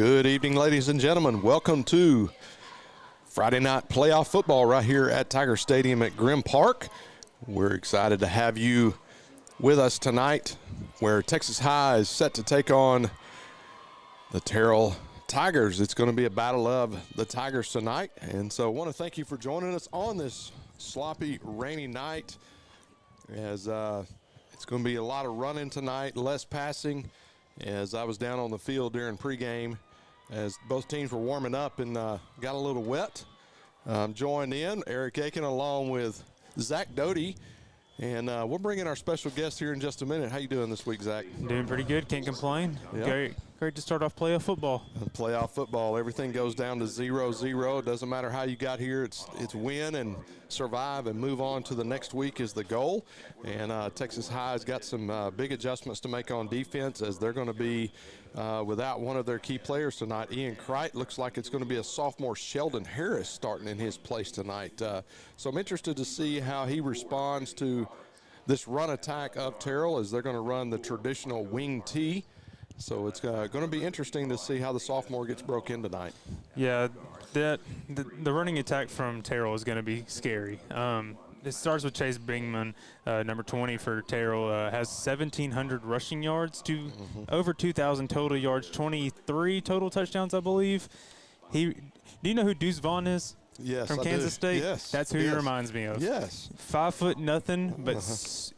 Good evening, ladies and gentlemen. Welcome to Friday night playoff football right here at Tiger Stadium at Grimm Park. We're excited to have you with us tonight, where Texas High is set to take on the Terrell Tigers. It's going to be a battle of the Tigers tonight. And so I want to thank you for joining us on this sloppy, rainy night, as it's going to be a lot of running tonight, less passing. As I was down on the field during pregame, as both teams were warming up and got a little wet. Joined in, Eric Aiken along with Zach Doty. And we'll bring in our special guest here in just a minute. How you doing this week, Zach? Doing pretty good. Can't complain. Yep. Great to start off playoff football. Playoff football, everything goes down to 0-0. It doesn't matter how you got here. It's win and survive and move on to the next week is the goal. And Texas High has got some big adjustments to make on defense, as they're going to be without one of their key players tonight. Ian Crite looks like it's going to be a sophomore Sheldon Harris starting in his place tonight. So I'm interested to see how he responds to this run attack of Terrell, as they're going to run the traditional wing T. So it's going to be interesting to see how the sophomore gets broke in tonight. Yeah, the running attack from Terrell is going to be scary. It starts with Chase Bingman, number 20 for Terrell, has 1,700 rushing yards, to over 2,000 total yards, 23 total touchdowns, I believe. Do you know who Deuce Vaughn is? Yes, from I Kansas do. State? Yes. That's who he reminds me of. Yes. 5 foot nothing, but has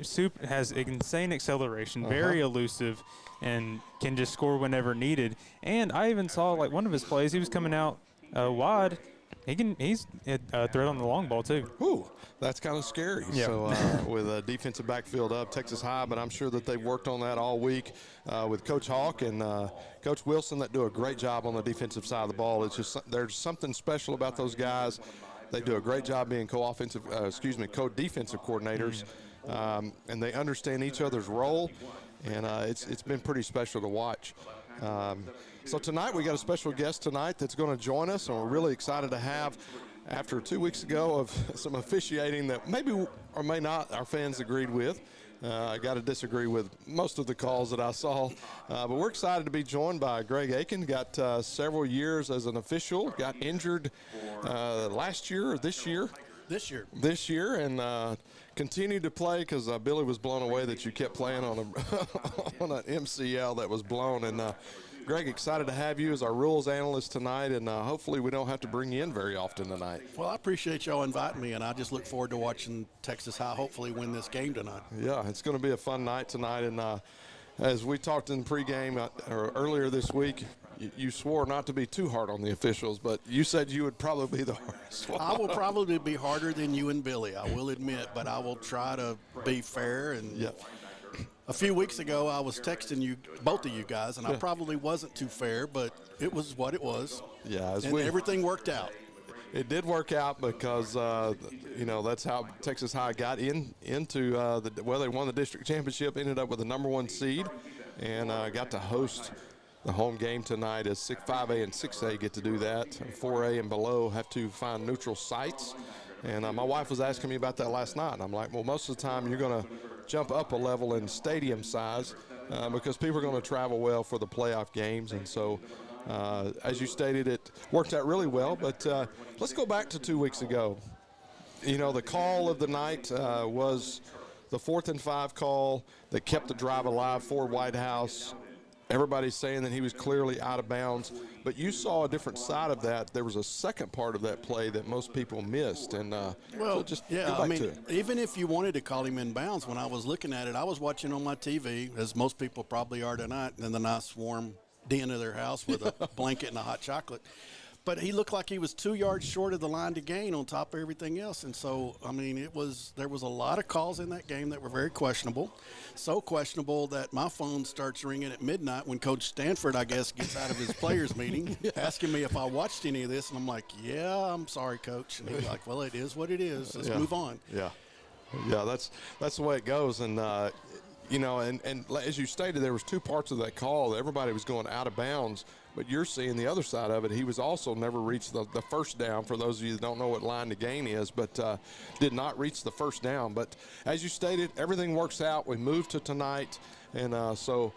insane acceleration, very elusive, and can just score whenever needed. And I even saw, like, one of his plays, he was coming out wide. He's a threat on the long ball too. Ooh, that's kind of scary. Yeah. So with a defensive backfield up, Texas High, but I'm sure that they've worked on that all week with Coach Hawk and Coach Wilson, that do a great job on the defensive side of the ball. It's just, there's something special about those guys. They do a great job being co-defensive coordinators, and they understand each other's role, and it's been pretty special to watch. So tonight we got a special guest tonight that's going to join us, and we're really excited to have, after 2 weeks ago of some officiating that maybe or may not our fans agreed with. I got to disagree with most of the calls that I saw, but we're excited to be joined by Greg Aiken. Got several years as an official, got injured last year or this year? This year, and continued to play because Billy was blown away that you kept playing on on an MCL that was blown. And Greg, excited to have you as our rules analyst tonight, and hopefully we don't have to bring you in very often tonight. Well, I appreciate y'all inviting me, and I just look forward to watching Texas High hopefully win this game tonight. Yeah, it's going to be a fun night tonight, and as we talked in pregame or earlier this week, you swore not to be too hard on the officials, but you said you would probably be the hardest one. I will probably be harder than you and Billy, I will admit, but I will try to be fair. And a few weeks ago, I was texting you, both of you guys, and I probably wasn't too fair, but it was what it was. Yeah, and everything worked out. It did work out because, that's how Texas High got into they won the district championship, ended up with the #1 seed, and got to host the home game tonight, as 5A and 6A get to do that. 4A and below have to find neutral sites. And my wife was asking me about that last night. And I'm like, well, most of the time you're going to jump up a level in stadium size because people are going to travel well for the playoff games. And so, as you stated, it worked out really well. But let's go back to 2 weeks ago. You know, the call of the night was the 4th and 5 call that kept the drive alive for White House. Everybody's saying that he was clearly out of bounds, but you saw a different side of that. There was a second part of that play that most people missed, and even if you wanted to call him in bounds, when I was looking at it, I was watching on my TV, as most people probably are tonight, in the nice warm den of their house with a blanket and a hot chocolate. But he looked like he was 2 yards short of the line to gain on top of everything else. And so, I mean, there was a lot of calls in that game that were very questionable. So questionable that my phone starts ringing at midnight when Coach Stanford, I guess, gets out of his players meeting, asking me if I watched any of this. And I'm like, yeah, I'm sorry, Coach. And he's like, well, it is what it is. Let's move on. Yeah, that's the way it goes. And, and as you stated, there was 2 parts of that call. Everybody was going out of bounds. But you're seeing the other side of it. He was also never reached the first down, for those of you that don't know what line to gain is, but did not reach the first down. But as you stated, everything works out. We moved to tonight, and so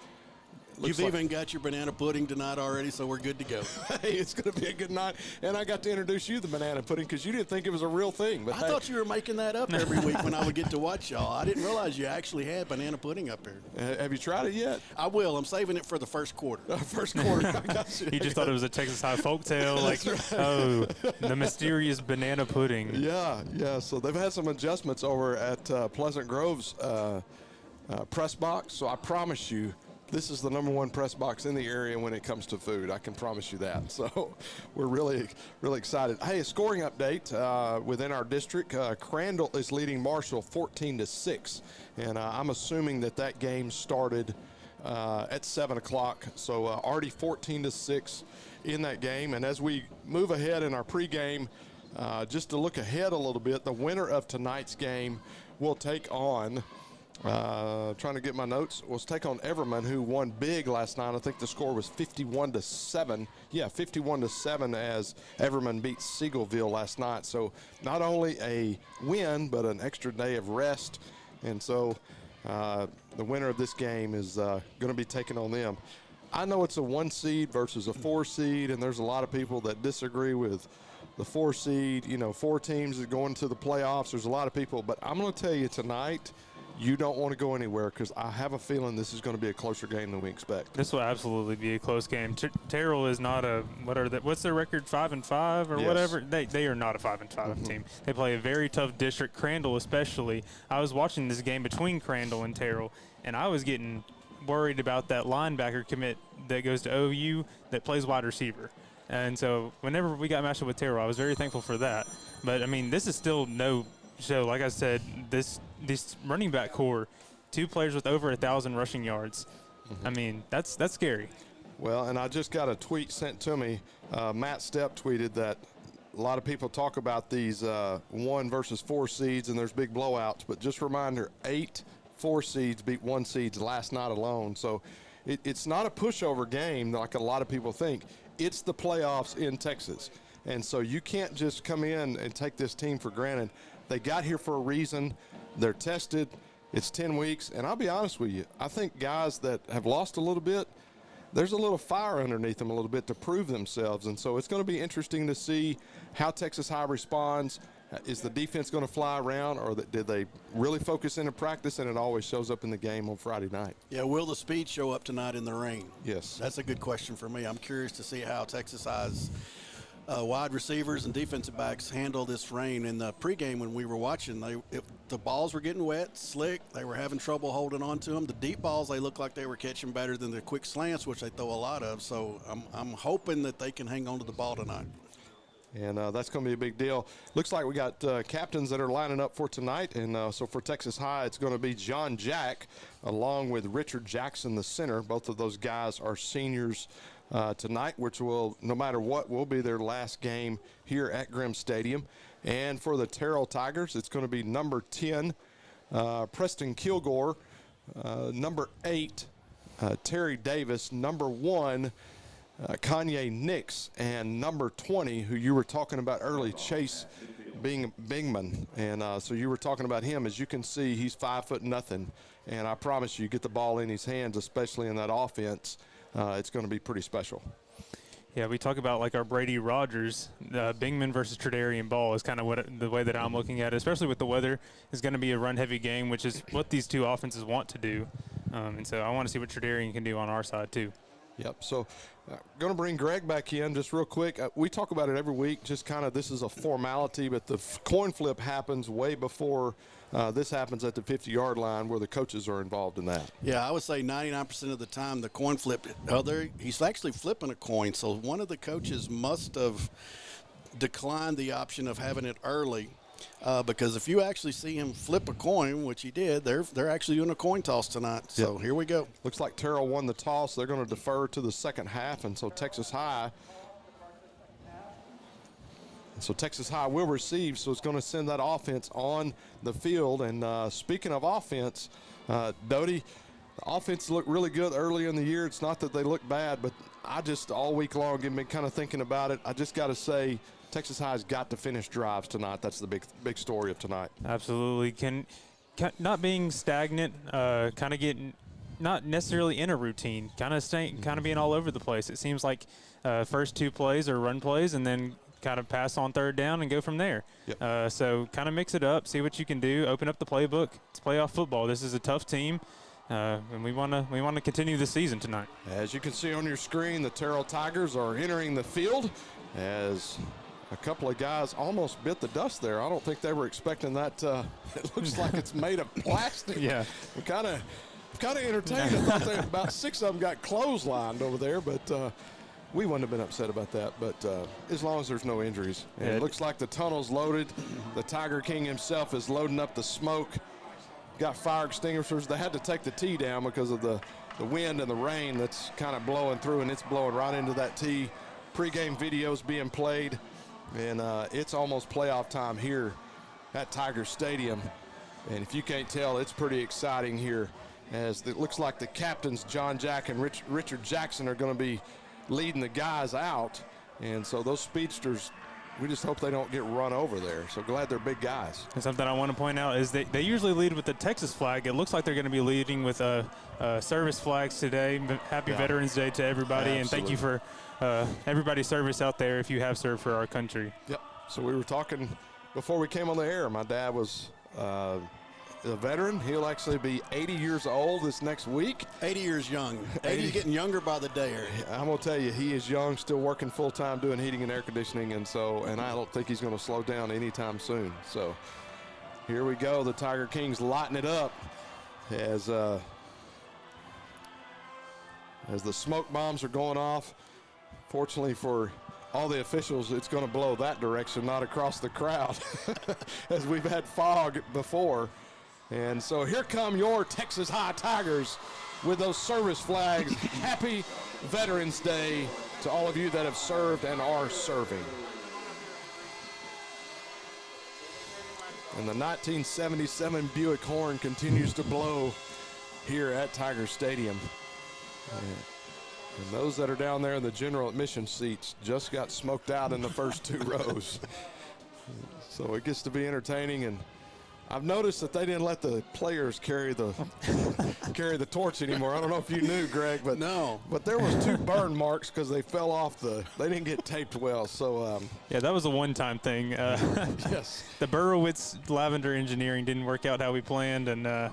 You've even got your banana pudding tonight already, so we're good to go. Hey, it's going to be a good night. And I got to introduce you to the banana pudding because you didn't think it was a real thing. But I thought you were making that up every week when I would get to watch y'all. I didn't realize you actually had banana pudding up here. Have you tried it yet? I will. I'm saving it for the first quarter. First quarter. I got you. You just thought it was a Texas High folktale, like, oh, the mysterious banana pudding. Yeah. So they've had some adjustments over at Pleasant Grove's press box. So I promise you, this is the #1 press box in the area when it comes to food. I can promise you that. So we're really, really excited. Hey, a scoring update within our district. Crandall is leading Marshall 14-6. And I'm assuming that game started at 7 o'clock. So already 14-6 in that game. And as we move ahead in our pregame, just to look ahead a little bit, the winner of tonight's game will take on trying to get my notes. Was take on Everman, who won big last night. I think the score was 51-7. Yeah, 51-7 as Everman beat Seagoville last night. So not only a win, but an extra day of rest. And so the winner of this game is going to be taking on them. I know it's a 1 seed versus a 4 seed, and there's a lot of people that disagree with the 4 seed. 4 teams are going to the playoffs. There's a lot of people, but I'm going to tell you tonight, you don't want to go anywhere because I have a feeling this is going to be a closer game than we expect. This will absolutely be a close game. Terrell is not a what's their record, 5-5 or whatever? They are not a 5-5 team. They play a very tough district. Crandall especially. I was watching this game between Crandall and Terrell, and I was getting worried about that linebacker commit that goes to OU that plays wide receiver. And so whenever we got matched up with Terrell, I was very thankful for that. But I mean, this is still no show. Like I said, this running back core, 2 players with over 1,000 rushing yards. I mean, that's scary. Well, and I just got a tweet sent to me. Matt Stepp tweeted that a lot of people talk about these 1 versus 4 seeds, and there's big blowouts. But just a reminder, 8 4 seeds beat 1 seeds last night alone. So it's not a pushover game like a lot of people think. It's the playoffs in Texas. And so you can't just come in and take this team for granted. They got here for a reason. They're tested. It's 10 weeks. And I'll be honest with you, I think guys that have lost a little bit, there's a little fire underneath them a little bit to prove themselves. And so it's going to be interesting to see how Texas High responds. Is the defense going to fly around, or did they really focus into practice and it always shows up in the game on Friday night? Yeah, will the speed show up tonight in the rain? Yes. That's a good question for me. I'm curious to see how Texas High's wide receivers and defensive backs handle this rain. In the pregame when we were watching, the balls were getting wet, slick. They were having trouble holding on to them. The deep balls, they looked like they were catching better than the quick slants, which they throw a lot of. So I'm hoping that they can hang on to the ball tonight. And that's going to be a big deal. Looks like we got captains that are lining up for tonight. And so for Texas High, it's going to be John Jack along with Richard Jackson, the center. Both of those guys are seniors tonight, which will, no matter what, will be their last game here at Grimm Stadium. And for the Terrell Tigers, it's going to be number 10, Preston Kilgore, number 8, Terry Davis, number 1, Kanye Nix, and number 20, who you were talking about early, Chase Bingman. And so you were talking about him. As you can see, he's 5'0". And I promise you, get the ball in his hands, especially in that offense, it's going to be pretty special. Yeah, we talk about like our Brady Rogers, Bingman versus Tredarian Ball is kind of the way that I'm looking at it, especially with the weather. Is going to be a run-heavy game, which is what these two offenses want to do. And so I want to see what Tredarian can do on our side too. Yep. So going to bring Greg back in just real quick. We talk about it every week, just kind of this is a formality, but the coin flip happens way before this happens at the 50-yard line where the coaches are involved in that. Yeah, I would say 99% of the time the coin flip, he's actually flipping a coin, so one of the coaches must have declined the option of having it early. Because if you actually see him flip a coin, which he did, they're actually doing a coin toss tonight. So Here we go. Looks like Terrell won the toss. They're going to defer to the second half, and so Texas High will receive. So it's going to send that offense on the field. And speaking of offense, Doty, the offense looked really good early in the year. It's not that they look bad, but I just all week long have been kind of thinking about it. I just got to say, Texas High's got to finish drives tonight. That's the big story of tonight. Absolutely. Can not being stagnant, kind of getting not necessarily in a routine, kind of being all over the place. It seems like first 2 plays are run plays, and then kind of pass on third down and go from there. Yep. So kind of mix it up, see what you can do, open up the playbook. It's playoff football. This is a tough team, and we want to continue the season tonight. As you can see on your screen, the Terrell Tigers are entering the field as a couple of guys almost bit the dust there. I don't think they were expecting that. It looks like it's made of plastic. Yeah. I'm kind of entertained. I thought about 6 of them got clotheslined over there, but we wouldn't have been upset about that. But as long as there's no injuries. And it looks like the tunnel's loaded. The Tiger King himself is loading up the smoke. Got fire extinguishers. They had to take the tee down because of the wind and the rain that's kind of blowing through, and it's blowing right into that tee. Pre-game videos being played, and it's almost playoff time here at Tiger Stadium. And if you can't tell, it's pretty exciting here, as it looks like the captains, John Jack and Richard Jackson, are going to be leading the guys out. And so those speedsters, we just hope they don't get run over there. So glad they're big guys. And something I want to point out is they usually lead with the Texas flag. It looks like they're going to be leading with service flags today. Happy Veterans Day to everybody, and thank you for everybody's service out there if you have served for our country. Yep. So we were talking before we came on the air. My dad was a veteran. He'll actually be 80 years old this next week. 80 years young. 80's getting younger by the day. I'm going to tell you, he is young, still working full-time doing heating and air conditioning, and I don't think he's going to slow down anytime soon. So here we go. The Tiger Kings lighting it up as the smoke bombs are going off. Fortunately for all the officials, it's going to blow that direction, not across the crowd, as we've had fog before. And so here come your Texas High Tigers with those service flags. Happy Veterans Day to all of you that have served and are serving. And the 1977 Buick horn continues to blow here at Tiger Stadium. And those that are down there in the general admission seats just got smoked out in the first 2 rows. So it gets to be entertaining, and I've noticed that they didn't let the players carry the torch anymore. I don't know if you knew, Greg, but no. But there was 2 burn marks because they fell off they didn't get taped well. So yeah, that was a one-time thing. Yes. The Burowitz Lavender Engineering didn't work out how we planned, and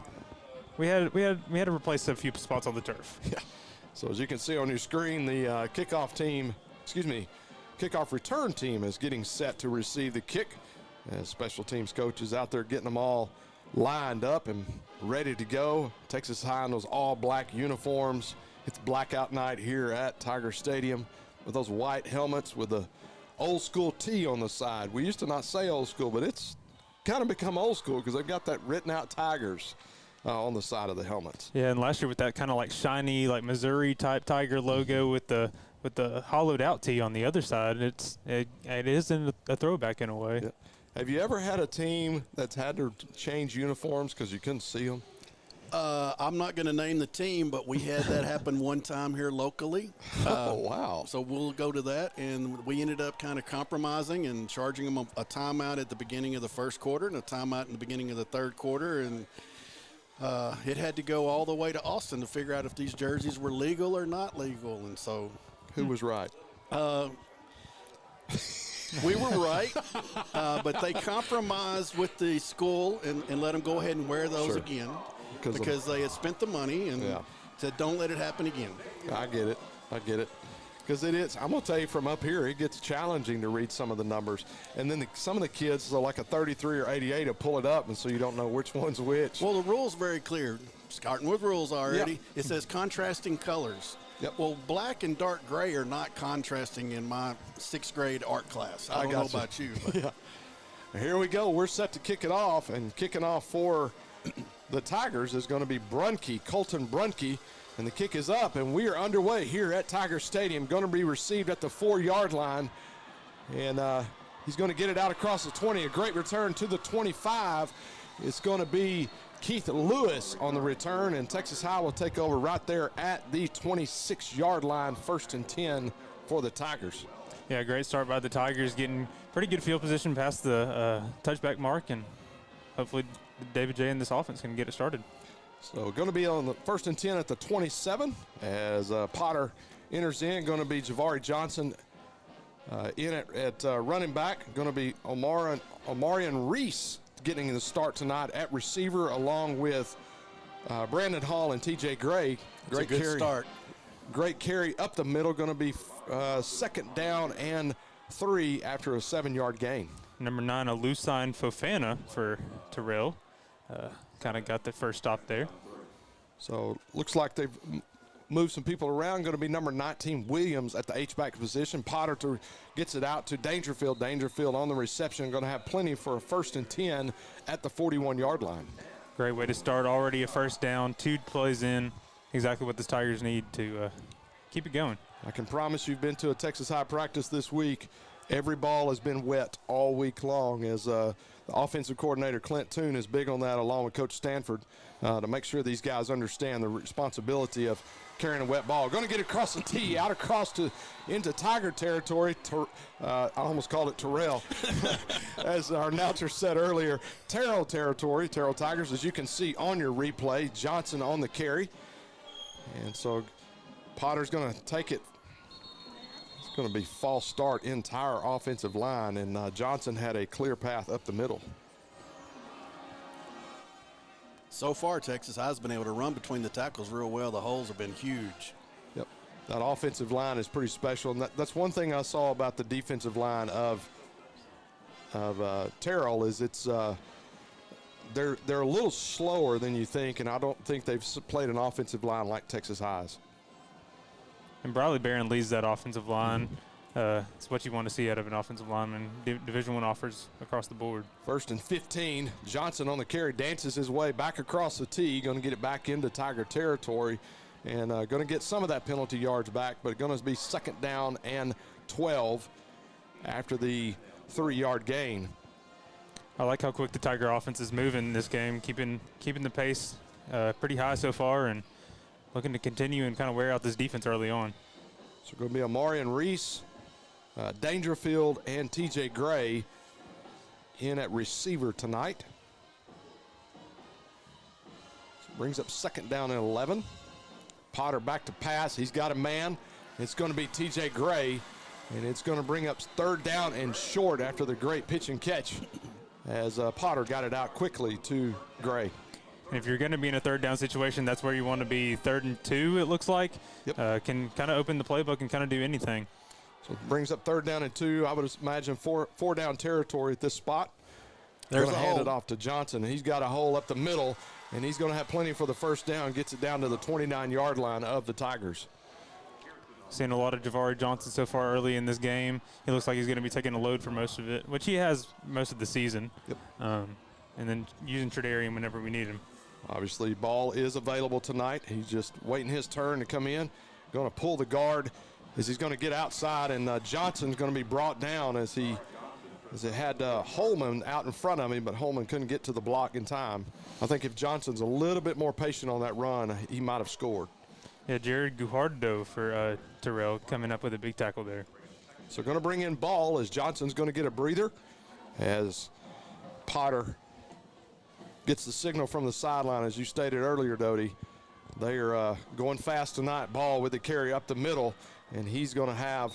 we had to replace a few spots on the turf. Yeah. So as you can see on your screen, the kickoff return team is getting set to receive the kick. As special teams coaches out there getting them all lined up and ready to go. Texas High in those all-black uniforms. It's blackout night here at Tiger Stadium with those white helmets with the old-school T on the side. We used to not say old school, but it's kind of become old school because they've got that written-out Tigers on the side of the helmets. Yeah, and last year with that kind of like shiny, like Missouri-type Tiger logo with the hollowed-out T on the other side, it is a throwback in a way. Yeah. Have you ever had a team that's had to change uniforms because you couldn't see them? I'm not going to name the team, but we had that happen one time here locally. Oh, wow. So we'll go to that, and we ended up kind of compromising and charging them a timeout at the beginning of the first quarter and a timeout in the beginning of the third quarter, and it had to go all the way to Austin to figure out if these jerseys were legal or not legal, and so. Who was right? We were right, but they compromised with the school and let them go ahead and wear those again because they had spent the money and said, don't let it happen again. I get it. Because it is, I'm going to tell you from up here, it gets challenging to read some of the numbers. And then some of the kids, so like a 33 or 88, will pull it up, and so you don't know which one's which. Well, the rule's very clear. Starting with rules already, it says contrasting colors. Yep. Well, black and dark gray are not contrasting in my 6th grade art class. I don't know about you. But. Yeah. Here we go. We're set to kick it off, and kicking off for the Tigers is going to be Colton Brunke, and the kick is up, and we are underway here at Tiger Stadium. Going to be received at the 4-yard line, and he's going to get it out across the 20. A great return to the 25. It's going to be Keith Lewis on the return, and Texas High will take over right there at the 26-yard line, 1st and 10 for the Tigers. Yeah, great start by the Tigers, getting pretty good field position past the touchback mark, and hopefully David J. and this offense can get it started. So going to be on the 1st and 10 at the 27 as Potter enters in. Going to be Javari Johnson in at running back. Going to be Omarion Reese getting the start tonight at receiver, along with Brandon Hall and TJ Gray. Great good carry. Start. Great carry up the middle. Going to be 2nd down and 3 after a 7-yard gain. Number 9, Alusine Fofana for Terrell. Kind of got the first stop there. So looks like they've moved some people around. Going to be number 19, Williams, at the H-back position. Potter gets it out to Dangerfield. Dangerfield on the reception. Going to have plenty for a 1st and 10 at the 41-yard line. Great way to start. Already a first down, 2 plays in. Exactly what the Tigers need to keep it going. I can promise you've been to a Texas High practice this week. Every ball has been wet all week long, as the offensive coordinator, Clint Toon, is big on that, along with Coach Stanford, to make sure these guys understand the responsibility of carrying a wet ball. Going to get across the tee, out across into Tiger territory. I almost called it Terrell, as our announcer said earlier. Terrell territory, Terrell Tigers, as you can see on your replay. Johnson on the carry. And so Potter's going to take it. It's going to be false start entire offensive line, and Johnson had a clear path up the middle. So far, Texas has been able to run between the tackles real well. The holes have been huge. Yep, that offensive line is pretty special, and that's one thing I saw about the defensive line of Terrell is it's they're a little slower than you think, and I don't think they've played an offensive line like Texas High's. And Briley Barron leads that offensive line. It's what you want to see out of an offensive lineman. Division I offers across the board. 1st and 15. Johnson on the carry, dances his way back across the tee. Going to get it back into Tiger territory, and going to get some of that penalty yards back, but going to be 2nd down and 12 after the 3-yard gain. I like how quick the Tiger offense is moving in this game, keeping the pace pretty high so far, and looking to continue and kind of wear out this defense early on. So going to be Omarion Reese, Dangerfield, and TJ Gray in at receiver tonight. So brings up 2nd down and 11. Potter back to pass. He's got a man. It's going to be TJ Gray, and it's going to bring up 3rd down and short after the great pitch and catch, as Potter got it out quickly to Gray. And if you're going to be in a 3rd down situation, that's where you want to be. 3rd and 2, it looks like. Yep. Can kind of open the playbook and kind of do anything. So it brings up 3rd down and 2. I would imagine four down territory at this spot. There's going a to hand hole. it off to Johnson. He's got a hole up the middle, and he's going to have plenty for the 1st down. Gets it down to the 29-yard line of the Tigers. Seeing a lot of Javari Johnson so far early in this game. He looks like he's going to be taking a load for most of it, which he has most of the season. Yep. And then using Tredarian whenever we need him. Obviously, ball is available tonight. He's just waiting his turn to come in. Going to pull the guard as he's going to get outside, and Johnson's going to be brought down as it had Holman out in front of him, but Holman couldn't get to the block in time. I think if Johnson's a little bit more patient on that run, he might have scored. Yeah, Jared Gujardo for Terrell coming up with a big tackle there. So going to bring in ball as Johnson's going to get a breather as Potter gets the signal from the sideline, as you stated earlier, Doty. They are going fast tonight. Ball with the carry up the middle, and he's going to have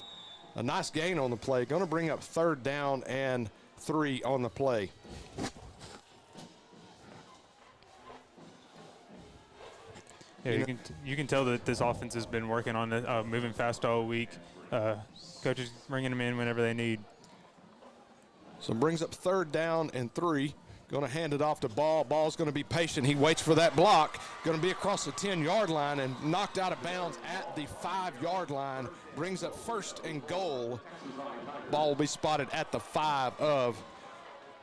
a nice gain on the play. Going to bring up 3rd down and 3 on the play. Yeah, you can tell that this offense has been working on it, moving fast all week. Coaches bringing them in whenever they need. So brings up 3rd down and 3. Going to hand it off to Ball. Ball's going to be patient. He waits for that block. Going to be across the 10-yard line and knocked out of bounds at the 5-yard line. Brings up 1st and goal. Ball will be spotted at the 5 of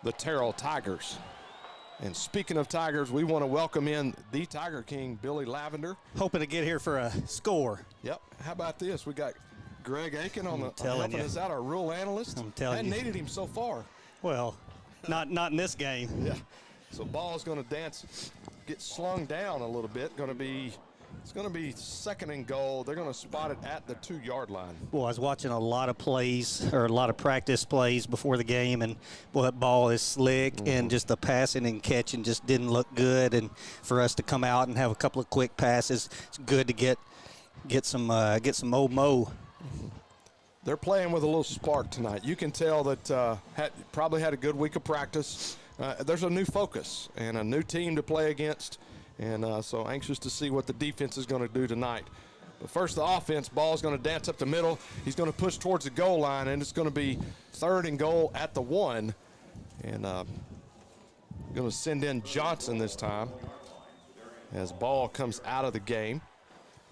the Terrell Tigers. And speaking of Tigers, we want to welcome in the Tiger King, Billy Lavender. Hoping to get here for a score. Yep. How about this? We got Greg Aiken on telling helping you. us out, our rule analyst. I'm telling Hadn't you. needed him so far. Well, not in this game. Yeah. So ball is going to get slung down a little bit. Going to be It's going to be 2nd and goal. They're going to spot it at the 2-yard line. Boy, I was watching a lot of plays, or a lot of practice plays before the game, and boy, that ball is slick, and just the passing and catching just didn't look good. And for us to come out and have a couple of quick passes, it's good to get some old Mo. They're playing with a little spark tonight. You can tell that probably had a good week of practice. There's a new focus and a new team to play against, and so anxious to see what the defense is going to do tonight. But first, the offense, ball is going to dance up the middle. He's going to push towards the goal line, and it's going to be 3rd and goal at the 1. And going to send in Johnson this time as ball comes out of the game.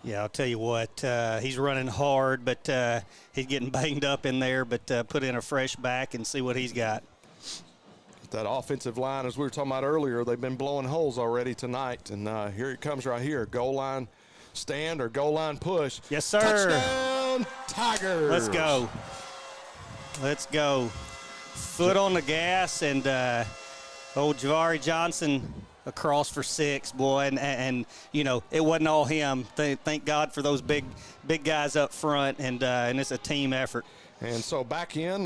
Yeah, I'll tell you what, he's running hard, but he's getting banged up in there, but put in a fresh back and see what he's got. That offensive line, as we were talking about earlier, they've been blowing holes already tonight. And here it comes right here. Goal line stand or goal line push. Yes, sir. Touchdown, Tigers. Let's go. Let's go. Foot on the gas, and old Javari Johnson across for 6, boy. And you know, it wasn't all him. Thank God for those big guys up front, and it's a team effort. And so back in,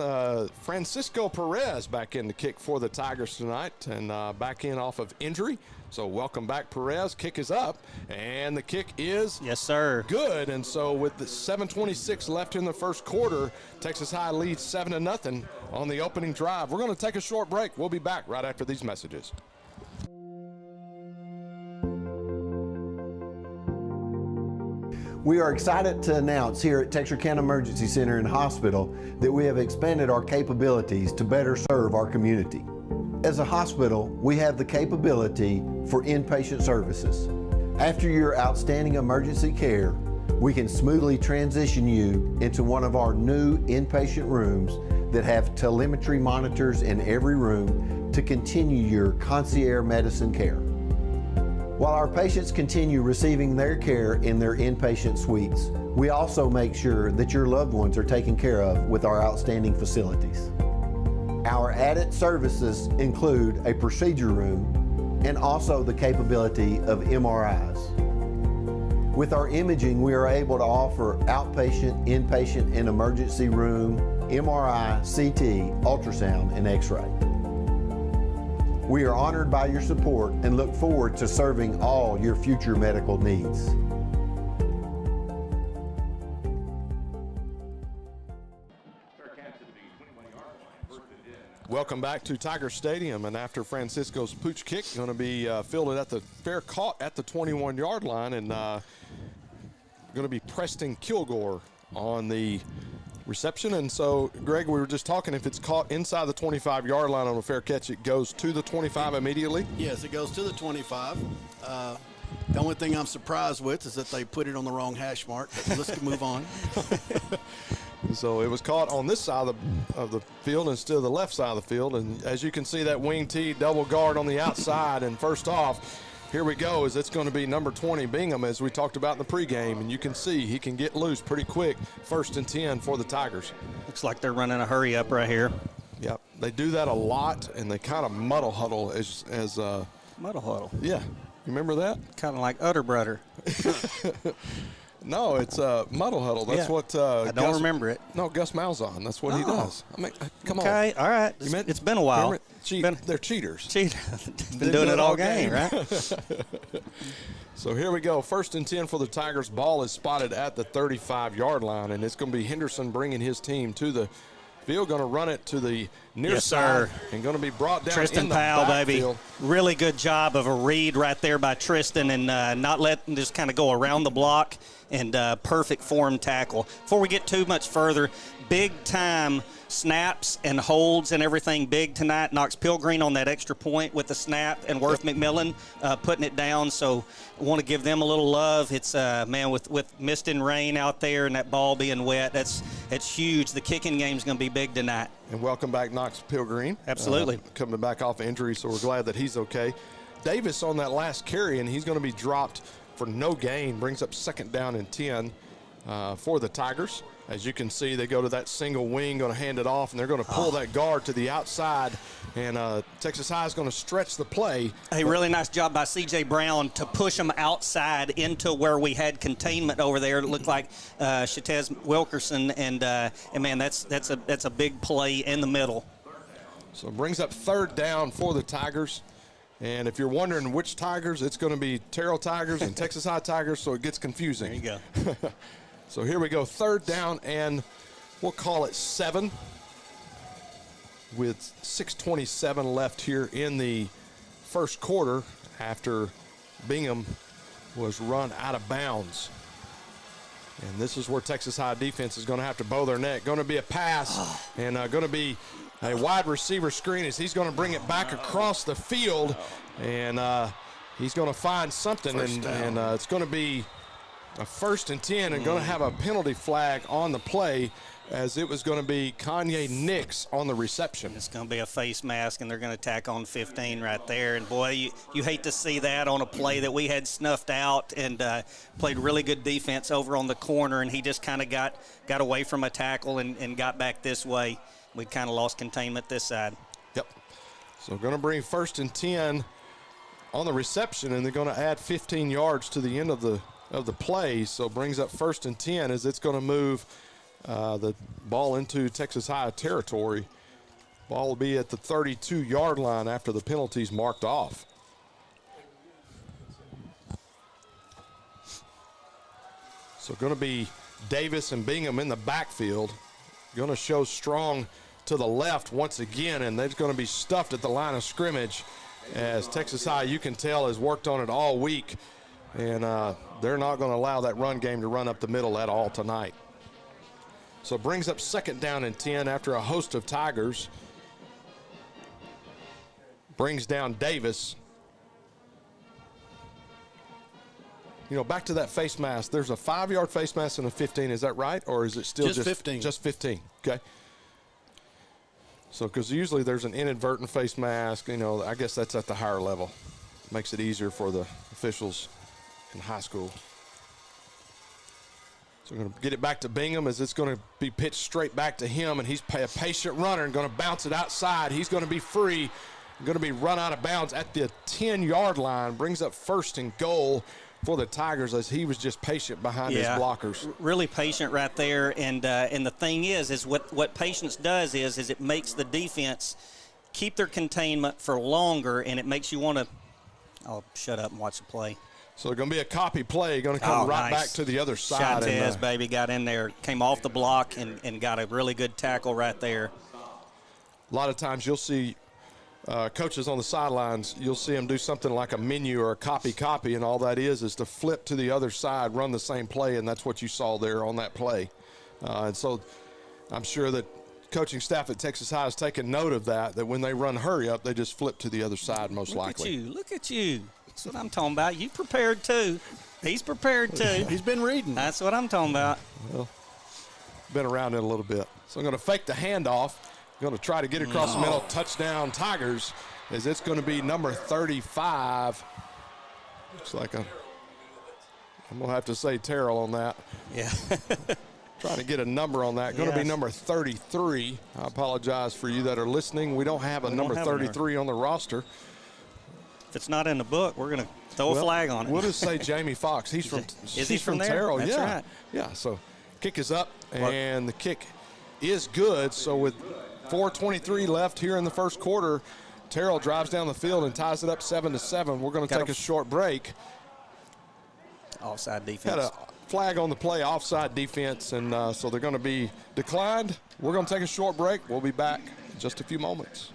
Francisco Perez back in to kick for the Tigers tonight, and back in off of injury. So welcome back, Perez. Kick is up, and the kick is yes, sir. Good. And so with the 7:26 left in the first quarter, Texas High leads 7-0 on the opening drive. We're going to take a short break. We'll be back right after these messages. We are excited to announce here at Texarkana Emergency Center and Hospital that we have expanded our capabilities to better serve our community. As a hospital, we have the capability for inpatient services. After your outstanding emergency care, we can smoothly transition you into one of our new inpatient rooms that have telemetry monitors in every room to continue your concierge medicine care. While our patients continue receiving their care in their inpatient suites, we also make sure that your loved ones are taken care of with our outstanding facilities. Our added services include a procedure room and also the capability of MRIs. With our imaging, we are able to offer outpatient, inpatient, and emergency room, MRI, CT, ultrasound, and X-ray. We are honored by your support and look forward to serving all your future medical needs. Welcome back to Tiger Stadium, and after Francisco's pooch kick, going to be fielded at the fair caught at the 21-yard line, and going to be Preston Kilgore on the reception. And so, Greg, we were just talking, if it's caught inside the 25-yard line on a fair catch, it goes to the 25 immediately? Yes, it goes to the 25. The only thing I'm surprised with is that they put it on the wrong hash mark, but let's move on. So it was caught on this side of the field instead of the left side of the field. And as you can see, that wing tee double guard on the outside. And first off, here we go, as it's going to be number 20, Bingham, as we talked about in the pregame. And you can see he can get loose pretty quick. 1st and 10 for the Tigers. Looks like they're running a hurry up right here. Yep, they do that a lot, and they kind of muddle huddle as Muddle huddle. yeah. You remember that? Kind of like Utter Brudder. No, it's muddle huddle. That's Yeah. what I don't remember it. No, Gus Malzahn. That's what he Oh. does. I mean, come on. Okay, all right. It's been a while. They're cheaters. Been doing it all game, right? So here we go. 1st and 10 for the Tigers. Ball is spotted at the 35-yard line, and it's going to be Henderson bringing his team to the field. Going to run it to the near Yes, side sir. and going to be brought down Tristan in the Powell, baby. backfield. Really good job of a read right there by Tristan, and not letting just kind of go around the block, and perfect form tackle. Before we get too much further, big time snaps and holds and everything big tonight. Knox Pilgreen on that extra point with the snap, and Worth McMillan putting it down. So I want to give them a little love. It's man, with mist and rain out there and that ball being wet, that's huge. The kicking game's going to be big tonight. And welcome back, Knox Pilgreen. Absolutely. Coming back off injury, so we're glad that he's okay. Davis on that last carry, and he's going to be dropped for no gain. Brings up 2nd down and 10. for the Tigers. As you can see, they go to that single wing, going to hand it off, and they're going to pull that guard to the outside. And Texas High is going to stretch the play. A really nice job by C.J. Brown to push them outside into where we had containment over there. It looked like Shatez Wilkerson, and man, that's a big play in the middle. So it brings up 3rd down for the Tigers. And if you're wondering which Tigers, it's going to be Terrell Tigers and Texas High Tigers, so it gets confusing. There you go. So here we go, 3rd down, and we'll call it 7 with 6:27 left here in the first quarter after Bingham was run out of bounds. And this is where Texas High defense is going to have to bow their neck. Going to be a pass and going to be a wide receiver screen as he's going to bring it back across the field. And he's going to find something, and it's going to be a 1st and 10, and going to have a penalty flag on the play, as it was going to be Kanye Nix on the reception. It's going to be a face mask, and they're going to tack on 15 right there. And, boy, you hate to see that on a play that we had snuffed out, and played really good defense over on the corner, and he just kind of got away from a tackle and got back this way. We kind of lost containment this side. Yep. So going to bring 1st and 10 on the reception, and they're going to add 15 yards to the end of the play. So brings up 1st and 10 as it's going to move the ball into Texas High territory. Ball will be at the 32-yard line after the penalties marked off. So going to be Davis and Bingham in the backfield. Going to show Strong to the left once again, and they're going to be stuffed at the line of scrimmage, as Texas High, you can tell, has worked on it all week. And they're not going to allow that run game to run up the middle at all tonight. So it brings up 2nd down and 10 after a host of Tigers. Brings down Davis. You know, back to that face mask. There's a 5-yard face mask and a 15. Is that right? Or is it still just 15? Just 15. Okay. So, because usually there's an inadvertent face mask, you know, I guess that's at the higher level. Makes it easier for the officials in high school. So we're going to get it back to Bingham, as it's going to be pitched straight back to him, and he's a patient runner and going to bounce it outside. He's going to be free, going to be run out of bounds at the 10-yard line. Brings up 1st and goal for the Tigers, as he was just patient behind his blockers. Really patient right there, and the thing is what patience does is it makes the defense keep their containment for longer, and it makes you want to shut up and watch the play. So going to be a copy play, going to come right back to the other side. Shatez, baby, got in there, came off the block, and got a really good tackle right there. A lot of times you'll see coaches on the sidelines, you'll see them do something like a menu or a copy, and all that is to flip to the other side, run the same play, and that's what you saw there on that play. And so I'm sure that coaching staff at Texas High has taken note of that when they run hurry up, they just flip to the other side most likely. Look at you. That's what I'm talking about. You prepared too. He's prepared too. He's been reading. That's what I'm talking about. Well, been around it a little bit. So I'm going to fake the handoff. Going to try to get across the middle. Touchdown Tigers, as it's going to be number 35. Looks like I'm going to have to say Terrell on that. Yeah. Trying to get a number on that. Going to be number 33. I apologize for you that are listening. We don't have a number 33 on the roster. If it's not in the book, we're going to throw a flag on it. We'll just say Jamie Foxx. He's from Is he from there? Terrell. That's right. Yeah, so kick is up, and the kick is good. So with 4:23 left here in the first quarter, Terrell drives down the field and ties it up 7-7. We're going to take a short break. Offside defense. Had a flag on the play, offside defense, and so they're going to be declined. We're going to take a short break. We'll be back in just a few moments.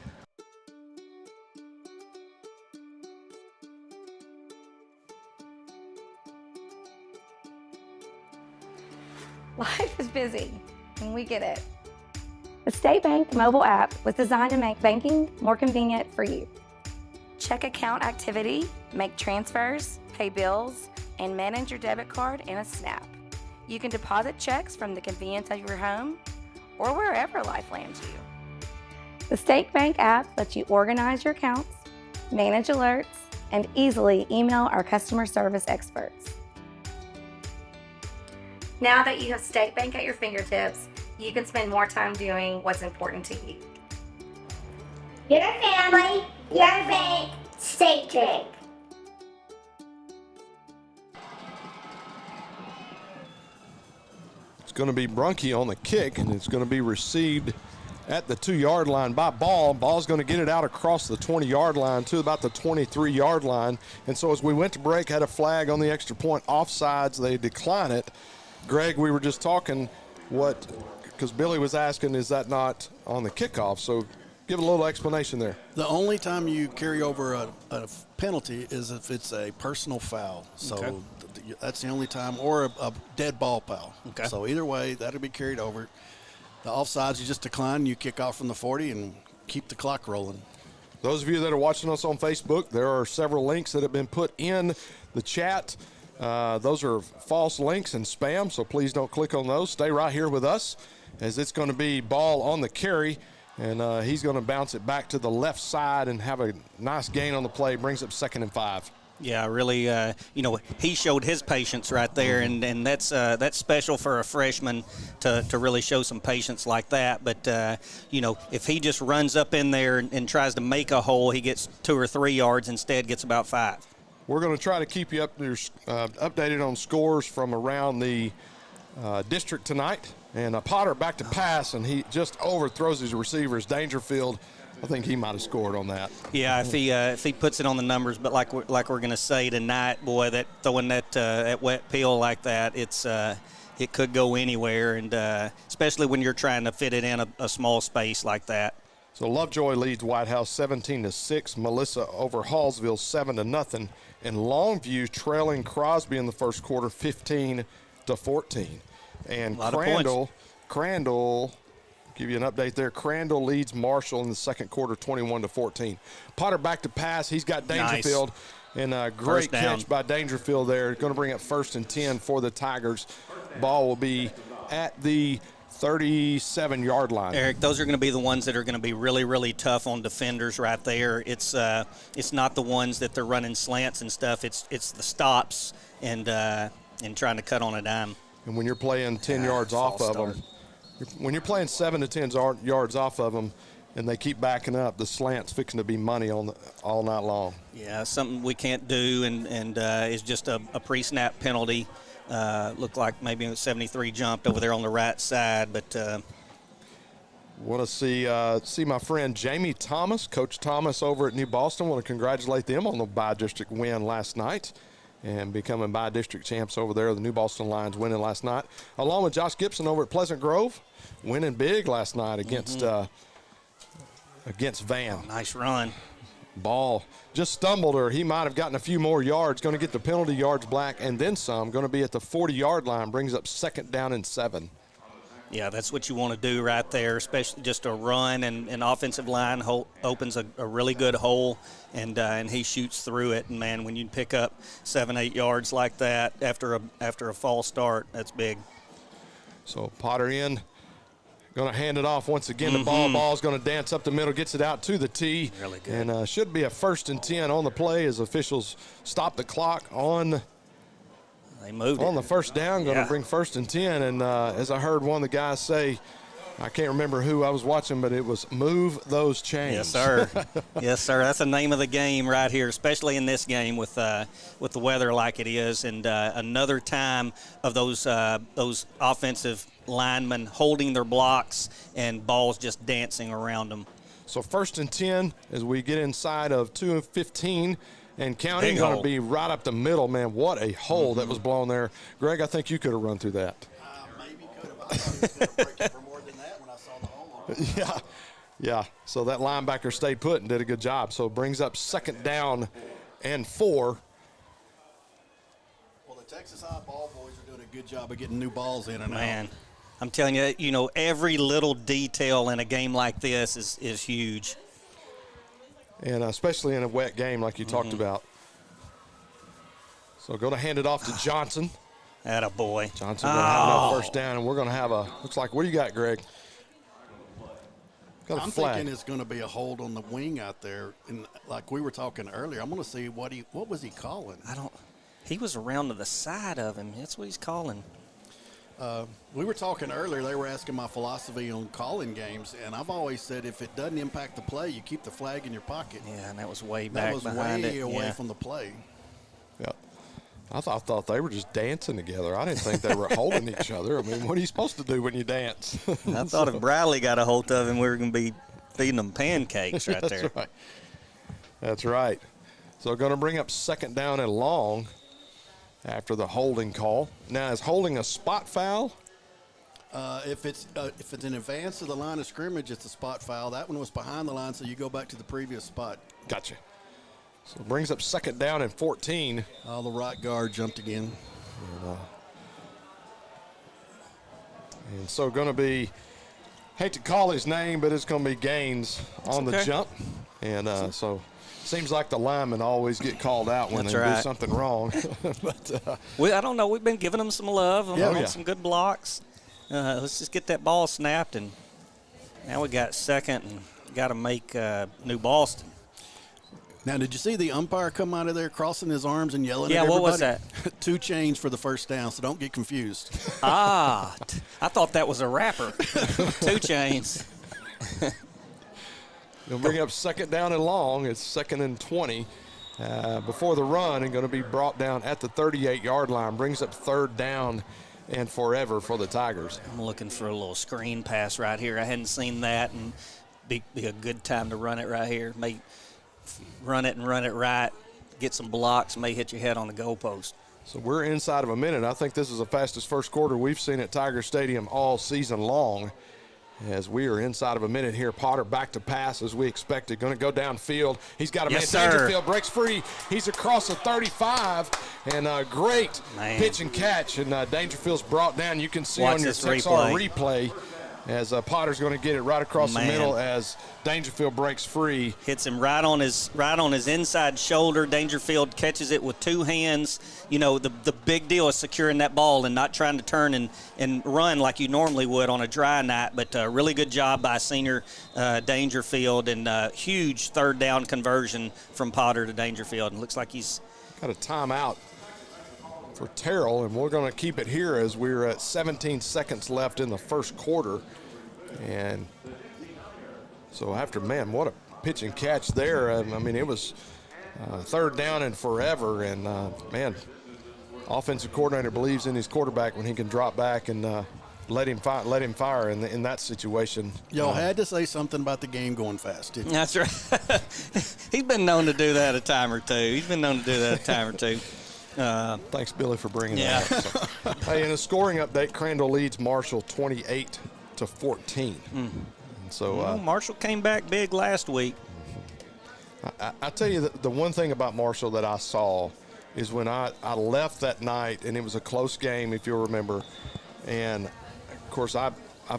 Life is busy, and we get it. The State Bank mobile app was designed to make banking more convenient for you. Check account activity, make transfers, pay bills, and manage your debit card in a snap. You can deposit checks from the convenience of your home or wherever life lands you. The State Bank app lets you organize your accounts, manage alerts, and easily email our customer service experts. Now that you have State Bank at your fingertips, you can spend more time doing what's important to you. Your family, your bank, State Bank. It's going to be Brunke on the kick, and it's going to be received at the 2-yard line by Ball. Ball's going to get it out across the 20-yard line to about the 23-yard line. And so as we went to break, had a flag on the extra point offsides. They decline it. Greg, we were just talking because Billy was asking, is that not on the kickoff? So give a little explanation there. The only time you carry over a penalty is if it's a personal foul. So that's the only time, or a dead ball foul. Okay. So either way, that'll be carried over. The offsides, you just decline, you kick off from the 40 and keep the clock rolling. Those of you that are watching us on Facebook, there are several links that have been put in the chat. Those are false links and spam, so please don't click on those. Stay right here with us, as it's going to be Ball on the carry, and he's going to bounce it back to the left side and have a nice gain on the play. Brings up 2nd and 5. Yeah, really, he showed his patience right there, and that's special for a freshman to really show some patience like that. But, if he just runs up in there and tries to make a hole, he gets 2 or 3 yards, instead gets about 5. We're going to try to keep you updated on scores from around the district tonight. And Potter back to pass, and he just overthrows his receivers. Dangerfield, I think he might have scored on that. Yeah, if he puts it on the numbers, but like we're going to say tonight, boy, that throwing that wet peel like that, it could go anywhere, and especially when you're trying to fit it in a small space like that. So Lovejoy leads White House 17-6. Melissa over Hallsville 7-0, and Longview trailing Crosby in the first quarter 15-14. And Crandall. Give you an update there. Crandall leads Marshall in the second quarter 21-14. Potter back to pass. He's got Dangerfield. Nice. And a great catch by Dangerfield there. Going to bring up 1st and 10 for the Tigers. Ball will be at the 37-yard line. Eric, those are going to be the ones that are going to be really, really tough on defenders right there. It's not the ones that they're running slants and stuff. It's the stops and trying to cut on a dime. And when you're playing 10 yards off of them, when you're playing 7 to 10 yards off of them, and they keep backing up, the slant's fixing to be money all night long. Yeah, something we can't do, and is just a pre-snap penalty. Looked like maybe 73 jumped over there on the right side, but want to see my friend Jamie Thomas, Coach Thomas over at New Boston. Want to congratulate them on the bi-district win last night and becoming bi-district champs over there. The New Boston Lions winning last night, along with Josh Gibson over at Pleasant Grove, winning big last night against Van. Oh, nice run. Ball just stumbled, or he might have gotten a few more yards. Going to get the penalty yards back and then some. Going to be at the 40-yard line. Brings up 2nd down and 7. Yeah, that's what you want to do right there, especially just a run, and offensive line opens a really good hole, and he shoots through it. And, man, when you pick up 7-8 yards like that after a false start, that's big. So Potter in. Going to hand it off once again. The ball's going to dance up the middle, gets it out to the tee. Really good. And should be a 1st and 10 on the play as officials stop the clock on. They moved on the first down. Going to bring 1st and 10. And as I heard one of the guys say, I can't remember who I was watching, but it was move those chains. Yes, sir. Yes, sir. That's the name of the game right here, especially in this game with the weather like it is, and another time of those offensive linemen holding their blocks and balls just dancing around them. So 1st and 10 as we get inside of 2:15 and counting. Going to be right up the middle, man. What a hole that was blown there. Greg, I think you could have run through that. Maybe could have. I thought he was going to break it for more than that when I saw the hole on it. Yeah. So that linebacker stayed put and did a good job. So it brings up 2nd down and 4. Well, the Texas High ball boys are doing a good job of getting new balls in and Man, out. I'm telling you, every little detail in a game like this is huge. And especially in a wet game like you talked about. So going to hand it off to Johnson. Attaboy. Johnson going to have another 1st down, and we're going to have looks like, what do you got, Greg? Got a I'm flag. thinking it's going to be a hold on the wing out there. And like we were talking earlier, I'm going to see what was he calling? He was around to the side of him. That's what he's calling. We were talking earlier. They were asking my philosophy on calling games, and I've always said if it doesn't impact the play, you keep the flag in your pocket. Yeah, and that was way back That was behind way it. away Yeah. from the play. Yeah. I thought they were just dancing together. I didn't think they were holding each other. I mean, what are you supposed to do when you dance? I thought if Bradley got a hold of him, we were going to be feeding them pancakes right there. That's right. That's right. So going to bring up second down and long after the holding call. Now, is holding a spot foul? If it's in advance of the line of scrimmage, it's a spot foul. That one was behind the line, so you go back to the previous spot. Gotcha. So it brings up second down and 14. Oh, the right guard jumped again. And so going to be, hate to call his name, but it's going to be Gaines on the jump. And so seems like the linemen always get called out when they do something wrong. But I don't know. We've been giving them some love on Yeah. some good blocks. Let's just get that ball snapped, and now we got second and got to make New Boston. Now, did you see the umpire come out of there crossing his arms and yelling at Yeah, everybody? what was that? 2 chains for the first down, so don't get confused. I thought that was a rapper. 2 chains. They'll bring up second down and long. It's second and 20 before the run, and going to be brought down at the 38-yard line. Brings up third down and forever for the Tigers. I'm looking for a little screen pass right here. I hadn't seen that, and be a good time to run it right here. May run it right, get some blocks, may hit your head on the goalpost. So we're inside of a minute. I think this is the fastest first quarter we've seen at Tiger Stadium all season long, as we are inside of a minute here. Potter back to pass as we expected. Going to go downfield. He's got a man. Dangerfield breaks free. He's across the 35, and a great pitch and catch. And Dangerfield's brought down. You can see on your Texar replay as Potter's going to get it right across the middle as Dangerfield breaks free. Hits him right on his inside shoulder. Dangerfield catches it with 2 hands. You know, the big deal is securing that ball and not trying to turn and run like you normally would on a dry night. But really good job by senior Dangerfield, and huge third down conversion from Potter to Dangerfield. And looks like he's got a timeout for Terrell, and we're going to keep it here as we're at 17 seconds left in the first quarter. And so after, man, what a pitch and catch there. I mean, it was third down and forever. And, man, offensive coordinator believes in his quarterback when he can drop back and let him fire in that situation. Y'all had to say something about the game going fast, didn't you? That's right. He's been known to do that a time or two. Thanks, Billy, for bringing that up. So, hey, in a scoring update, Crandall leads Marshall 28-14. And so Marshall came back big last week. I tell you, the one thing about Marshall that I saw is when I left that night, and it was a close game, if you'll remember. And, of course, I've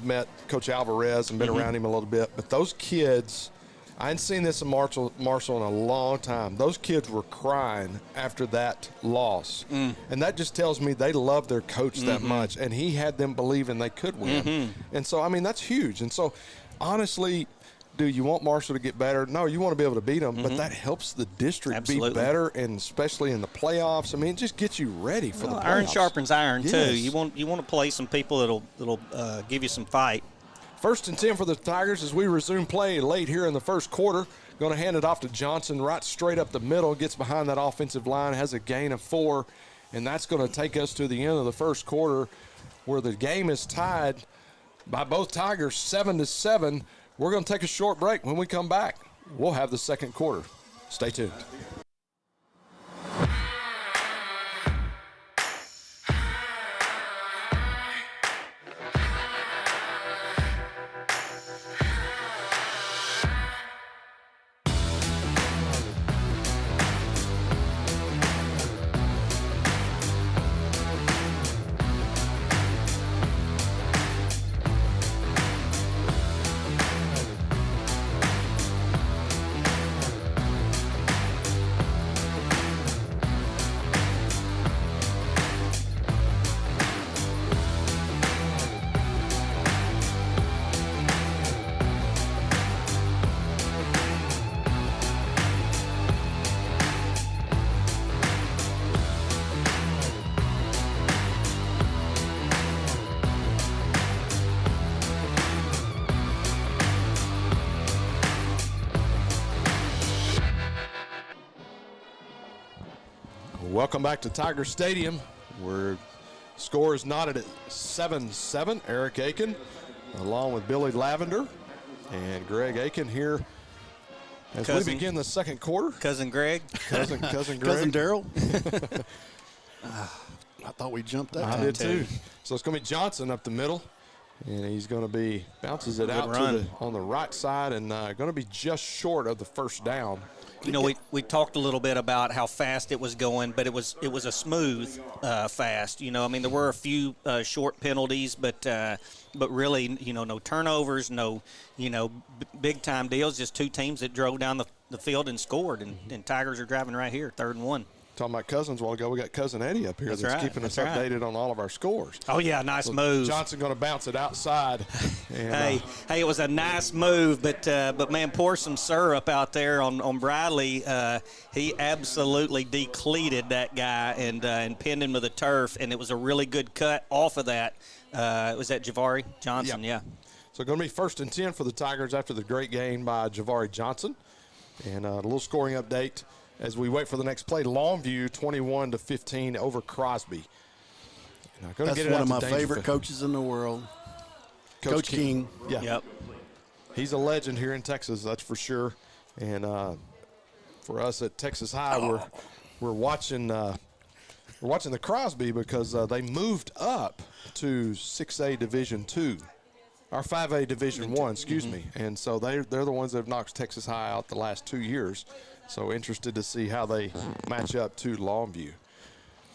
met Coach Alvarez and been around him a little bit. But those kids, I hadn't seen this in Marshall in a long time. Those kids were crying after that loss. And that just tells me they love their coach that much. And he had them believing they could win. And so, I mean, that's huge. And so, honestly, do you want Marshall to get better? No, you want to be able to beat them, but that helps the district be better, and especially in the playoffs. I mean, it just gets you ready for the playoffs. Iron sharpens iron, too. You want to play some people that'll give you some fight. First and 10 for the Tigers as we resume play late here in the first quarter. Going to hand it off to Johnson right straight up the middle. Gets behind that offensive line, has a gain of 4, and that's going to take us to the end of the first quarter where the game is tied by both Tigers 7-7. We're going to take a short break. When we come back, we'll have the second quarter. Stay tuned. Welcome back to Tiger Stadium, where score is knotted at 7-7. Eric Aiken, along with Billy Lavender and Greg Aiken here as we begin the second quarter. Cousin Greg. Cousin Greg. Cousin Terrell. I thought we jumped that. I did too. So it's going to be Johnson up the middle, and he's going to be bounces it out to on the right side, and going to be just short of the first down. You know, we talked a little bit about how fast it was going, but it was a smooth fast. You know, I mean, there were a few short penalties, but really, you know, no turnovers, no, you know, big time deals. Just two teams that drove down the field and scored, and Tigers are driving right here, 3rd and 1. Talking about Cousins a while ago, we got Cousin Eddie up here that's keeping us updated on all of our scores. Oh, yeah, nice move. Johnson going to bounce it outside. And, hey, it was a nice move, but man, pour some syrup out there on Bradley. He absolutely decleated that guy and pinned him to the turf, and it was a really good cut off of that. Was that Javari Johnson? Yeah. So going to be 1st and 10 for the Tigers after the great gain by Javari Johnson. And a little scoring update as we wait for the next play. Longview 21-15 over Crosby. That's one of my favorite coaches in the world. Coach King. Yeah. Yep. He's a legend here in Texas, that's for sure. And for us at Texas High, we're watching the Crosby because they moved up to 6A Division II. Or 5A Division I, excuse me. And so they're the ones that have knocked Texas High out the last 2 years. So interested to see how they match up to Longview.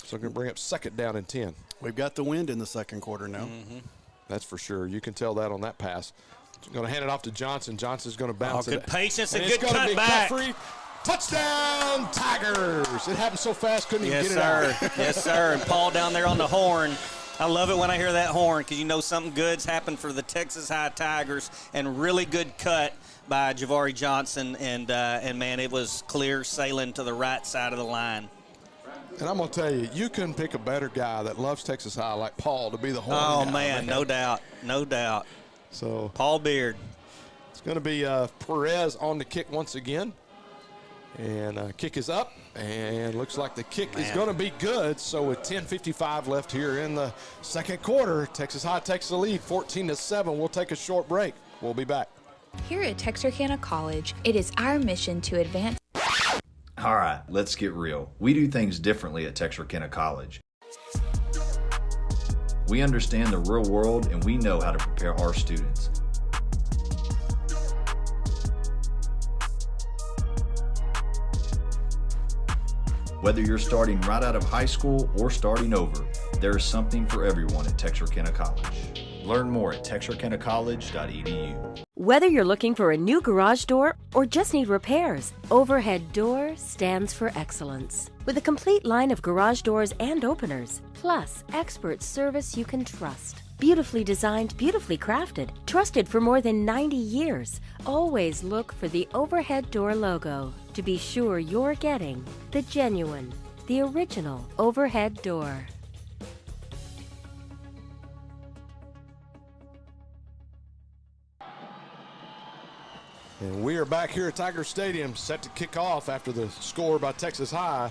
So we're going to bring up 2nd down and 10. We've got the wind in the second quarter now. That's for sure. You can tell that on that pass. Going to hand it off to Johnson. Johnson's going to bounce it. Good patience and it's good going to be cutback. cut free. Touchdown, Tigers. It happened so fast, couldn't even get it out. Yes, sir. And Paul down there on the horn. I love it when I hear that horn because you know something good's happened for the Texas High Tigers, and really good cut by Javari Johnson, and man, it was clear sailing to the right side of the line. And I'm going to tell you, you couldn't pick a better guy that loves Texas High like Paul to be the horn guy. Oh, man, no doubt. So Paul Beard. It's going to be Perez on the kick once again. And kick is up, and looks like the kick is going to be good. So with 10:55 left here in the second quarter, Texas High takes the lead, 14-7. We'll take a short break. We'll be back. Here at Texarkana College, it is our mission to advance. All right, let's get real. We do things differently at Texarkana College. We understand the real world, and we know how to prepare our students. Whether you're starting right out of high school or starting over, there is something for everyone at Texarkana College. Learn more at texarkanacollege.edu. Whether you're looking for a new garage door or just need repairs, Overhead Door stands for excellence. With a complete line of garage doors and openers, plus expert service you can trust. Beautifully designed, beautifully crafted, trusted for more than 90 years. Always look for the Overhead Door logo to be sure you're getting the genuine, the original Overhead Door. And we are back here at Tiger Stadium, set to kick off after the score by Texas High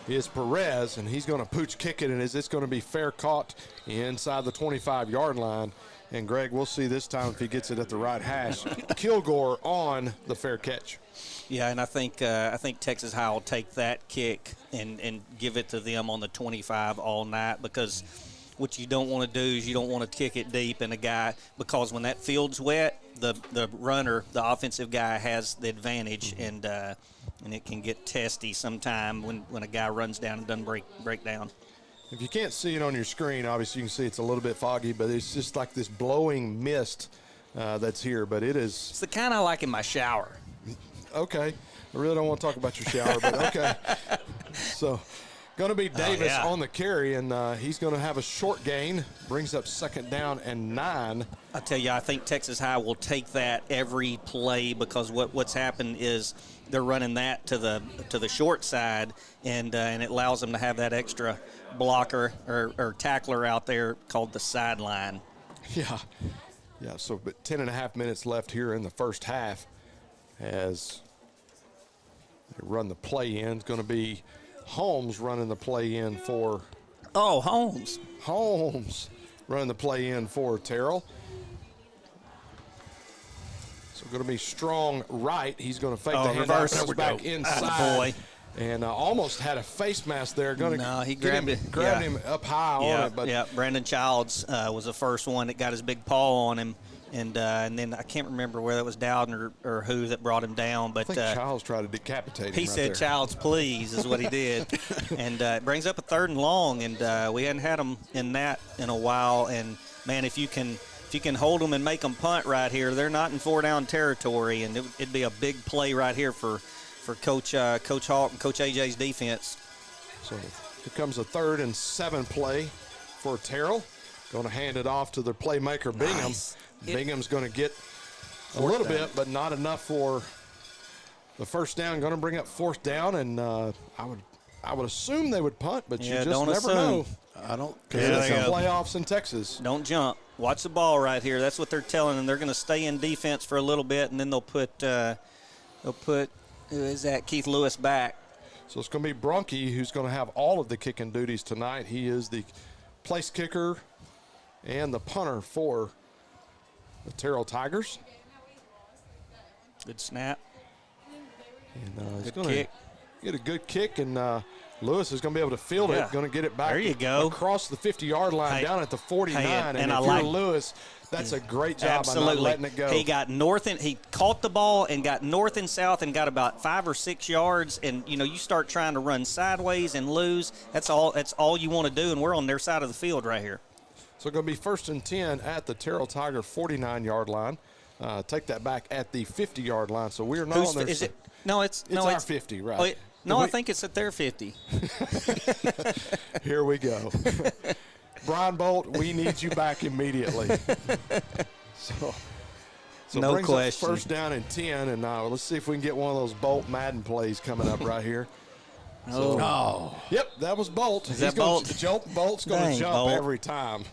is Perez, and he's going to pooch kick it, and is this going to be fair caught inside the 25-yard line? And Greg, we'll see this time if he gets it at the right hash. Kilgore on the fair catch. Yeah, and I think Texas High will take that kick and give it to them on the 25 all night, because what you don't want to do is you don't want to kick it deep in a guy, because when that field's wet, the runner, the offensive guy, has the advantage, and it can get testy sometime when a guy runs down and doesn't break down. If you can't see it on your screen, obviously you can see it's a little bit foggy, but it's just like this blowing mist that's here. But it is. It's the kind I like in my shower. Okay. I really don't want to talk about your shower, but okay. So going to be Davis on the carry, and he's going to have a short gain. Brings up 2nd down and 9. I tell you, I think Texas High will take that every play, because what's happened is they're running that to the short side, and it allows them to have that extra blocker or tackler out there called the sideline. Yeah. So, but 10.5 minutes left here in the first half as they run the play in. It's going to be Holmes running the play in for Holmes running the play in for Terrell. So going to be strong right. He's going to fake the handoff, comes back inside. Boy. And almost had a face mask there. He grabbed him up high on it. But Brandon Childs was the first one that got his big paw on him. And then I can't remember whether it was Dowden or who that brought him down. But I think Childs tried to decapitate him. He said, "Childs, please," is what he did. And it brings up a 3rd and long. And we hadn't had them in a while. And, man, if you can hold them and make them punt right here, they're not in 4-down territory. And it'd be a big play right here for Coach Hawk and Coach AJ's defense. So here comes a 3rd and 7 play for Terrell. Going to hand it off to their playmaker, Bingham. Nice. Bingham's going to get a little bit, but not enough for the first down. Going to bring up 4th down, and I would assume they would punt, but you just never know. I don't. It's the playoffs in Texas. Don't jump. Watch the ball right here. That's what they're telling them. They're going to stay in defense for a little bit, and then they'll put who is that? Keith Lewis back. So it's going to be Bronke who's going to have all of the kicking duties tonight. He is the place kicker and the punter for the Terrell Tigers. Good snap. And he's good going to kick. get a good kick, and Lewis is going to be able to field it. Going to get it back. There you go. Across the 50-yard line, down at the 49. And if I you're Lewis, that's a great job by not letting it go. He got he caught the ball and got north and south and got about 5 or 6 yards. And you start trying to run sideways and lose. That's all you want to do. And we're on their side of the field right here. So going to be 1st and 10 at the Terrell Tiger 49-yard line. Take that back at the 50-yard line. So we're not on their side. It's our 50, right? I think it's at their 50. Here we go. Brian Bolt, we need you back immediately. So no brings question. Up 1st down and 10, and let's see if we can get one of those Bolt Madden plays coming up right here. Yep, that was Bolt. Is that Bolt? Bolt's going to jump Bolt. every time.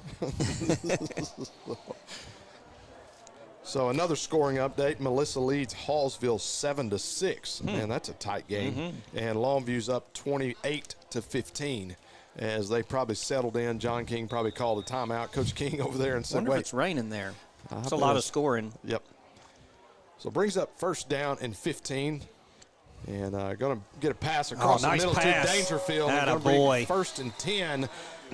So another scoring update. Melissa leads Hallsville 7-6. Man, that's a tight game. And Longview's up 28-15 as they probably settled in. John King probably called a timeout. Coach King over there and said, wonder wait. if it's raining there. It's a lot of scoring. Yep. So brings up 1st down and 15. And going to get a pass across the middle pass. to Dangerfield. And going to bring 1st and 10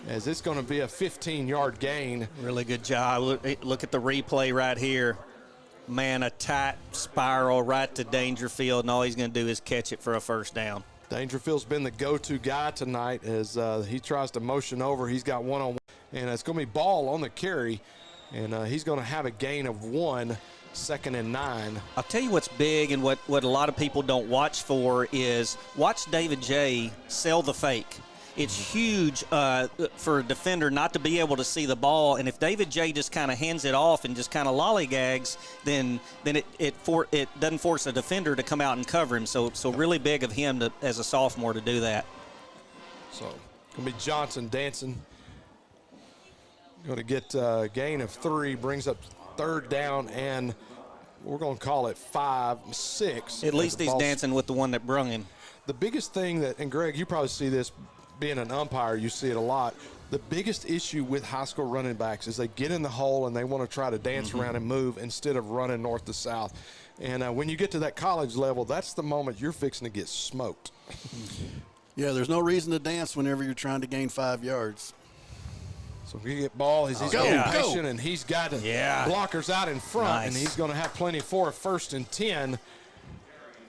as it's going to be a 15-yard gain. Really good job. Look at the replay right here. Man, a tight spiral right to Dangerfield, and all he's going to do is catch it for a 1st down. Dangerfield's been the go-to guy tonight as he tries to motion over. He's got one-on-one, and it's going to be ball on the carry, and he's going to have a gain of 1, 2nd and 9. I'll tell you what's big and what a lot of people don't watch for is watch David J. sell the fake. It's huge for a defender not to be able to see the ball, and if David J. just kind of hands it off and just kind of lollygags, then it doesn't force a defender to come out and cover him. So really big of him as a sophomore to do that. So going to be Johnson dancing. Going to get a gain of 3, brings up 3rd down, and we're going to call it 5, 6. At least he's dancing with the one that brung him. The biggest thing and Greg, you probably see this being an umpire, you see it a lot. The biggest issue with high school running backs is they get in the hole and they want to try to dance around and move instead of running north to south. And when you get to that college level, that's the moment you're fixing to get smoked. Yeah, there's no reason to dance whenever you're trying to gain 5 yards. So we get ball. He's patient, and he's got blockers out in front, and he's going to have plenty for a 1st and 10.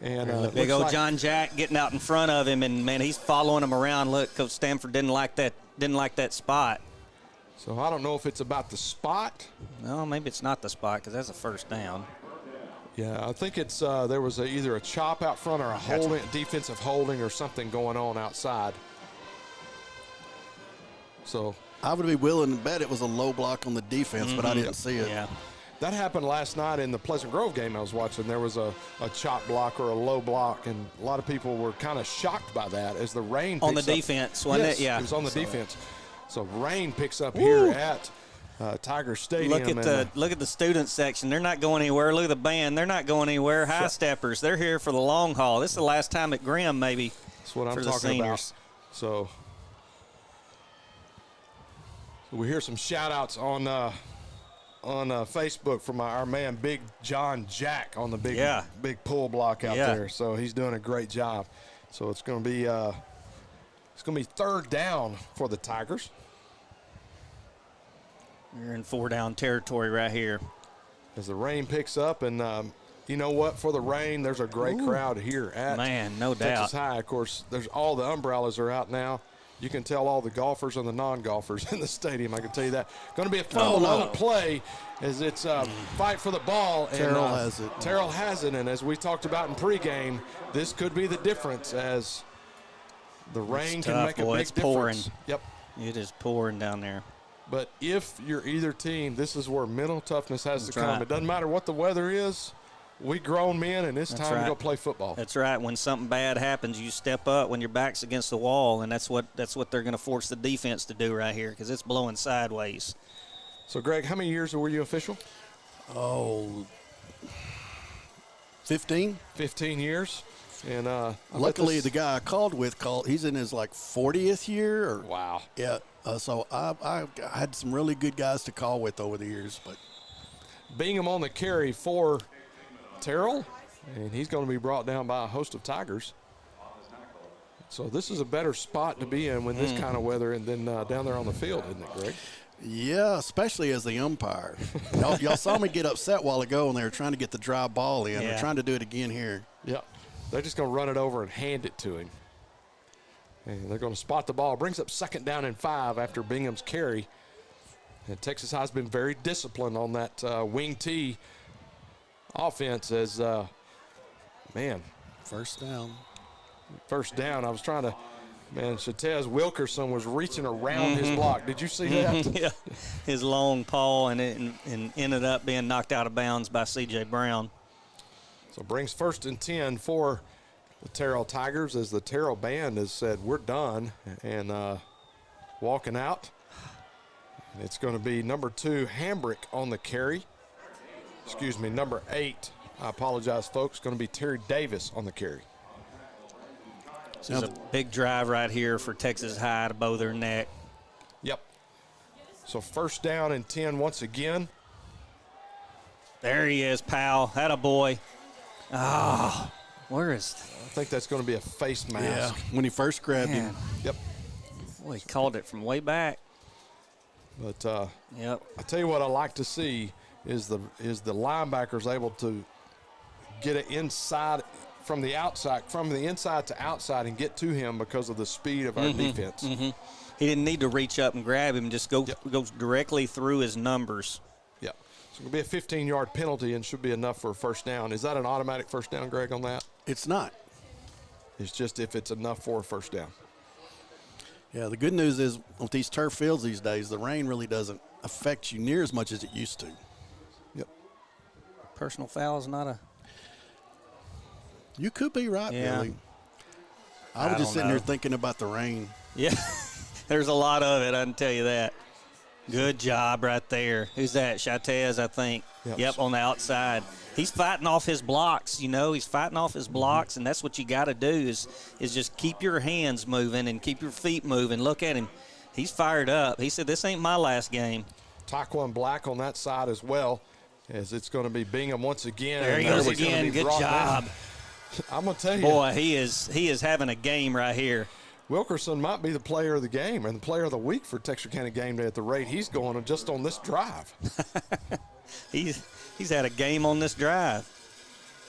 And big old John Jack getting out in front of him, and man, he's following him around. Look, Coach Stanford didn't like that spot. So I don't know if it's about the spot. No, maybe it's not the spot because that's a 1st down. Yeah, I think it's there was either a chop out front or a defensive holding or something going on outside. So I would be willing to bet it was a low block on the defense, but I didn't see it. Yeah. That happened last night in the Pleasant Grove game I was watching. There was a chop block or a low block, and a lot of people were kind of shocked by that as the rain picks on the up. defense, wasn't it? Yeah, it was on the defense. So rain picks up here at Tiger Stadium. Look at the student section. They're not going anywhere. Look at the band. They're not going anywhere. High steppers. They're here for the long haul. This is the last time at Grimm, maybe. That's what I'm for talking the seniors. about. So we hear some shout-outs on Facebook from our man Big John Jack on the big pull block out there. So he's doing a great job. So it's going to be 3rd down for the Tigers. We're in 4-down territory right here. As the rain picks up, and you know what? For the rain, there's a great crowd here at no Texas doubt. High. Of course, there's all the umbrellas are out now. You can tell all the golfers and the non-golfers in the stadium. I can tell you that. Going to be a fun play as it's fight for the ball. Terrell has it. Terrell has it, and as we talked about in pregame, this could be the difference as the rain can make a big it's difference. Pouring. Yep. It is pouring down there. But if you're either team, this is where mental toughness has to come. Right. It doesn't matter what the weather is. We grown men, and it's time to go play football. That's right. When something bad happens, you step up when your back's against the wall, and that's what they're going to force the defense to do right here because it's blowing sideways. So, Greg, how many years were you official? 15. 15 years. And luckily, the guy I called with he's in his 40th year. Wow. Yeah. So I had some really good guys to call with over the years. But Bingham on the carry for Terrell, and he's going to be brought down by a host of Tigers. So this is a better spot to be in when this kind of weather and then down there on the field, isn't it, Greg? Yeah, especially as the umpire. Y'all saw me get upset a while ago when they were trying to get the dry ball in. They're trying to do it again here. Yeah. They're just going to run it over and hand it to him. And they're going to spot the ball. Brings up 2nd down and 5 after Bingham's carry. And Texas High's been very disciplined on that wing T offense as, First down. I was trying to, Chatez Wilkerson was reaching around his block. Did you see that? Yeah. His long paw and ended up being knocked out of bounds by C.J. Brown. So brings 1st and 10 for the Terrell Tigers as the Terrell band has said, we're done, and walking out. And it's going to be number 2, Hambrick on the carry. Excuse me, number 8. I apologize, folks. Going to be Terry Davis on the carry. This is a big drive right here for Texas High to bow their neck. Yep. So 1st down and 10 once again. There he is, pal. Attaboy. Where is? I think that's going to be a face mask. Yeah, when he first grabbed him. Yep. Boy, he called it from way back. But I tell you what I like to see is the linebackers able to get it inside from the inside to outside and get to him because of the speed of our defense. He didn't need to reach up and grab him, just goes directly through his numbers. Yep. So it'll be a 15-yard penalty and should be enough for a 1st down. Is that an automatic 1st down, Greg, on that? It's not. It's just if it's enough for a 1st down. Yeah, the good news is with these turf fields these days, the rain really doesn't affect you near as much as it used to. Yep. Personal foul is not a... You could be right, Billy. I was just sitting there thinking about the rain. Yeah, there's a lot of it, I can tell you that. Good job right there. Who's that? Chatez, I think. Yep, on the outside. He's fighting off his blocks, He's fighting off his blocks, and that's what you got to do is just keep your hands moving and keep your feet moving. Look at him. He's fired up. He said, this ain't my last game. Taquan Black on that side as well, as it's going to be Bingham once again. There he goes again. Good job. I'm going to tell you. Boy, he is having a game right here. Wilkerson might be the player of the game and the player of the week for Texarkana Game Day at the rate he's going just on this drive. He's had a game on this drive.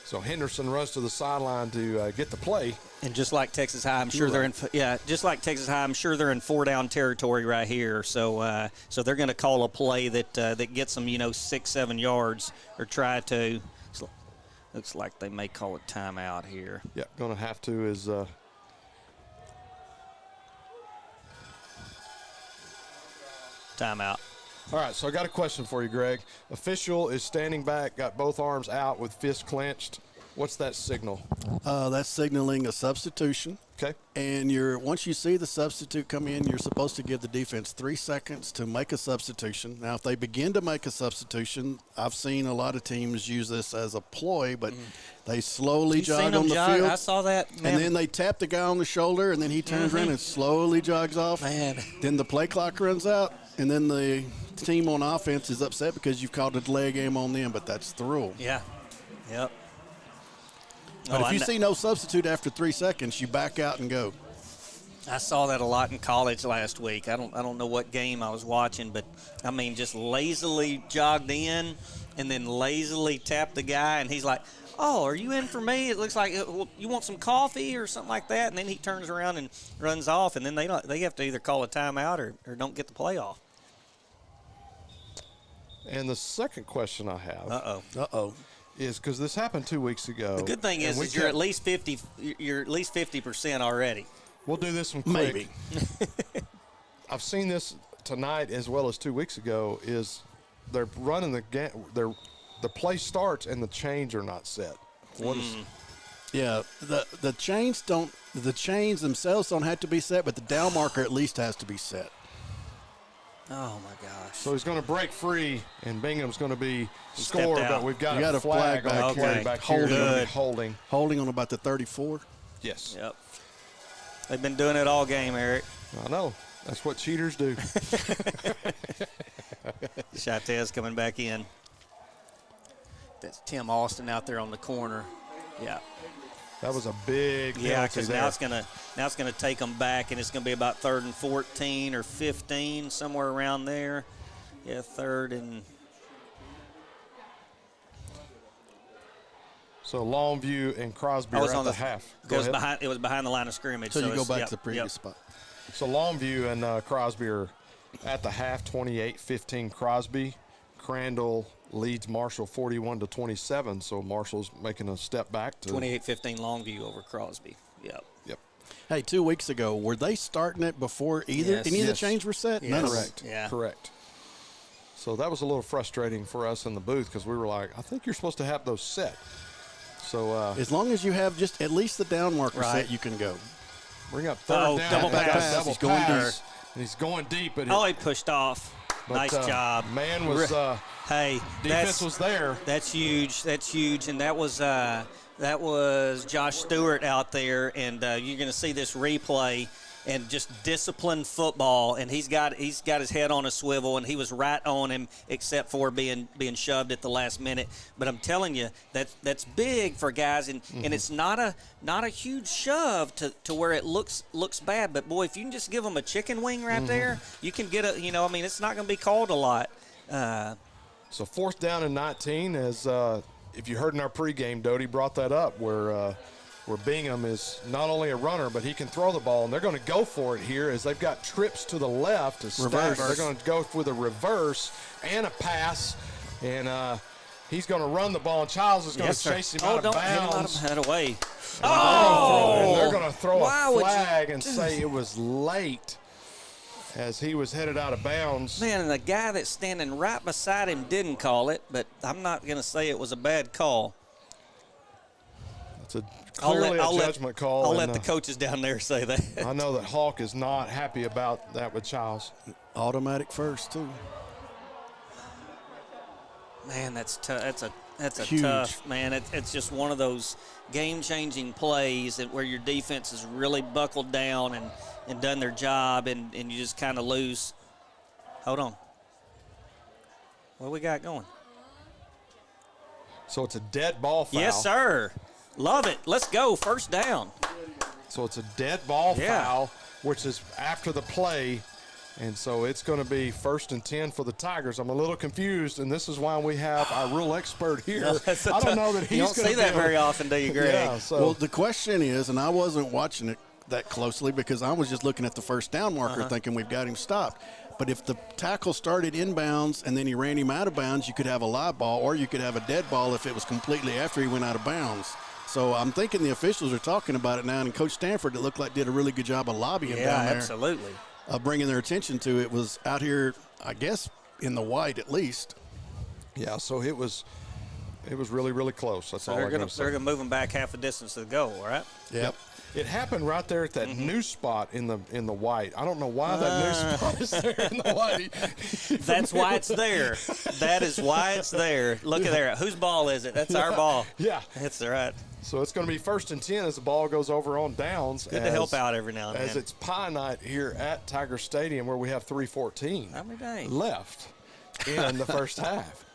So Henderson runs to the sideline to get the play. And just like Texas High, I'm sure they're in 4-down territory right here. So they're going to call a play that gets them 6-7 yards or try to. Looks like they may call a timeout here. Yeah, going to have to is. Timeout. All right, so I got a question for you, Greg. Official is standing back, got both arms out with fists clenched. What's that signal? That's signaling a substitution. Okay. And once you see the substitute come in, you're supposed to give the defense 3 seconds to make a substitution. Now, if they begin to make a substitution, I've seen a lot of teams use this as a ploy, but they slowly jog on the field. I saw that. Man. And then they tap the guy on the shoulder, and then he turns around and slowly jogs off. Man. Then the play clock runs out, and then the team on offense is upset because you've called a delay game on them, but that's the rule. Yeah. Yep. But if you see no substitute after 3 seconds, you back out and go. I saw that a lot in college last week. I don't know what game I was watching, but I mean, just lazily jogged in and then lazily tapped the guy, and he's like, "Oh, are you in for me? It looks like you want some coffee or something like that." And then he turns around and runs off, and then they have to either call a timeout or don't get the play off. And the second question I have. Uh-oh. Is because this happened 2 weeks ago. The good thing is you're at least 50. You're at least 50% already. We'll do this one quick. Maybe. I've seen this tonight as well as 2 weeks ago. Is they're running the play starts and the chains are not set. What is? Yeah, the chains themselves don't have to be set, but the down marker at least has to be set. Oh my gosh! So he's going to break free, and Bingham's going to be scored, but we've got a flag back on the here. back here. Good. Holding on about the 34. Yes. Yep. They've been doing it all game, Eric. I know. That's what cheaters do. Chatez coming back in. That's Tim Austin out there on the corner. Yeah. That was a big Yeah, because now it's gonna take them back, and it's gonna be about 3rd and 14 or 15, somewhere around there. Yeah, 3rd and. So Longview and Crosby are at the half. It was behind the line of scrimmage. So you go back to the previous spot. So Longview and Crosby are at the half, 28-15 Crosby. Crandall leads Marshall 41-27, so Marshall's making a step back to 28-15 Longview over Crosby. Yep. Hey, 2 weeks ago, were they starting it before any of the chains were set? Yes. Correct. Yeah. Correct. So that was a little frustrating for us in the booth because we were like, I think you're supposed to have those set. So as long as you have just at least the down marker set, you can go. Bring up third down. Double pass. Double He's going pass. deep. And he's going deep. But he pushed off. But, nice job. Man was hey, defense was there. That's huge. That's huge. And that was Josh Stewart out there. And you're going to see this replay and just disciplined football. And he's got his head on a swivel, and he was right on him, except for being shoved at the last minute. But I'm telling you, that's big for guys, and it's not a huge shove to where it looks bad. But boy, if you can just give them a chicken wing right there, you can get it's not going to be called a lot. So 4th down and 19, as if you heard in our pregame, Doty brought that up, where Bingham is not only a runner, but he can throw the ball, and they're going to go for it here as they've got trips to the left to stack. They're going to go with a reverse and a pass, and he's going to run the ball, and Childs is going to chase him out of bounds. Head away. And they're going to throw a flag and say it was late as he was headed out of bounds. Man, and the guy that's standing right beside him didn't call it, but I'm not going to say it was a bad call. It's clearly a judgment call. I'll let the coaches down there say that. I know that Hawk is not happy about that with Childs. Automatic first, too. Man, that's a Huge. tough, man. It's just one of those game-changing plays where your defense has really buckled down and done their job, and you just kind of lose. Hold on. What we got going? So it's a dead ball foul. Yes, sir. Love it. Let's go. First down. So it's a dead ball foul, which is after the play. And so it's going to be 1st and 10 for the Tigers. I'm a little confused, and this is why we have our real expert here. I don't know that he's going to see that very often, do you, Greg? Yeah, so. Well, the question is, and I wasn't watching it that closely because I was just looking at the first down marker thinking we've got him stopped. But if the tackle started inbounds and then he ran him out of bounds, you could have a live ball or you could have a dead ball if it was completely after he went out of bounds. So I'm thinking the officials are talking about it now, and Coach Stanford, it looked like, did a really good job of lobbying down there. Yeah, absolutely. Bringing their attention to it. Was out here, I guess, in the white at least. Yeah, so it was It was really, really close. That's all they're I'm going going to say. to move them back half the distance to the goal, right? Yep. It happened right there at that new spot in the white. I don't know why that new spot is there in the white. That's why it's there. That is why it's there. Look at there. Whose ball is it? That's our ball. Yeah. That's right. So it's going to be 1st and 10 as the ball goes over on downs. Good to help out every now and then. As it's pie night here at Tiger Stadium where we have 3:14 left in the first half.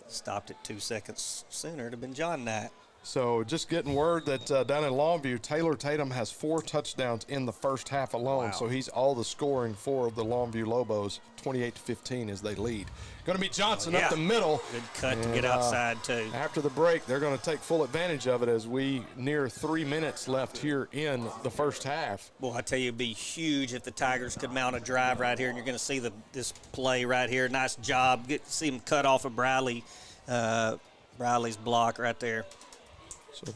Stopped it 2 seconds sooner. It'd have been John Knight. So just getting word that down in Longview, Taylor Tatum has 4 touchdowns in the first half alone. Wow. So he's all the scoring for the Longview Lobos, 28-15 as they lead. Going to be Johnson up the middle. Good cut to get outside, too. After the break, they're going to take full advantage of it as we near 3 minutes left here in the first half. Well, I tell you, it'd be huge if the Tigers could mount a drive right here, and you're going to see this play right here. Nice job. See him cut off of Bradley's block right there. So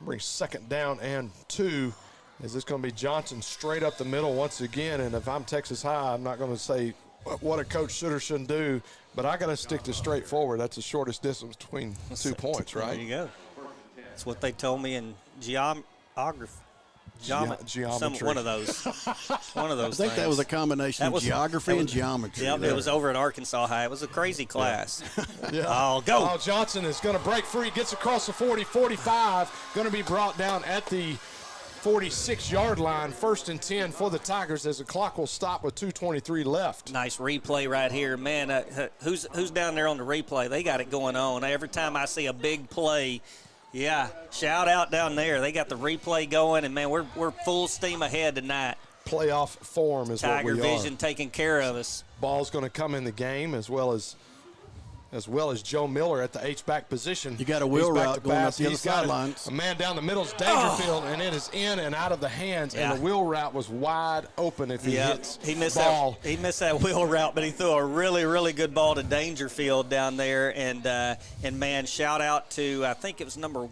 bring 2nd down and 2. Is this going to be Johnson straight up the middle once again? And if I'm Texas High, I'm not going to say what a coach should or shouldn't do, but I got to stick to straightforward. That's the shortest distance between 2 points, right? There you go. That's what they told me in geometry. Geometry. One of those. One of those. I think that was a combination of geography and geometry. Yep, it was over at Arkansas High. It was a crazy class. Yeah. Oh, go. Oh, Johnson is going to break free, gets across the 40, 45, going to be brought down at the 46-yard line. 1st and 10 for the Tigers as the clock will stop with 2:23 left. Nice replay right here. Man, who's down there on the replay? They got it going on. Every time I see a big play, yeah, shout out down there. They got the replay going, and, man, we're full steam ahead tonight. Playoff form is what we are. TigerVision taking care of us. Ball's going to come in the game as well as Joe Miller at the H-back position. You got a wheel route going up the other sidelines. A man down the middle is Dangerfield, and it is in and out of the hands, and the wheel route was wide open if he hits ball. He missed that wheel route, but he threw a really, really good ball to Dangerfield down there. And man, shout out to I think it's number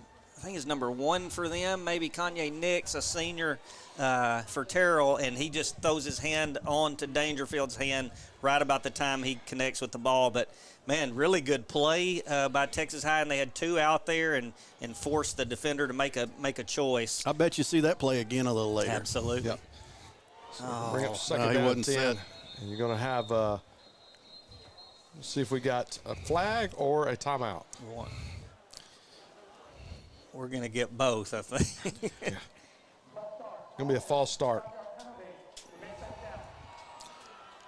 1 for them, maybe Kanye Nix, a senior for Terrell, and he just throws his hand on to Dangerfield's hand right about the time he connects with the ball. But man, really good play by Texas High, and they had 2 out there and forced the defender to make a choice. I bet you see that play again a little later. Absolutely. Yep. So bring up 2nd down and 10, and you're going to have let's see if we got a flag or a timeout. We're going to get both, I think. Yeah. Going to be a false start.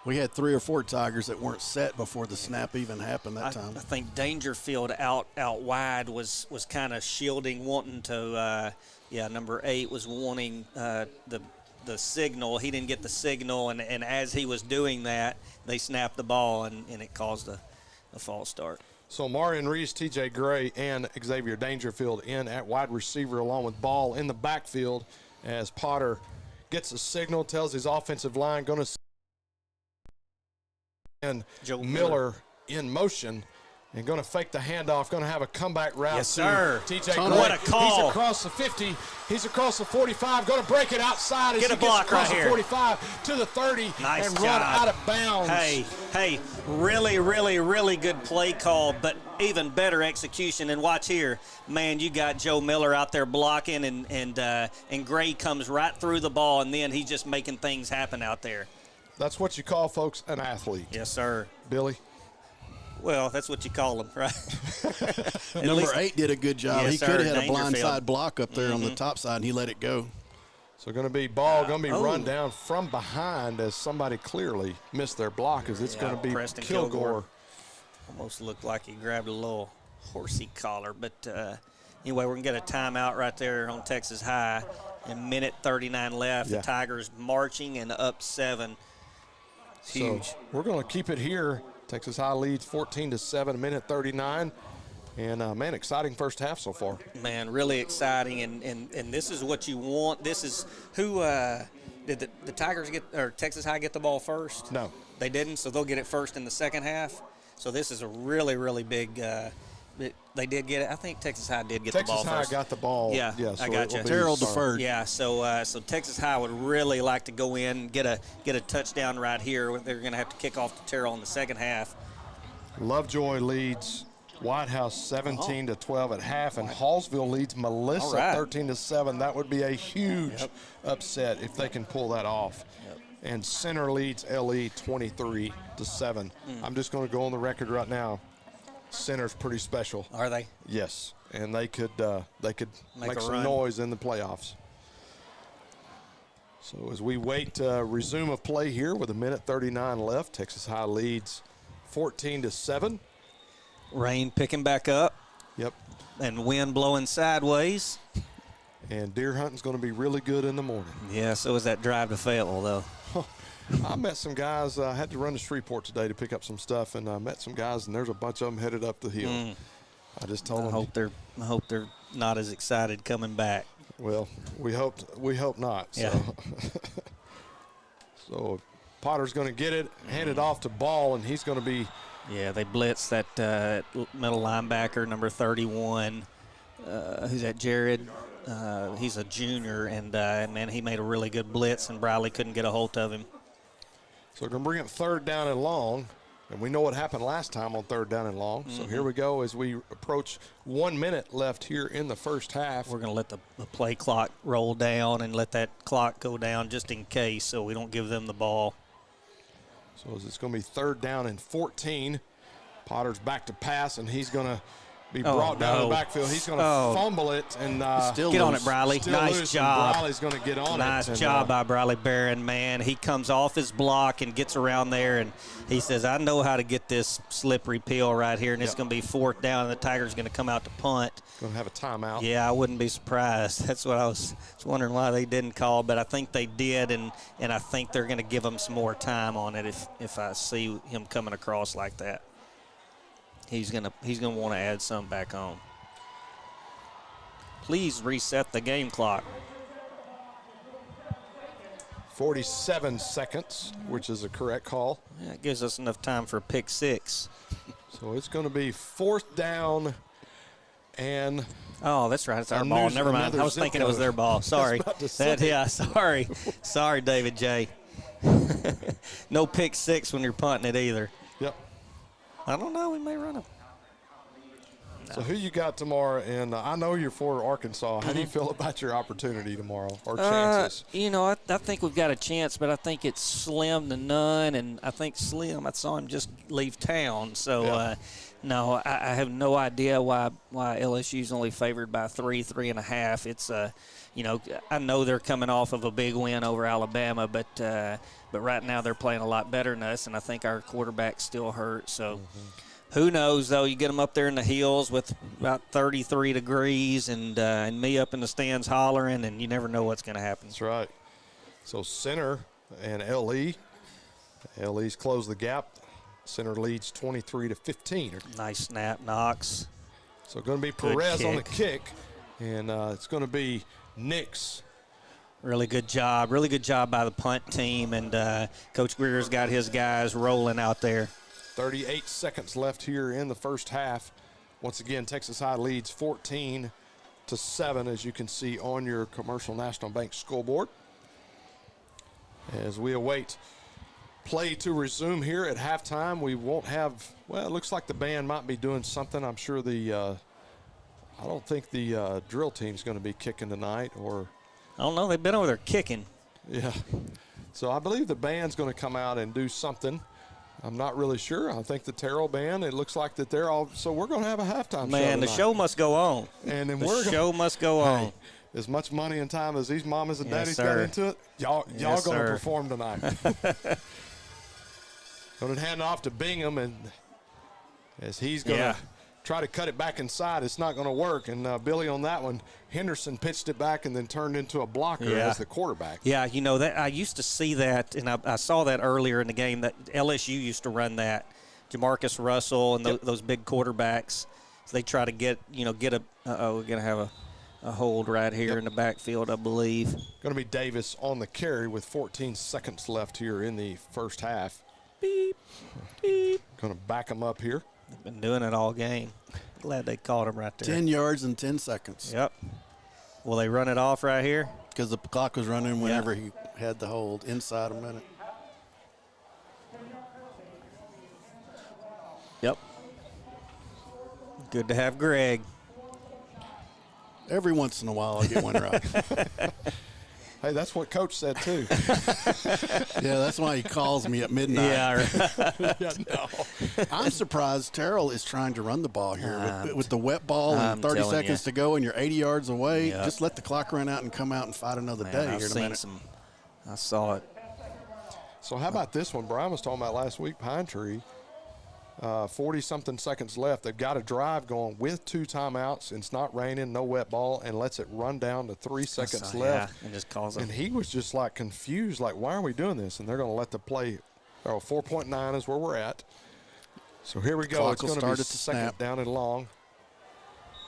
We had 3 or 4 Tigers that weren't set before the snap even happened that time. I think Dangerfield out wide was kind of shielding, wanting to, number 8 was wanting the signal. He didn't get the signal, and as he was doing that, they snapped the ball, and it caused a false start. So Marion Reese, T.J. Gray, and Xavier Dangerfield in at wide receiver along with Ball in the backfield as Potter gets a signal, tells his offensive line, going to and Joe Miller in motion and going to fake the handoff, going to have a comeback route. Yes, sir. T.J. Gray. What a call. He's across the 50. He's across the 45. Going to break it outside as Get he a block gets across right the here. 45 to the 30 Nice and job. run out of bounds. Hey, really, really, really good play call, but even better execution. And watch here, man, you got Joe Miller out there blocking, and Gray comes right through the ball, and then he's just making things happen out there. That's what you call, folks, an athlete. Yes, sir. Billy? Well, that's what you call them, right? Number 8 did a good job. Yes, he sir, could have had a Dangerfield. blindside block up there on the top side, and he let it go. So going to be ball, going to be run down from behind as somebody clearly missed their block as it's going to be Preston Kilgore. Almost looked like he grabbed a little horsey collar. But anyway, we're going to get a timeout right there on Texas High. And minute 39 left. Yeah. The Tigers marching and up 7. It's huge. So we're going to keep it here. Texas High leads 14-7, minute 39. And, man, exciting first half so far. Man, really exciting. And this is what you want. This is who did the Tigers get, or Texas High get the ball first? No. They didn't, so they'll get it first in the second half. So this is a really, really big they did get it. I think Texas High did get Texas the ball High first. got the ball. Yeah, so I got it will you. be Terrell sorry. deferred. Yeah, so Texas High would really like to go in, get a touchdown right here. They're going to have to kick off to Terrell in the second half. Lovejoy leads White House 17-12 at half, and Hallsville leads Melissa All right. 13-7. That would be a huge upset if they can pull that off. And Center leads LE 23-7. I'm just going to go on the record right now. Center's pretty special. Are they? Yes, and they could make a some run. noise in the playoffs. So as we wait resume of play here with 1:39 left, Texas High leads 14-7. Rain picking back up. Yep. And wind blowing sideways. And deer hunting's going to be really good in the morning. Yeah, so is that drive to Fayetteville, though. I met some guys. I had to run to Shreveport today to pick up some stuff, and I met some guys, and there's a bunch of them headed up the hill. I just told them. I hope they're not as excited coming back. Well, we hope not. Yeah. So, so Potter's going to get it, hand it off to Ball, and he's going to be. Yeah, they blitz that middle linebacker, number 31. Who's that, Jared? He's a junior, and man, he made a really good blitz, and Briley couldn't get a hold of him. So we're going to bring it third down and long, and we know what happened last time on third down and long. So here we go as we approach 1 minute left here in the first half. We're going to let the play clock roll down and let that clock go down just in case, so we don't give them the ball. So it's going to be third down and 14. Potter's back to pass, and he's going to be brought down to the backfield. He's going to fumble it and get on it, Briley. Nice job. Briley's going to get on it. Nice job by Briley Barron, man. He comes off his block and gets around there, and he says, I know how to get this slippery peel right here, and it's going to be fourth down, and the Tigers going to come out to punt. Going to have a timeout. Yeah, I wouldn't be surprised. That's what I was wondering why they didn't call, but I think they did, and I think they're going to give him some more time on it if I see him coming across like that. He's gonna want to add some back on. Please reset the game clock. 47 seconds, which is a correct call. Yeah, it gives us enough time for a pick six. So it's going to be fourth down and. Oh, that's right. It's our ball. Never mind. I was thinking it was their ball. Sorry. Sorry. Sorry, David J. No pick six when you're punting it either. Yep. I don't know. We may run them. So who you got tomorrow? And I know you're for Arkansas. How do you feel about your opportunity tomorrow or chances? I think we've got a chance, but I think it's slim to none. And I think Slim, I saw him just leave town. So, no, I have no idea why LSU's only favored by 3.5. It's, I know they're coming off of a big win over Alabama, but right now they're playing a lot better than us, and I think our quarterback's still hurt. So who knows, though? You get them up there in the hills with about 33 degrees and me up in the stands hollering, and you never know what's going to happen. That's right. So Center and LE. LE's closed the gap. Center leads 23-15. Nice snap, Knox. So going to be Perez on the kick, and it's going to be Nix. Really good job by the punt team, and Coach Greer's got his guys rolling out there. 38 seconds left here in the first half. Once again, Texas High leads 14-7, as you can see on your Commercial National Bank scoreboard. As we await play to resume here at halftime, we won't have, well, it looks like the band might be doing something. I'm sure I don't think the drill team's going to be kicking tonight, or I don't know. They've been over there kicking. Yeah. So I believe the band's going to come out and do something. I'm not really sure. I think the Terrell band, it looks like that they're all, so we're going to have a halftime show. Man, the show must go on. And then the show must go on. As much money and time as these mamas and daddies sir. got into it, y'all Yes, going to sir. perform tonight. Going to hand it off to Bingham, and as he's going to try to cut it back inside, it's not going to work. And Billy on that one, Henderson pitched it back and then turned into a blocker as the quarterback. Yeah, that I used to see that, and I saw that earlier in the game that LSU used to run that. Jamarcus Russell and those big quarterbacks, so they try to get we're going to have a hold right here in the backfield, I believe. Going to be Davis on the carry with 14 seconds left here in the first half. Beep, beep. Going to back him up here. They've been doing it all game. Glad they caught him right there. 10 yards in 10 seconds. Yep. Will they run it off right here? Because the clock was running whenever he had the hold, inside a minute. Yep. Good to have Greg. Every once in a while I'll get one right. Hey, that's what Coach said, too. Yeah, that's why he calls me at midnight. Yeah. Yeah, no. I'm surprised Terrell is trying to run the ball here. With the wet ball and 30 seconds to go and you're 80 yards away, just let the clock run out and come out and fight another day I've here in a seen minute. I saw it. So how about this one? Brian was talking about last week, Pine Tree. 40-something seconds left. They've got a drive going with 2 timeouts. It's not raining, no wet ball, and lets it run down to 3 seconds left. Yeah, and just calls and he was just like confused, like, why are we doing this? And they're going to let the play. 4.9 is where we're at. So here we go. Clock It's will going to start be at the second snap. down and long.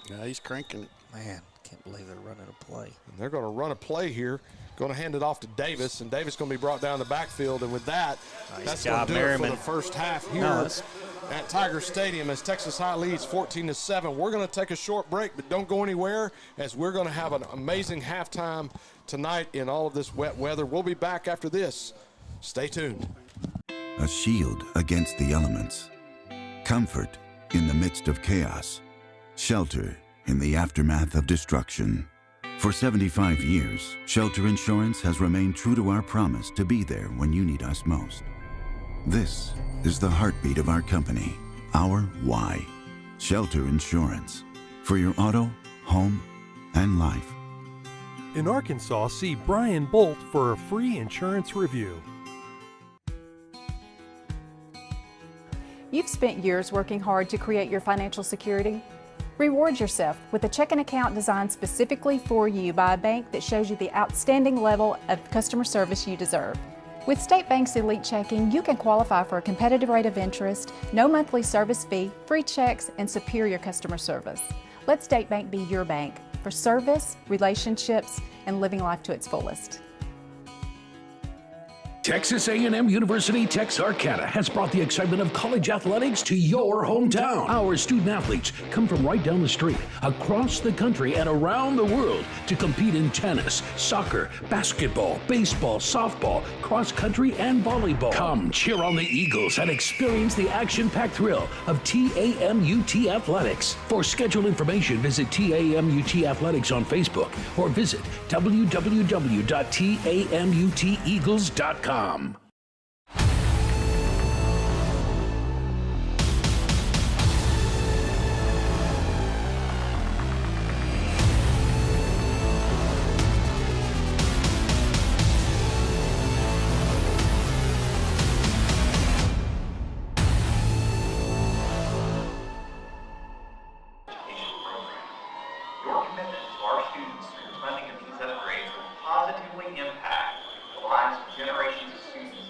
Yeah, he's cranking it. Man, can't believe they're running a play. And they're going to run a play here. Going to hand it off to Davis, and Davis going to be brought down the backfield. And with that, that's going to do it for the first half here at Tiger Stadium as Texas High leads 14-7. We're going to take a short break, but don't go anywhere as we're going to have an amazing halftime tonight in all of this wet weather. We'll be back after this. Stay tuned. A shield against the elements. Comfort in the midst of chaos. Shelter in the aftermath of destruction. For 75 years, Shelter Insurance has remained true to our promise to be there when you need us most. This is the heartbeat of our company, our why. Shelter Insurance. For your auto, home, and life. In Arkansas, see Brian Bolt for a free insurance review. You've spent years working hard to create your financial security. Reward yourself with a checking account designed specifically for you by a bank that shows you the outstanding level of customer service you deserve. With State Bank's Elite Checking, you can qualify for a competitive rate of interest, no monthly service fee, free checks, and superior customer service. Let State Bank be your bank for service, relationships, and living life to its fullest. Texas A&M University Texarkana has brought the excitement of college athletics to your hometown. Our student athletes come from right down the street, across the country, and around the world to compete in tennis, soccer, basketball, baseball, softball, cross country, and volleyball. Come cheer on the Eagles and experience the action-packed thrill of TAMUT Athletics. For scheduled information, visit TAMUT Athletics on Facebook or visit www.tamuteagles.com. Your commitment to our students through funding of these upgrades will positively impact the lives of generations of students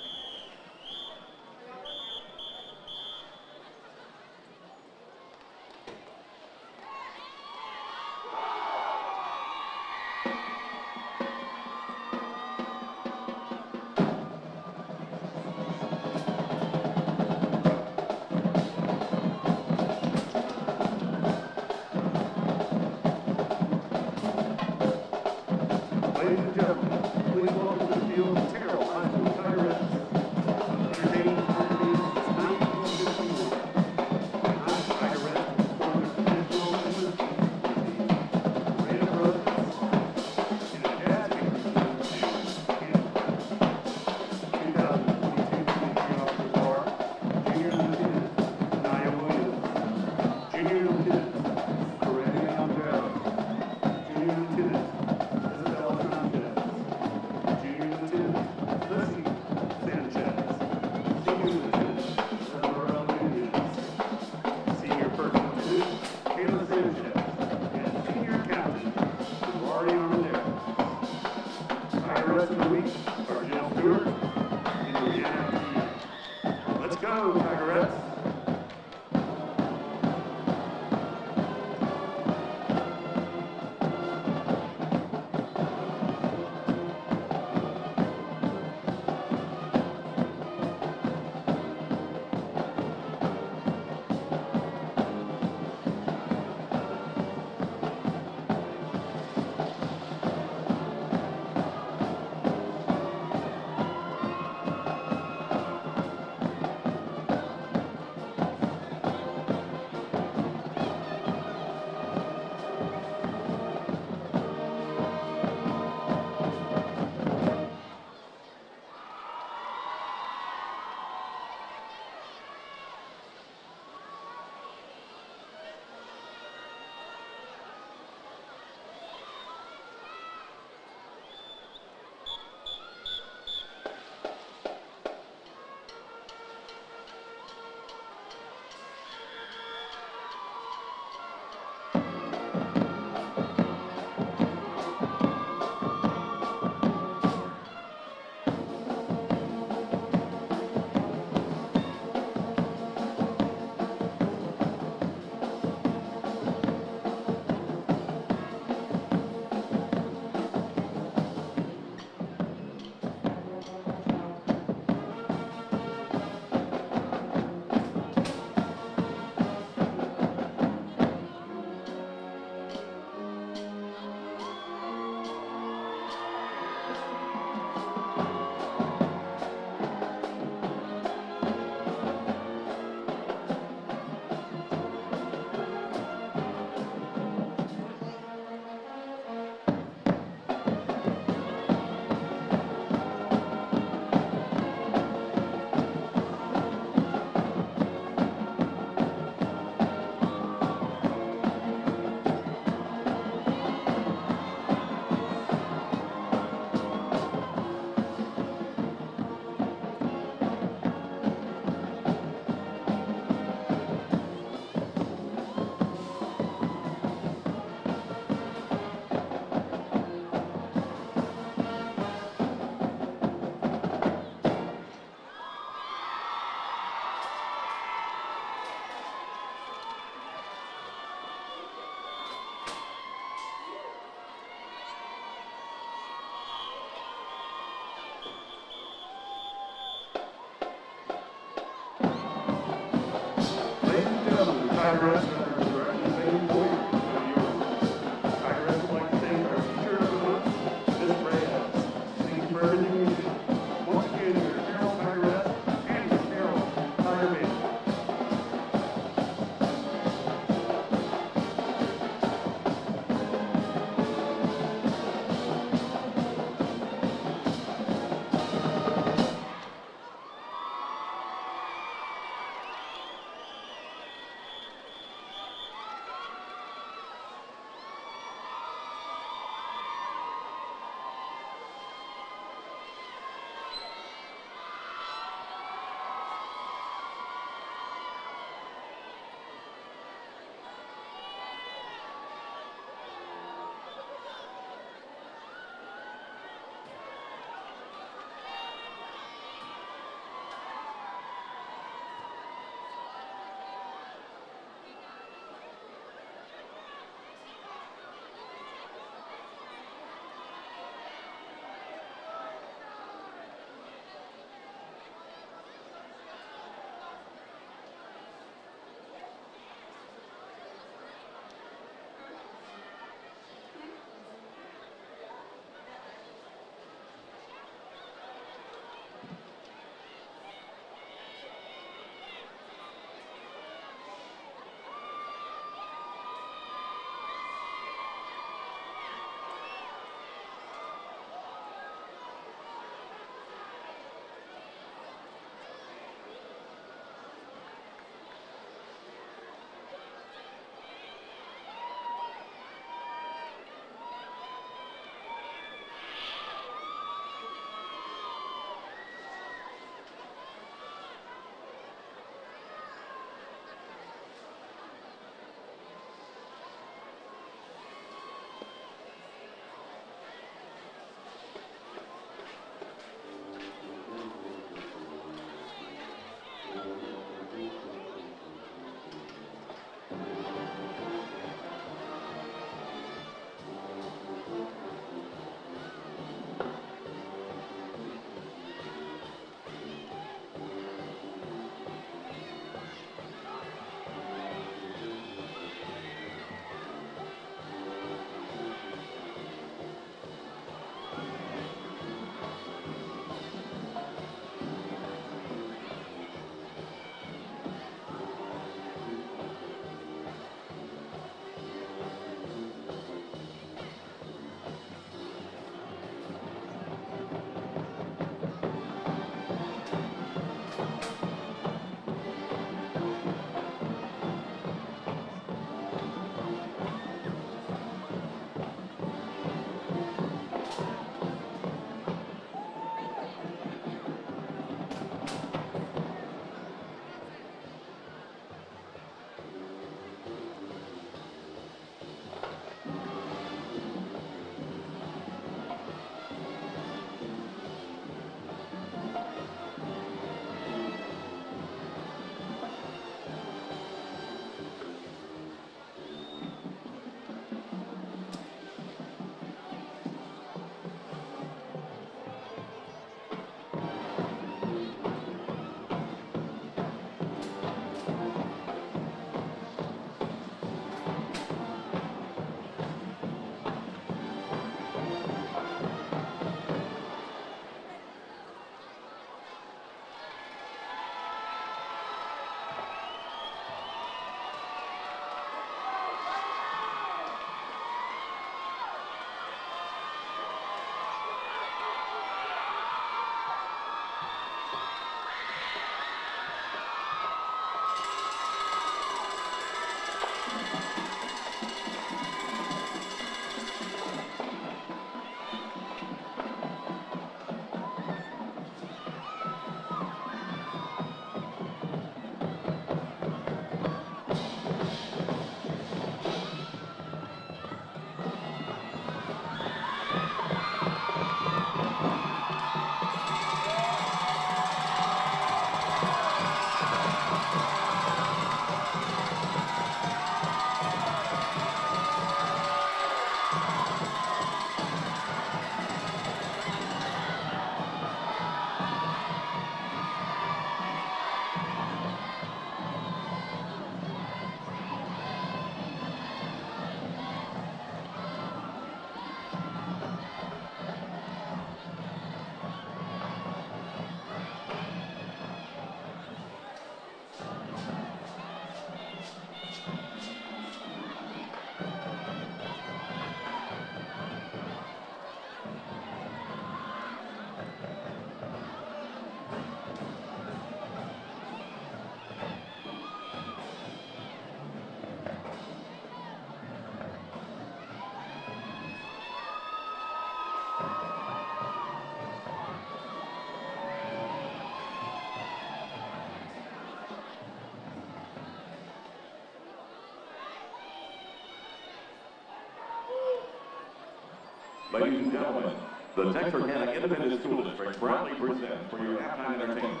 Ladies and gentlemen, the Texarkana Independent School District proudly presents for your halftime entertainment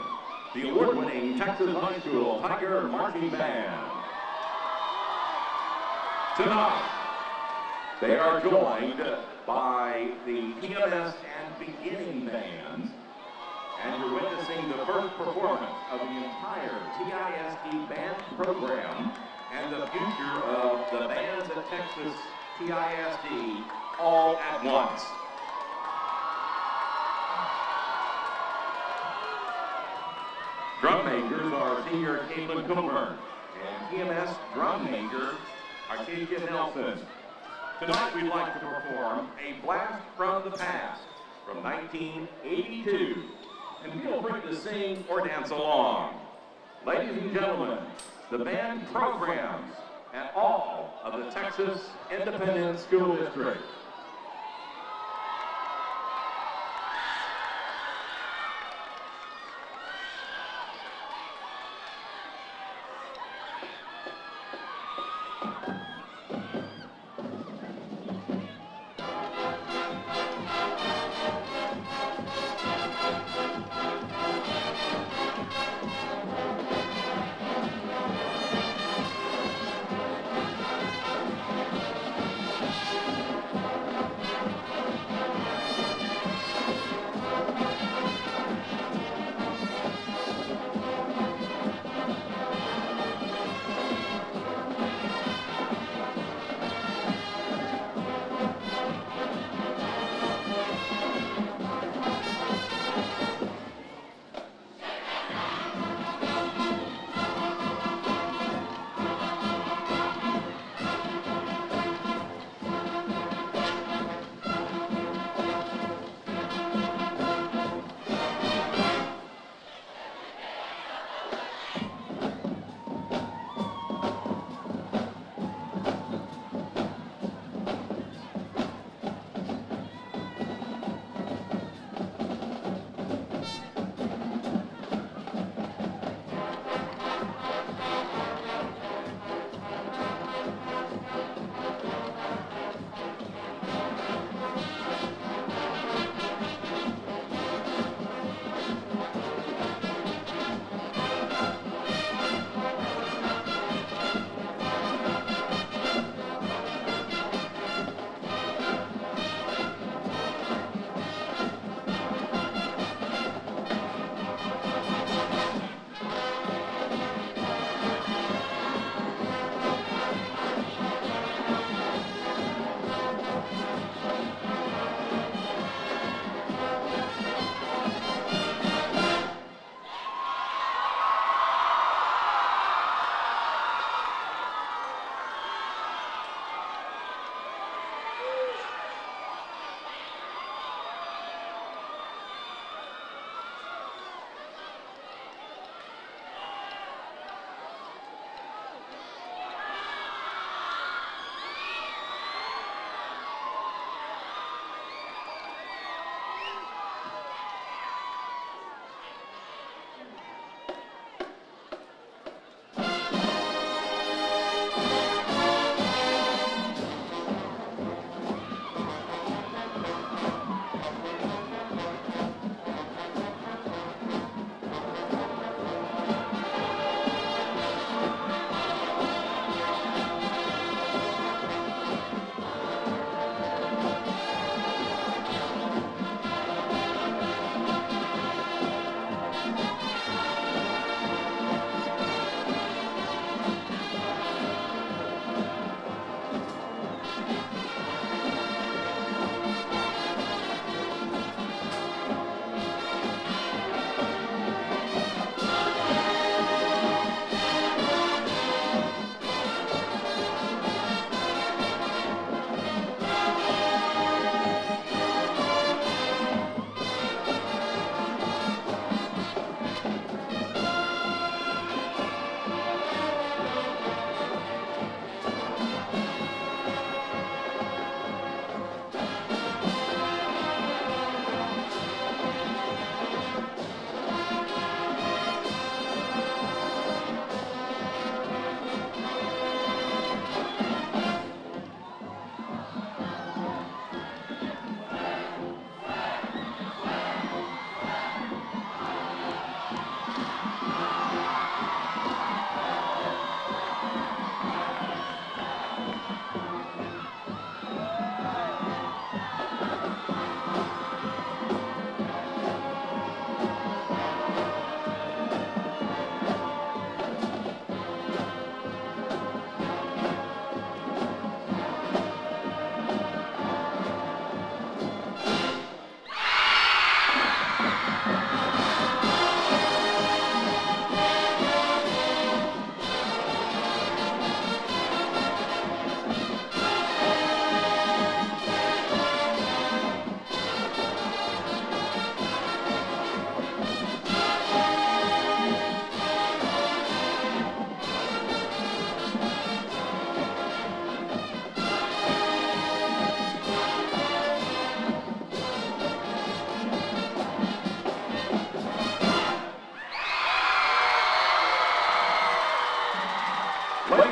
the award-winning Texas High School Tiger Marching Band. Tonight, they are joined by the TMS and Beginning Bands, and you're witnessing the first performance of the entire TISD band program and the future of the bands at Texas TISD all at once. Drum majors are senior Caitlin Coburn and TMS drum major Arcadia Nelson. Tonight we'd like to perform A Blast from the Past from 1982. And feel free to sing or dance along. Ladies and gentlemen, the band programs at all of the Texas Independent School District.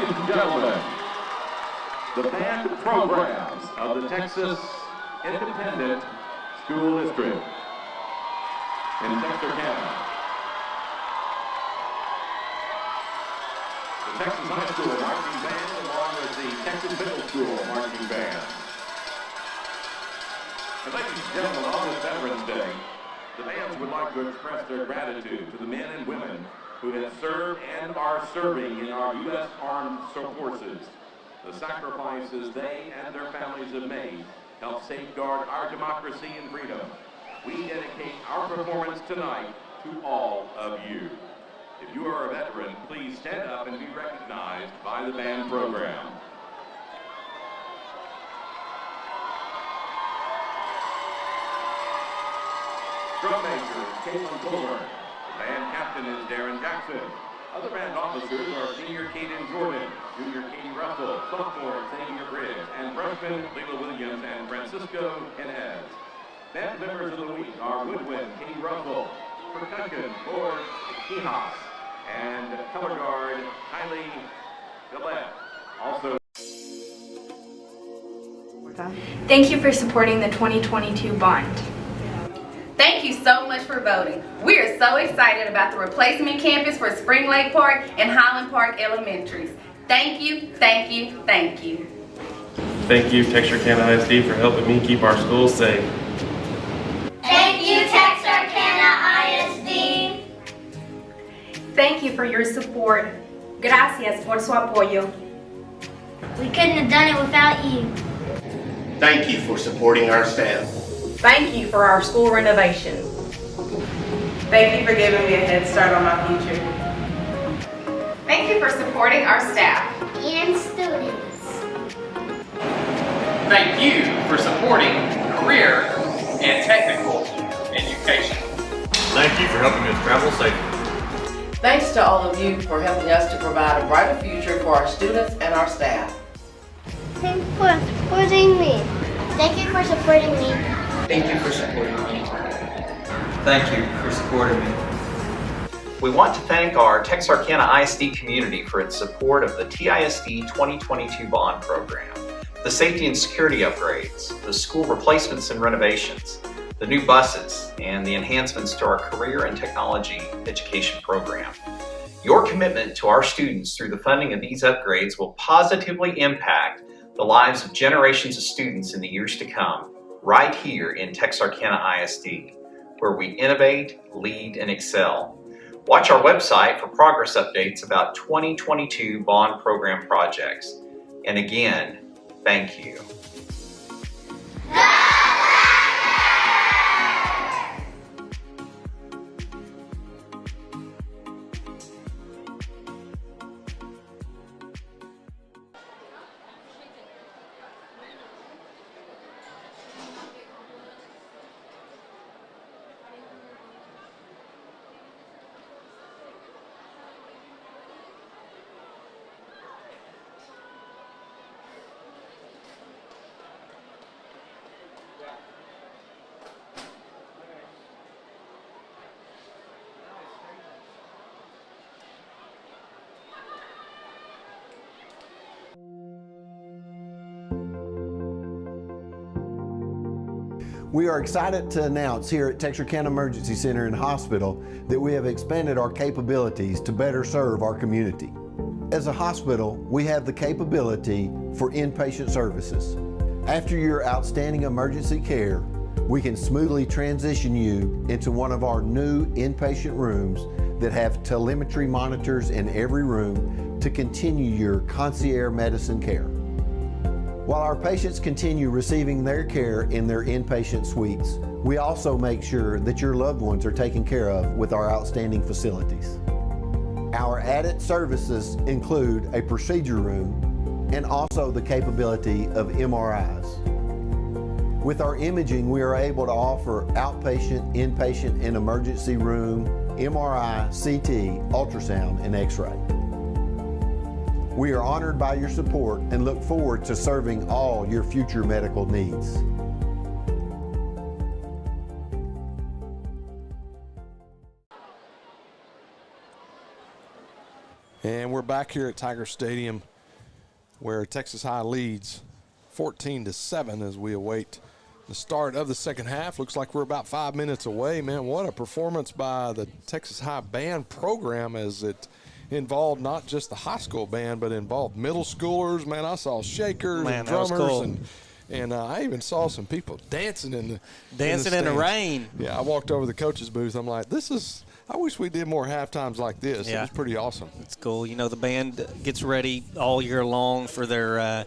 ladies and gentlemen, the band programs of the Texas Independent School District in Texarkana. The Texas High School Marching Band along with the Texas Middle School Marching Band. And ladies and gentlemen, on this Veterans Day, the bands would like to express their gratitude to the men and women who have served and are serving in our U.S. Armed Forces. The sacrifices they and their families have made help safeguard our democracy and freedom. We dedicate our performance tonight to all of you. If you are a veteran, please stand up and be recognized by the band program. Drum major is Caitlin Colburn. Band captain is Darren Jackson. Other band officers are senior Caden Jordan, junior Katie Russell, sophomore Xavier Briggs, and freshmen Leila Williams and Francisco Inez. Band members of the week are woodwind Katie Russell, percussion Lord Kihas, and color guard Kylie Gillette. Also, Thank you for supporting the 2022 bond. Thank you so much for voting. We are so excited about the replacement campus for Spring Lake Park and Highland Park Elementaries. Thank you, thank you, thank you. Thank you, Texarkana ISD, for helping me keep our schools safe. Thank you, Texarkana ISD. Thank you for your support. Gracias por su apoyo. We couldn't have done it without you. Thank you for supporting our staff. Thank you for our school renovation. Thank you for giving me a head start on my future. Thank you for supporting our staff And students. Thank you for supporting career and technical education. Thank you for helping us travel safely. Thanks to all of you for helping us to provide a brighter future for our students and our staff. Thank you for supporting me. Thank you for supporting me. Thank you for supporting me. Thank you for supporting me. We want to thank our Texarkana ISD community for its support of the TISD 2022 bond program, the safety and security upgrades, the school replacements and renovations, the new buses, and the enhancements to our career and technology education program. Your commitment to our students through the funding of these upgrades will positively impact the lives of generations of students in the years to come, right here in Texarkana ISD, where we innovate, lead, and excel. Watch our website for progress updates about 2022 bond program projects. And again, thank you. We are excited to announce here at Texarkana Emergency Center and Hospital that we have expanded our capabilities to better serve our community. As a hospital, we have the capability for inpatient services. After your outstanding emergency care, we can smoothly transition you into one of our new inpatient rooms that have telemetry monitors in every room to continue your concierge medicine care. While our patients continue receiving their care in their inpatient suites, we also make sure that your loved ones are taken care of with our outstanding facilities. Our added services include a procedure room and also the capability of MRIs. With our imaging, we are able to offer outpatient, inpatient, and emergency room, MRI, CT, ultrasound, and X-ray. We are honored by your support and look forward to serving all your future medical needs. And we're back here at Tiger Stadium where Texas High leads 14-7 as we await the start of the second half. Looks like we're about 5 minutes away. Man, what a performance by the Texas High band program, as it involved not just the high school band, but involved middle schoolers. Man, I saw shakers and drummers, cool. and I even saw some people dancing in the rain. Yeah, I walked over to the coach's booth. I'm like, I wish we did more halftimes like this. Yeah. It was pretty awesome. It's cool. You know, the band gets ready all year long for their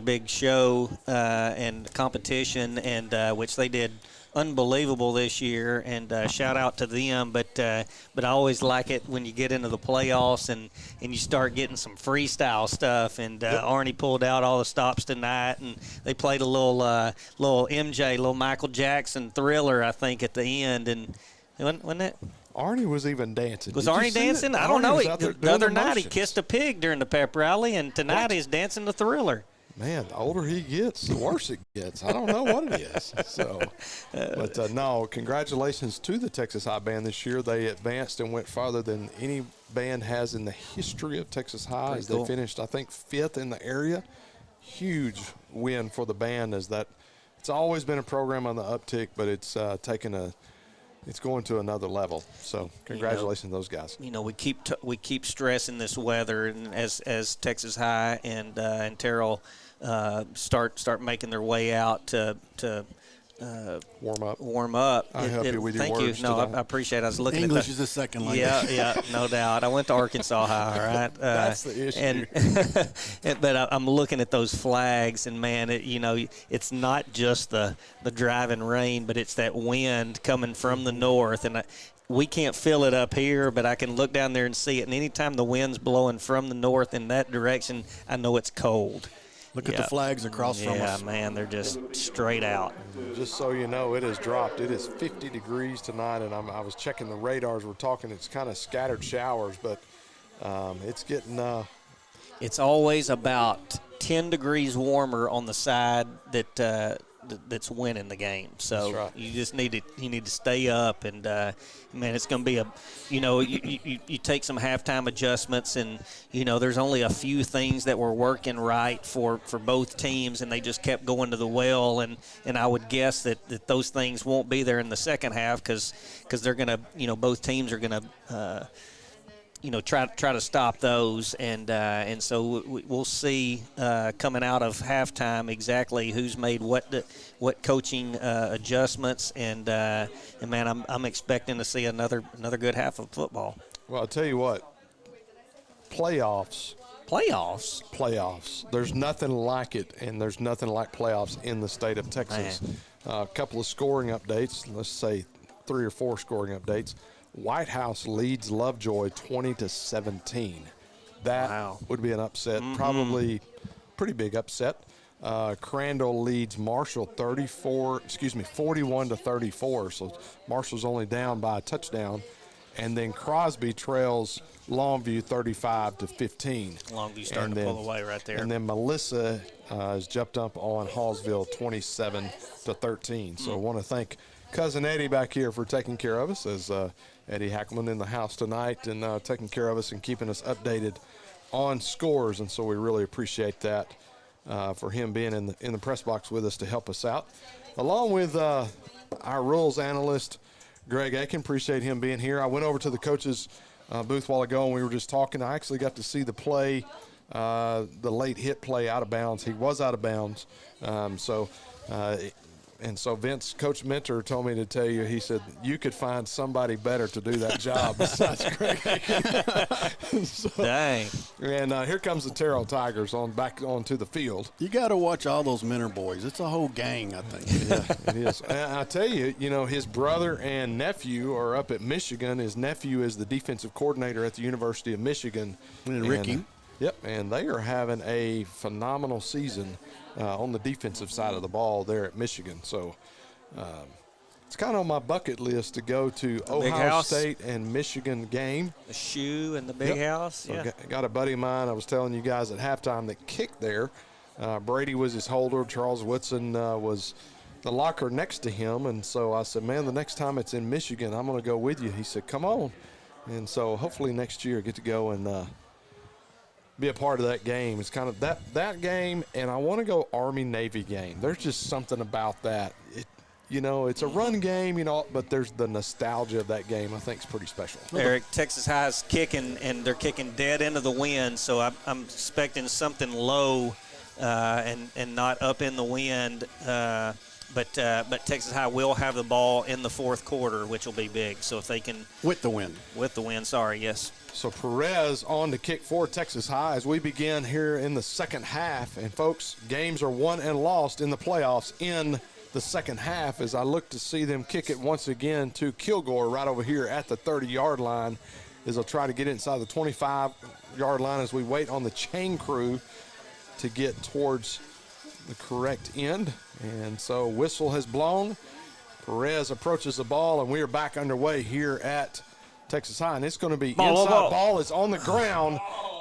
big show and competition, and which they did unbelievable this year, and shout out to them. But I always like it when you get into the playoffs and you start getting some freestyle stuff. And Arnie pulled out all the stops tonight, and they played a little MJ, little Michael Jackson Thriller, I think, at the end. And wasn't it? Arnie was even dancing. Was Arnie dancing? I don't know. The other night he motions. kissed a pig during the pep rally, and tonight he's dancing the Thriller. Man, the older he gets, the worse it gets. I don't know what it is. So, but no, congratulations to the Texas High band this year. They advanced and went farther than any band has in the history of Texas High. As they finished, I think, 5th in the area. Huge win for the band, as that it's always been a program on the uptick, but it's it's going to another level. So congratulations to those guys. You know, we keep stressing this weather, and as Texas High and Terrell start making their way out to warm up. I help you with your thank words you. No, today. I appreciate it. I was looking English at is a second language. Yeah, no doubt. I went to Arkansas High, all right? That's the issue. But I'm looking at those flags, and, man, it's not just the driving rain, but it's that wind coming from the north. And we can't feel it up here, but I can look down there and see it. And anytime the wind's blowing from the north in that direction, I know it's cold. Look at the flags across from us. Yeah, man, they're just straight out. Just so you know, it has dropped. It is 50 degrees tonight, and I was checking the radars. We're talking, it's kind of scattered showers, but it's getting it's always about 10 degrees warmer on the side that's winning the game. So right. you just need to stay up, and man, it's going to be you take some halftime adjustments, and there's only a few things that were working right for both teams, and they just kept going to the well, and I would guess that those things won't be there in the second half because they're going to both teams are going to try to stop those, and so we'll see coming out of halftime exactly who's made what coaching adjustments, and man, I'm expecting to see another good half of football. Well, I'll tell you what, playoffs. There's nothing like it, and there's nothing like playoffs in the state of Texas. A couple of scoring updates. Let's say 3 or 4 scoring updates. White House leads Lovejoy 20-17. That would be an upset, probably pretty big upset. Crandall leads Marshall 41-34. So Marshall's only down by a touchdown. And then Crosby trails Longview 35-15. Longview starting to pull away right there. And then Melissa has jumped up on Hallsville 27-13. So I want to thank Cousin Eddie back here for taking care of us, as Eddie Hackman in the house tonight and taking care of us and keeping us updated on scores. And so we really appreciate that for him being in the press box with us to help us out. Along with our rules analyst, Greg Aiken, appreciate him being here. I went over to the coach's booth a while ago, and we were just talking. I actually got to see the play, the late hit play out of bounds. He was out of bounds. And so Vince, Coach Mentor, told me to tell you, he said, you could find somebody better to do that job besides Greg Aiken. Dang. And here comes the Terrell Tigers back onto the field. You got to watch all those Mentor boys. It's a whole gang, I think. Yeah, it is. And I tell you, his brother and nephew are up at Michigan. His nephew is the defensive coordinator at the University of Michigan. And Ricky. Yep, and they are having a phenomenal season on the defensive side of the ball there at Michigan. So it's kind of on my bucket list to go to Ohio State and Michigan game. The shoe and the big house. Yeah. So got a buddy of mine, I was telling you guys at halftime, that kicked there. Brady was his holder. Charles Woodson was the locker next to him. And so I said, man, the next time it's in Michigan, I'm going to go with you. He said, come on. And so hopefully next year I get to go and be a part of that game. It's kind of that game, and I want to go Army-Navy game. There's just something about that. It's a run game, but there's the nostalgia of that game I think is pretty special. Eric, Texas High's kicking, and they're kicking dead into the wind, so I'm expecting something low and not up in the wind. But Texas High will have the ball in the fourth quarter, which will be big. So if they can – With the wind. With the wind, sorry, yes. So Perez on to kick for Texas High as we begin here in the second half. And, folks, games are won and lost in the playoffs in the second half as I look to see them kick it once again to Kilgore right over here at the 30-yard line as they'll try to get inside the 25-yard line as we wait on the chain crew to get towards the correct end. And so whistle has blown. Perez approaches the ball, and we are back underway here at Texas High. And it's going to be inside. Ball is on the ground,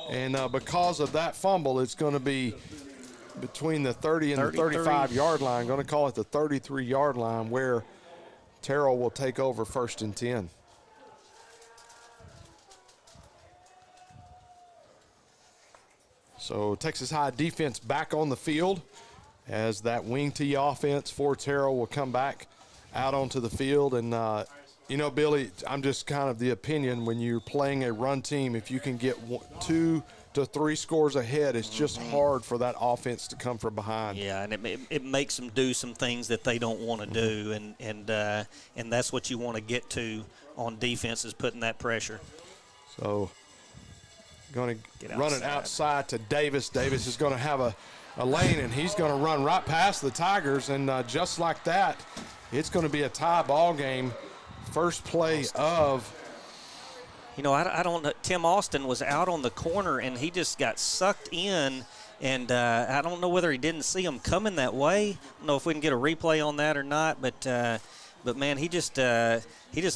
and because of that fumble, it's going to be between the 30 and the 35-yard line. Going to call it the 33-yard line where Terrell will take over 1st and 10. So Texas High defense back on the field as that wing T offense for Terrell will come back out onto the field. And, Billy, I'm just kind of the opinion when you're playing a run team, if you can get 2 to 3 scores ahead, it's just hard for that offense to come from behind. Yeah, and it makes them do some things that they don't want to do, and that's what you want to get to on defense is putting that pressure. So going to run it outside to Davis. Davis is going to have a lane, and he's going to run right past the Tigers, and just like that, it's going to be a tie ball game. First play of – I don't know. Tim Austin was out on the corner, and he just got sucked in, and I don't know whether he didn't see him coming that way. I don't know if we can get a replay on that or not, but man, he just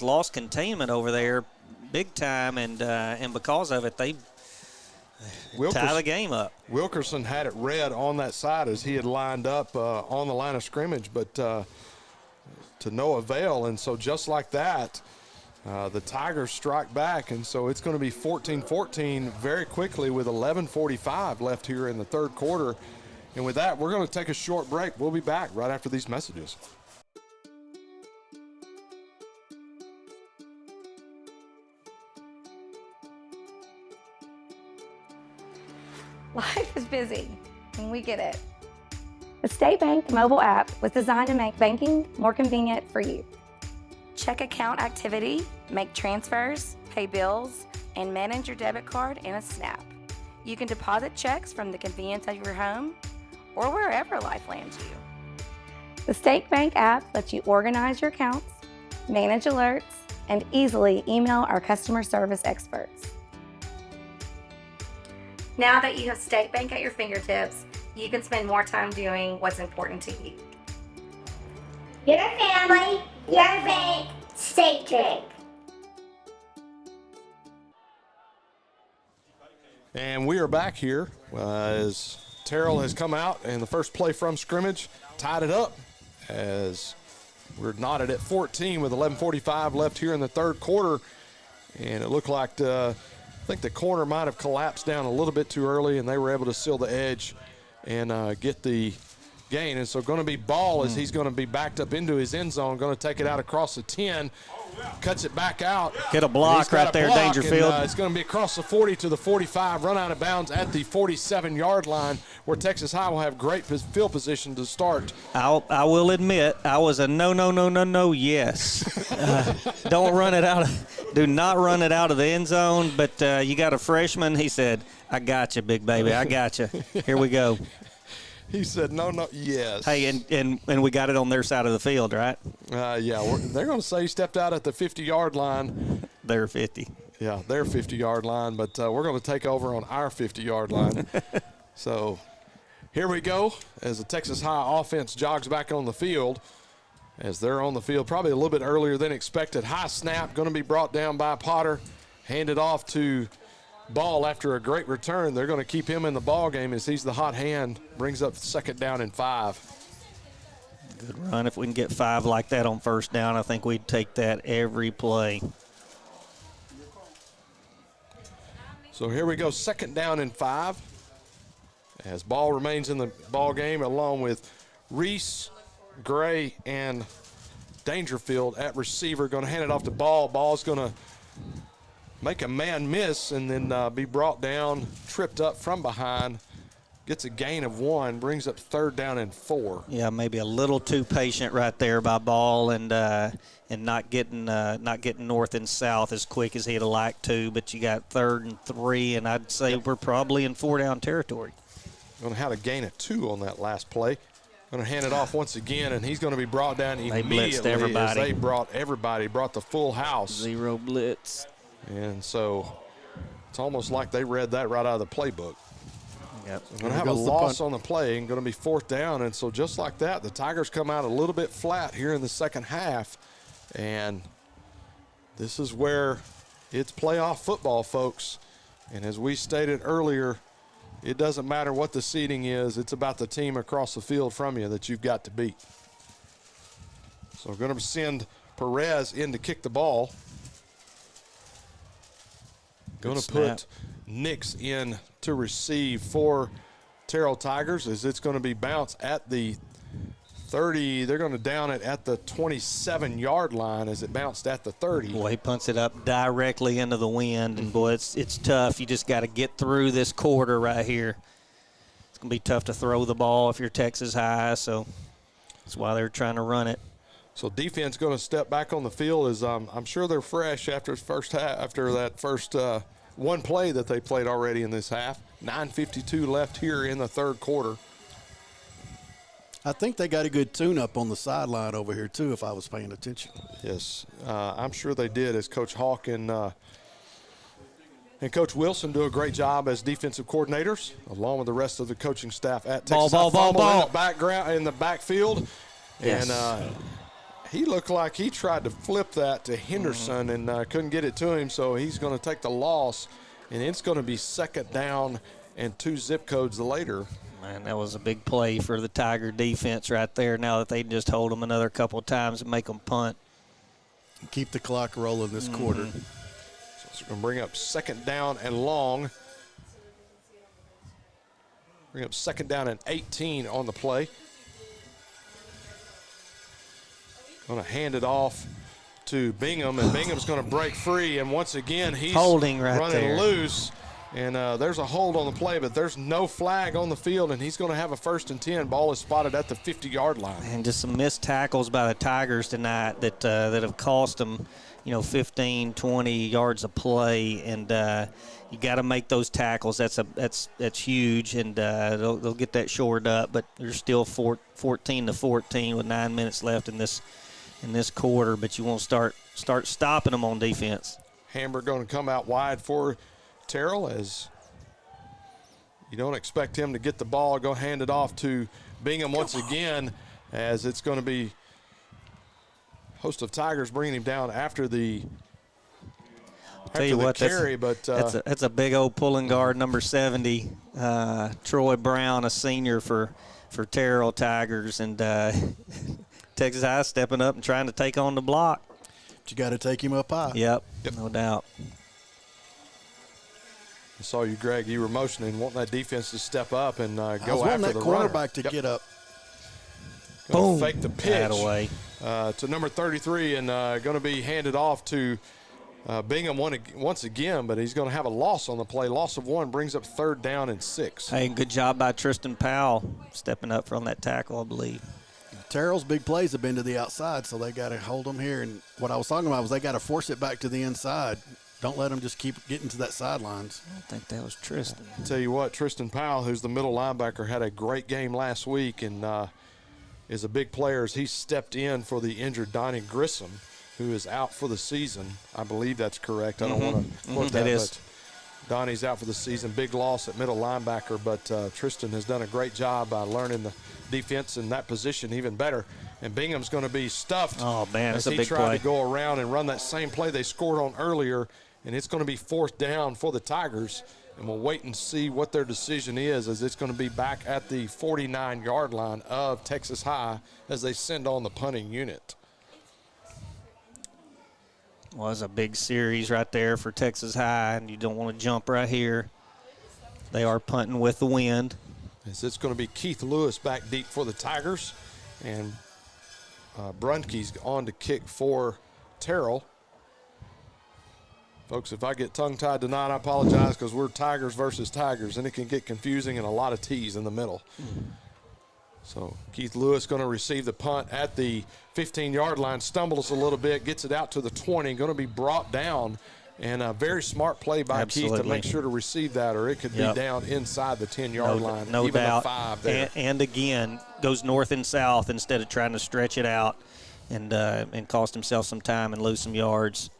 lost containment over there big time, and because of it, they tie the game up. Wilkerson had it red on that side as he had lined up on the line of scrimmage, but to no avail. And so just like that, the Tigers strike back, and so it's going to be 14-14 very quickly with 11:45 left here in the third quarter. And with that, we're going to take a short break. We'll be back right after these messages. Life is busy, and we get it. The State Bank mobile app was designed to make banking more convenient for you. Check account activity, make transfers, pay bills, and manage your debit card in a snap. You can deposit checks from the convenience of your home or wherever life lands you. The State Bank app lets you organize your accounts, manage alerts, and easily email our customer service experts. Now that you have State Bank at your fingertips, you can spend more time doing what's important to you. Your family, your bank, State Bank. And we are back here as Terrell has come out, and the first play from scrimmage tied it up as we're knotted at 14 with 11:45 left here in the third quarter. And it looked like I think the corner might have collapsed down a little bit too early, and they were able to seal the edge and get the gain. And so going to be ball as he's going to be backed up into his end zone, going to take it out across the 10, cuts it back out. Get a block right there, Dangerfield. It's going to be across the 40 to the 45, run out of bounds at the 47-yard line where Texas High will have great field position to start. I will admit I was a no, yes. Don't run it out. Do not run it out of the end zone, but you got a freshman. He said, I got you, big baby. I got you. Here we go. He said, no, yes. Hey, and we got it on their side of the field, right? Yeah, they're going to say he stepped out at the 50-yard line. Their 50. Yeah, their 50-yard line, but we're going to take over on our 50-yard line. So here we go as the Texas High offense jogs back on the field. As they're on the field probably a little bit earlier than expected. High snap, going to be brought down by Potter. Handed off to Ball after a great return. They're going to keep him in the ball game as he's the hot hand. Brings up 2nd down and 5. Good run. If we can get 5 like that on first down, I think we'd take that every play. So here we go, 2nd down and 5. As ball remains in the ball game, along with Reese, Gray, and Dangerfield at receiver. Going to hand it off to Ball. Ball's going to make a man miss and then be brought down, tripped up from behind. Gets a gain of 1, brings up 3rd down and 4. Yeah, maybe a little too patient right there by Ball and not getting north and south as quick as he'd have liked to. But you got 3rd and 3, and I'd say we're probably in 4-down territory. Going to have a gain of 2 on that last play. Going to hand it off once again, and he's going to be brought down immediately. They blitzed everybody. As they brought everybody, brought the full house. 0 blitz. And so it's almost like they read that right out of the playbook. Yep. So going to have a loss on the play and going to be 4th down. And so just like that, the Tigers come out a little bit flat here in the second half. And this is where it's playoff football, folks. And as we stated earlier, it doesn't matter what the seeding is. It's about the team across the field from you that you've got to beat. So we're going to send Perez in to kick the ball. Going to put Nix in to receive for Terrell Tigers as it's going to be bounced at the 30. They're going to down it at the 27-yard line as it bounced at the 30. Boy, he punts it up directly into the wind, and boy, it's tough. You just got to get through this quarter right here. It's going to be tough to throw the ball if you're Texas High, so that's why they're trying to run it. So defense going to step back on the field as I'm sure they're fresh after that first one play that they played already in this half. 9:52 left here in the 3rd quarter. I think they got a good tune-up on the sideline over here, too, if I was paying attention. Yes, I'm sure they did as Coach Hawk and Coach Wilson do a great job as defensive coordinators, along with the rest of the coaching staff at Texas. Ball. In the background, in the backfield. Yes. And he looked like he tried to flip that to Henderson and couldn't get it to him, so he's going to take the loss, and it's going to be 2nd down and 2 zip codes later. Man, that was a big play for the Tiger defense right there. Now that they can just hold them another couple of times and make them punt. Keep the clock rolling this quarter. So it's going to bring up 2nd down and long. Bring up 2nd down and 18 on the play. Going to hand it off to Bingham, and Bingham's going to break free. And once again, he's holding right running there. Loose. And there's a hold on the play, but there's no flag on the field, and he's going to have a 1st and 10. Ball is spotted at the 50-yard line. And just some missed tackles by the Tigers tonight that have cost them, 15, 20 yards of play. And you got to make those tackles. That's huge, and they'll get that shored up. But they're still 14-14 with 9 minutes left in this quarter. But you won't start stopping them on defense. Hamburg going to come out wide for Terrell, as you don't expect him to get the ball. Go hand it off to Bingham once again, as it's going to be host of Tigers bringing him down after the carry. But that's a big old pulling guard, number 70, Troy Brown, a senior for Terrell Tigers, and Texas High stepping up and trying to take on the block. But you got to take him up high. Yep, no doubt. I saw you, Greg. You were motioning, wanting that defense to step up and go after the runner. that quarterback to get up. Boom. Fake the pitch away. To number 33, and going to be handed off to Bingham once again, but he's going to have a loss on the play. Loss of 1 brings up 3rd down and 6. Hey, good job by Tristan Powell stepping up from that tackle, I believe. Terrell's big plays have been to the outside, so they got to hold them here. And what I was talking about was they got to force it back to the inside. Don't let them just keep getting to that sidelines. I think that was Tristan. I'll tell you what, Tristan Powell, who's the middle linebacker, had a great game last week and is a big player as he stepped in for the injured Donnie Grissom, who is out for the season. I believe that's correct. I don't want to quote that, but Donnie's out for the season. Big loss at middle linebacker, but Tristan has done a great job by learning the defense in that position even better. And Bingham's going to be stuffed. Oh, man, that's a big play. As he tried to go around and run that same play they scored on earlier, and it's going to be 4th down for the Tigers. And we'll wait and see what their decision is, as it's going to be back at the 49-yard line of Texas High as they send on the punting unit. Was a big series right there for Texas High, and you don't want to jump right here. They are punting with the wind. As it's going to be Keith Lewis back deep for the Tigers, and Brunke's on to kick for Terrell. Folks, if I get tongue-tied tonight, I apologize, because we're Tigers versus Tigers, and it can get confusing and a lot of T's in the middle. So Keith Lewis going to receive the punt at the 15-yard line, stumbles a little bit, gets it out to the 20, going to be brought down, and a very smart play by Keith to make sure to receive that, or it could be down inside the 10-yard line. No even doubt. A 5 there. And again, goes north and south instead of trying to stretch it out and cost himself some time and lose some yards.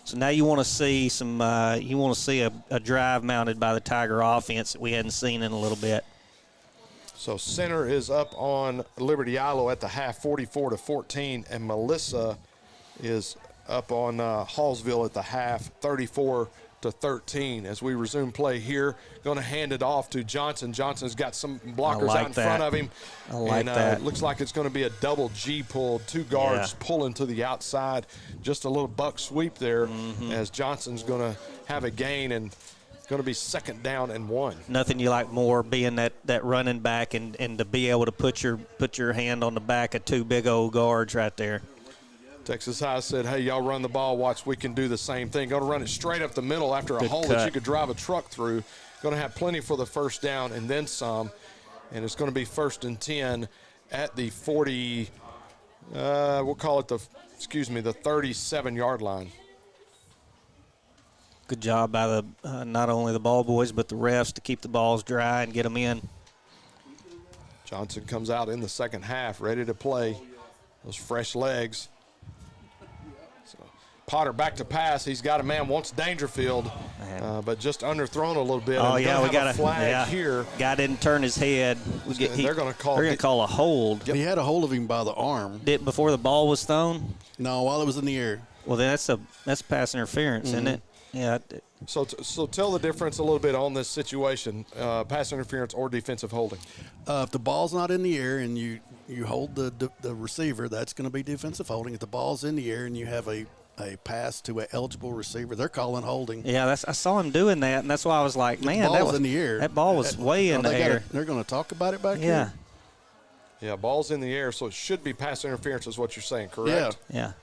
So now you want to see a drive mounted by the Tiger offense that we hadn't seen in a little bit. So center is up on Liberty Ilo at the half, 44-14, and Melissa is up on Hallsville at the half, 34-13. As we resume play here, going to hand it off to Johnson. Johnson's got some blockers out in front of him. I like that. It looks like it's going to be a double G pull, 2 guards pulling to the outside. Just a little buck sweep there as Johnson's going to have a gain, and going to be 2nd down and 1. Nothing you like more, being that running back and to be able to put your hand on the back of 2 big old guards right there. Texas High said, hey, y'all run the ball. Watch, we can do the same thing. Going to run it straight up the middle after a hole that you could drive a truck through. Going to have plenty for the 1st down and then some. And it's going to be 1st and 10 at the 40, we'll call it the 37-yard line. Good job by the not only the ball boys but the refs to keep the balls dry and get them in. Johnson comes out in the 2nd half, ready to play. Those fresh legs. So Potter back to pass. He's got a man, wants Dangerfield, but just underthrown a little bit. Oh, yeah, we got a flag here. Guy didn't turn his head. They're going to call a hold. He had a hold of him by the arm. Before the ball was thrown? No, while it was in the air. Well, that's pass interference, isn't it? Yeah. So tell the difference a little bit on this situation, pass interference or defensive holding. If the ball's not in the air and you hold the receiver, that's going to be defensive holding. If the ball's in the air and you have a pass to an eligible receiver, they're calling holding. Yeah, I saw him doing that, and that's why I was like, man, that was in the air. That ball was way in the air. They're going to talk about it back here? Yeah, ball's in the air, so it should be pass interference is what you're saying, correct? Yeah.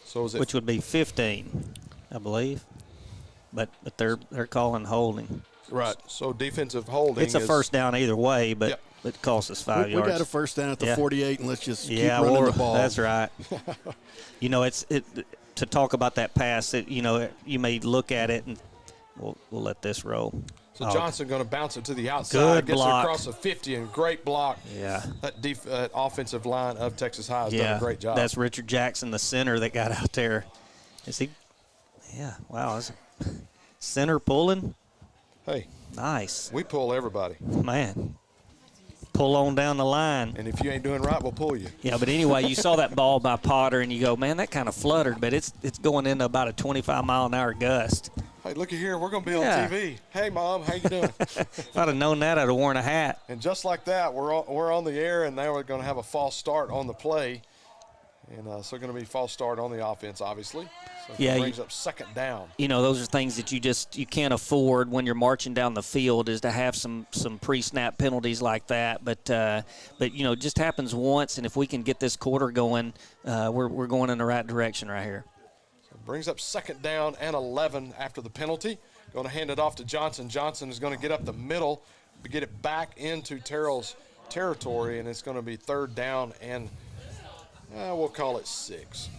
So is it? Which would be 15, I believe. But they're calling holding. Right. So defensive holding. It's a 1st down either way, but it costs us 5 yards. We got a 1st down at the 48, and let's just keep running the ball. That's right. To talk about that pass, you may look at it, and we'll let this roll. So Johnson going to bounce it to the outside. Good block. Gets it across the 50, and great block. Yeah. That offensive line of Texas High has done a great job. That's Richard Jackson, the center that got out there. Is he? Yeah. Wow. Center pulling. Hey. Nice. We pull everybody. Man. Pull on down the line. And if you ain't doing right, we'll pull you. Yeah, but anyway, you saw that ball by Potter, and you go, man, that kind of fluttered, but it's going into about a 25-mile-an-hour gust. Hey, looky here. We're going to be on TV. Hey, Mom, how you doing? If I'd have known that, I'd have worn a hat. And just like that, we're on the air, and now we're going to have a false start on the play. And so going to be false start on the offense, obviously. So it brings up 2nd down. Those are things that you can't afford when you're marching down the field, is to have some pre-snap penalties like that. But it just happens once, and if we can get this quarter going, we're going in the right direction right here. Brings up 2nd down and 11 after the penalty. Going to hand it off to Johnson. Johnson is going to get up the middle, get it back into Terrell's territory, and it's going to be 3rd down and we'll call it 6.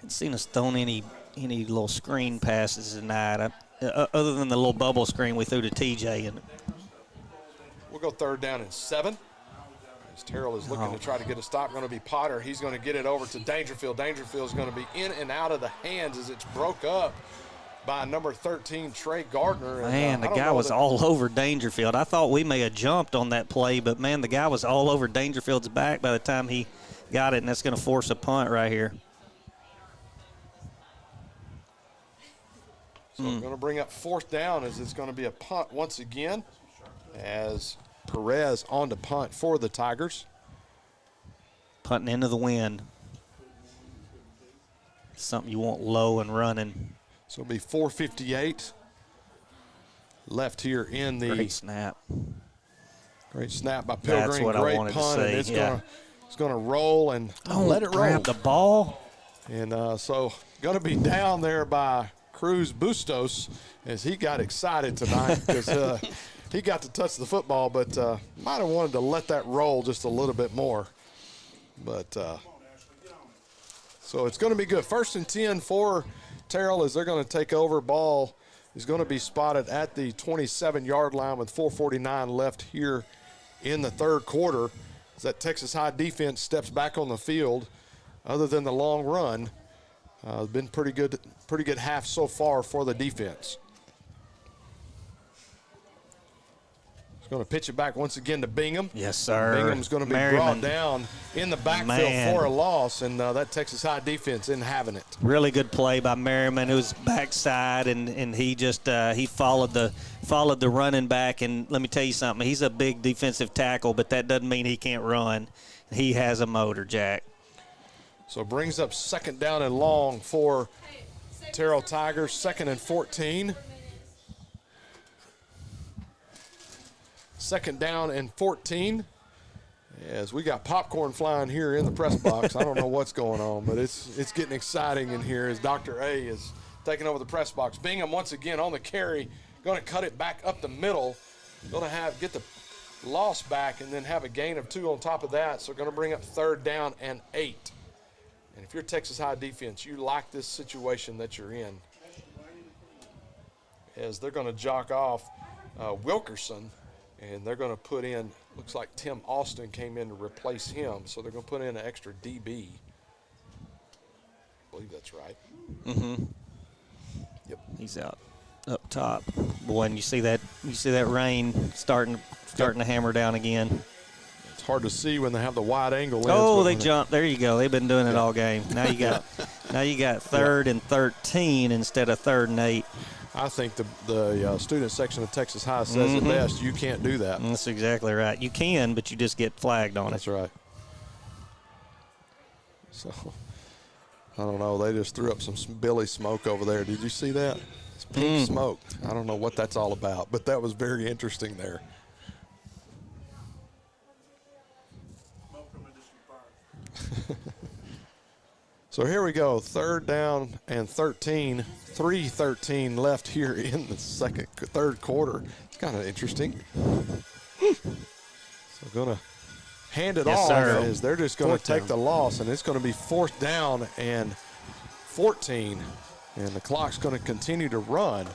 I've seen us thrown any little screen passes tonight, other than the little bubble screen we threw to TJ. And we'll go 3rd down and 7. As Terrell is looking to try to get a stop, going to be Potter. He's going to get it over to Dangerfield. Dangerfield is going to be in and out of the hands as it's broke up by number 13, Trey Gardner. Man, the guy was all over Dangerfield. I thought we may have jumped on that play, but, man, the guy was all over Dangerfield's back by the time he got it, and that's going to force a punt right here. So I'm going to bring up 4th down as it's going to be a punt once again as Perez on to punt for the Tigers. Punting into the wind. Something you want low and running. So it'll be 4:58 left here in the. Great snap. Great snap by Pilgrim. That's what Great I wanted punt, to say. and it's gonna roll and let it roll. Grab the ball. And so going to be down there by Cruz Bustos as he got excited tonight because he got to touch the football, but might have wanted to let that roll just a little bit more. But so it's going to be good. 1st and 10 for Terrell as they're going to take over. Ball is going to be spotted at the 27-yard line with 4:49 left here in the third quarter. As that Texas High defense steps back on the field. Other than the long run, been pretty good half so far for the defense. He's going to pitch it back once again to Bingham. Yes, sir. Bingham's going to be brought down in the backfield for a loss, and that Texas High defense isn't having it. Really good play by Merriman. It was backside, and he just he followed the running back. And let me tell you something. He's a big defensive tackle, but that doesn't mean he can't run. He has a motor, Jack. So brings up 2nd down and long for Terrell Tigers, 2nd and 14. 2nd down and 14. As we got popcorn flying here in the press box. I don't know what's going on, but it's getting exciting in here as Dr. A is taking over the press box. Bingham once again on the carry, going to cut it back up the middle. Going to get the loss back and then have a gain of 2 on top of that. So going to bring up 3rd down and 8. And if you're Texas High defense, you like this situation that you're in. As they're going to jock off Wilkerson, and they're going to put in, looks like Tim Austin came in to replace him, so they're going to put in an extra DB. I believe that's right. Mm-hmm. Yep. He's out up top. Boy, and you see that rain starting to hammer down again. It's hard to see when they have the wide angle lens. Oh, they jumped. There you go. They've been doing it all game. Now you got 3rd and 13 instead of 3rd and 8. I think the student section of Texas High says it best. You can't do that. That's exactly right. You can, but you just get flagged on it. That's right. So, I don't know. They just threw up some billy smoke over there. Did you see that? It's pink smoke. I don't know what that's all about, but that was very interesting there. So here we go, 3rd down and 13, 3:13 left here in the third quarter. It's kind of interesting. So going to hand it off as they're just going to take the loss, and it's going to be 4th down and 14, and the clock's going to continue to run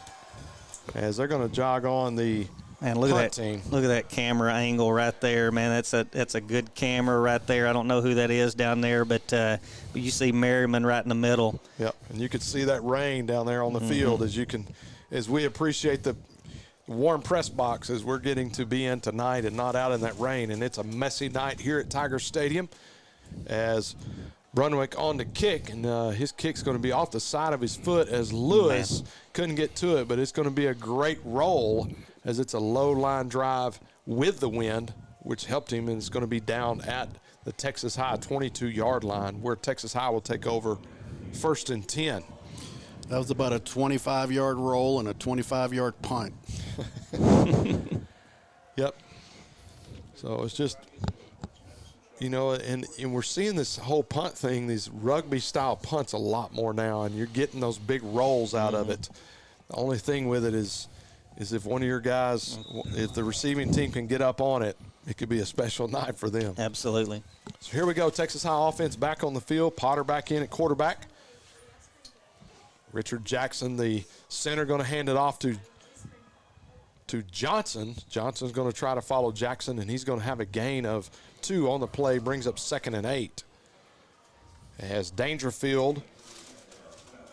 as they're going to jog on the look punt at that team. Look at that camera angle right there, man. That's a good camera right there. I don't know who that is down there, but you see Merriman right in the middle. Yep, and you can see that rain down there on the field as we appreciate the warm press box as we're getting to be in tonight and not out in that rain. And it's a messy night here at Tiger Stadium as Brunwick on the kick, and his kick's going to be off the side of his foot as Lewis couldn't get to it, but it's going to be a great roll as it's a low line drive with the wind, which helped him, and it's going to be down at the Texas High 22-yard line where Texas High will take over 1st and 10. That was about a 25-yard roll and a 25-yard punt. Yep. So it's just, and we're seeing this whole punt thing, these rugby-style punts a lot more now, and you're getting those big rolls out of it. The only thing with it is if one of your guys, if the receiving team can get up on it, it could be a special night for them. Absolutely. So here we go, Texas High offense back on the field. Potter back in at quarterback. Richard Jackson, the center, going to hand it off to Johnson. Johnson's going to try to follow Jackson, and he's going to have a gain of 2 on the play, brings up 2nd and 8. As Dangerfield,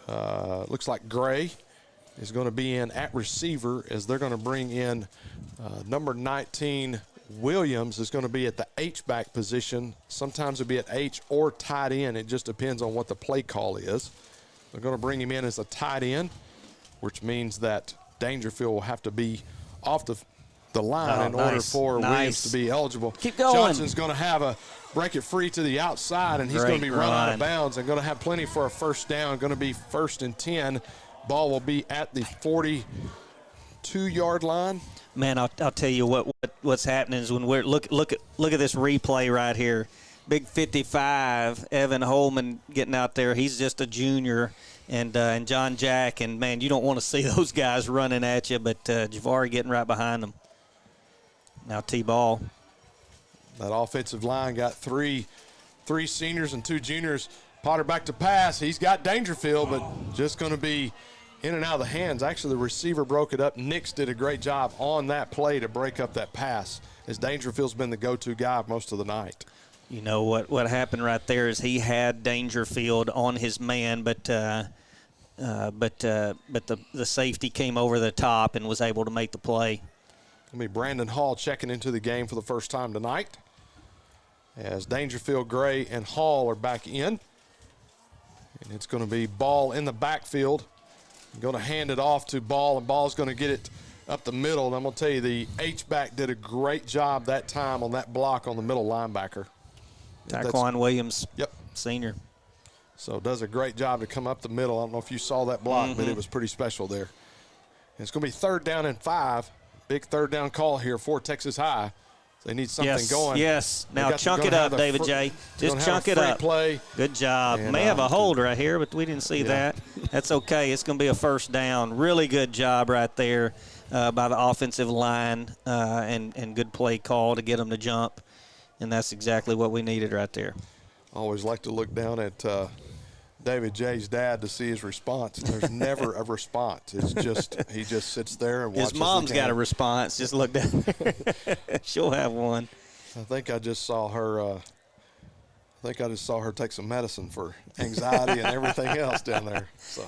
looks like Gray, is going to be in at receiver as they're going to bring in number 19, Williams, is going to be at the H-back position. Sometimes it'll be at H or tight end. It just depends on what the play call is. They're going to bring him in as a tight end, which means that Dangerfield will have to be off the the line in order for Williams to be eligible. Keep going. Johnson's going to have a break it free to the outside, and he's going to be run out of bounds and going to have plenty for a first down. Going to be 1st and 10. Ball will be at the 42-yard line. Man, I'll tell you what's happening is when we're look at this replay right here. Big 55, Evan Holman getting out there. He's just a junior, and John Jack, and man, you don't want to see those guys running at you, but Javari getting right behind them. Now T-ball. That offensive line got three seniors and 2 juniors. Potter back to pass. He's got Dangerfield, but just going to be in and out of the hands. Actually, the receiver broke it up. Nix did a great job on that play to break up that pass, as Dangerfield's been the go-to guy most of the night. You know what happened right there is he had Dangerfield on his man, but the safety came over the top and was able to make the play. It'll be Brandon Hall checking into the game for the first time tonight, as Dangerfield, Gray, and Hall are back in. And it's going to be Ball in the backfield. I'm going to hand it off to Ball, and Ball's going to get it up the middle. And I'm going to tell you, the H-back did a great job that time on that block on the middle linebacker. Taquan Williams, senior. So does a great job to come up the middle. I don't know if you saw that block, but it was pretty special there. And it's going to be 3rd down and 5. Big 3rd down call here for Texas High. They need something going. Yes. Now chunk it up, David J. Just chunk it up. Play. Good job. And, May have a hold right here, but we didn't see that. That's okay. It's going to be a first down. Really good job right there by the offensive line, and good play call to get them to jump. And that's exactly what we needed right there. I always like to look down at David J's dad to see his response. There's never a response. It's just he just sits there and watches. His mom's got a response. Just look down there. She'll have one. I think I just saw her. Take some medicine for anxiety and everything else down there. So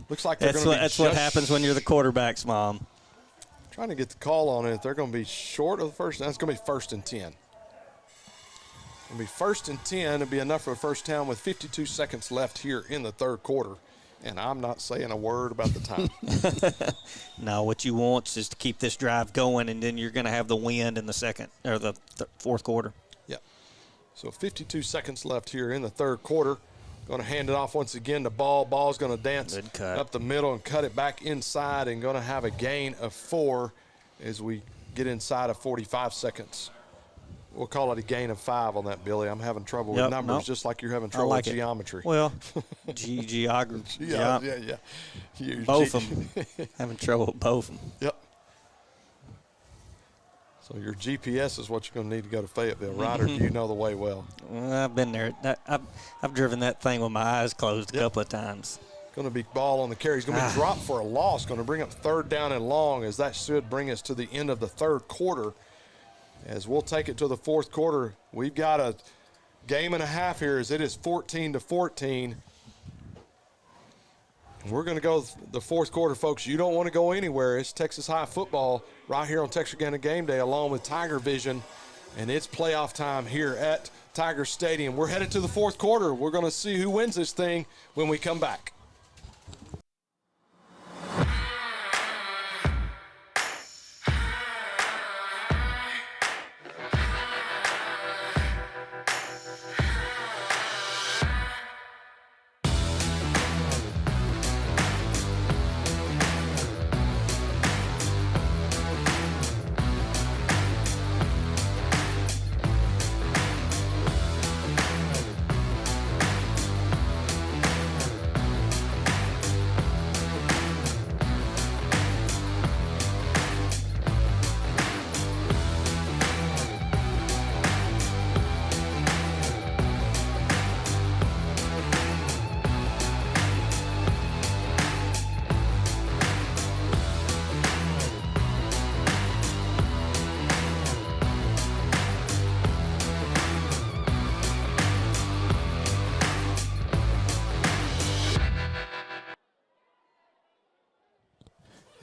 looks like they're going to be. That's what happens when you're the quarterback's mom. Trying to get the call on it. They're going to be short of the first. That's going to be 1st and 10. It'll be 1st and 10. It'll be enough for a first down with 52 seconds left here in the 3rd quarter. And I'm not saying a word about the time. No, what you want is to keep this drive going, and then you're going to have the wind in the second or the 4th quarter. Yep. So 52 seconds left here in the 3rd quarter. Going to hand it off once again to Ball. Ball's going to dance up the middle and cut it back inside, and going to have a gain of 4 as we get inside of 45 seconds. We'll call it a gain of 5 on that, Billy. I'm having trouble with numbers, just like you're having trouble with geometry. Well, geography. Yeah. Both of them. Having trouble with both of them. Yep. So your GPS is what you're going to need to go to Fayetteville, right? Or do you know the way well? I've been there. I've driven that thing with my eyes closed a couple of times. Going to be Ball on the carry. He's going to be dropped for a loss. Going to bring up 3rd down and long, as that should bring us to the end of the 3rd quarter. As we'll take it to the 4th quarter, we've got a game and a half here, as it is 14-14. We're going to go the 4th quarter, folks. You don't want to go anywhere. It's Texas High football right here on Texarkana Gameday, along with TigerVision, and it's playoff time here at Tiger Stadium. We're headed to the 4th quarter. We're going to see who wins this thing when we come back.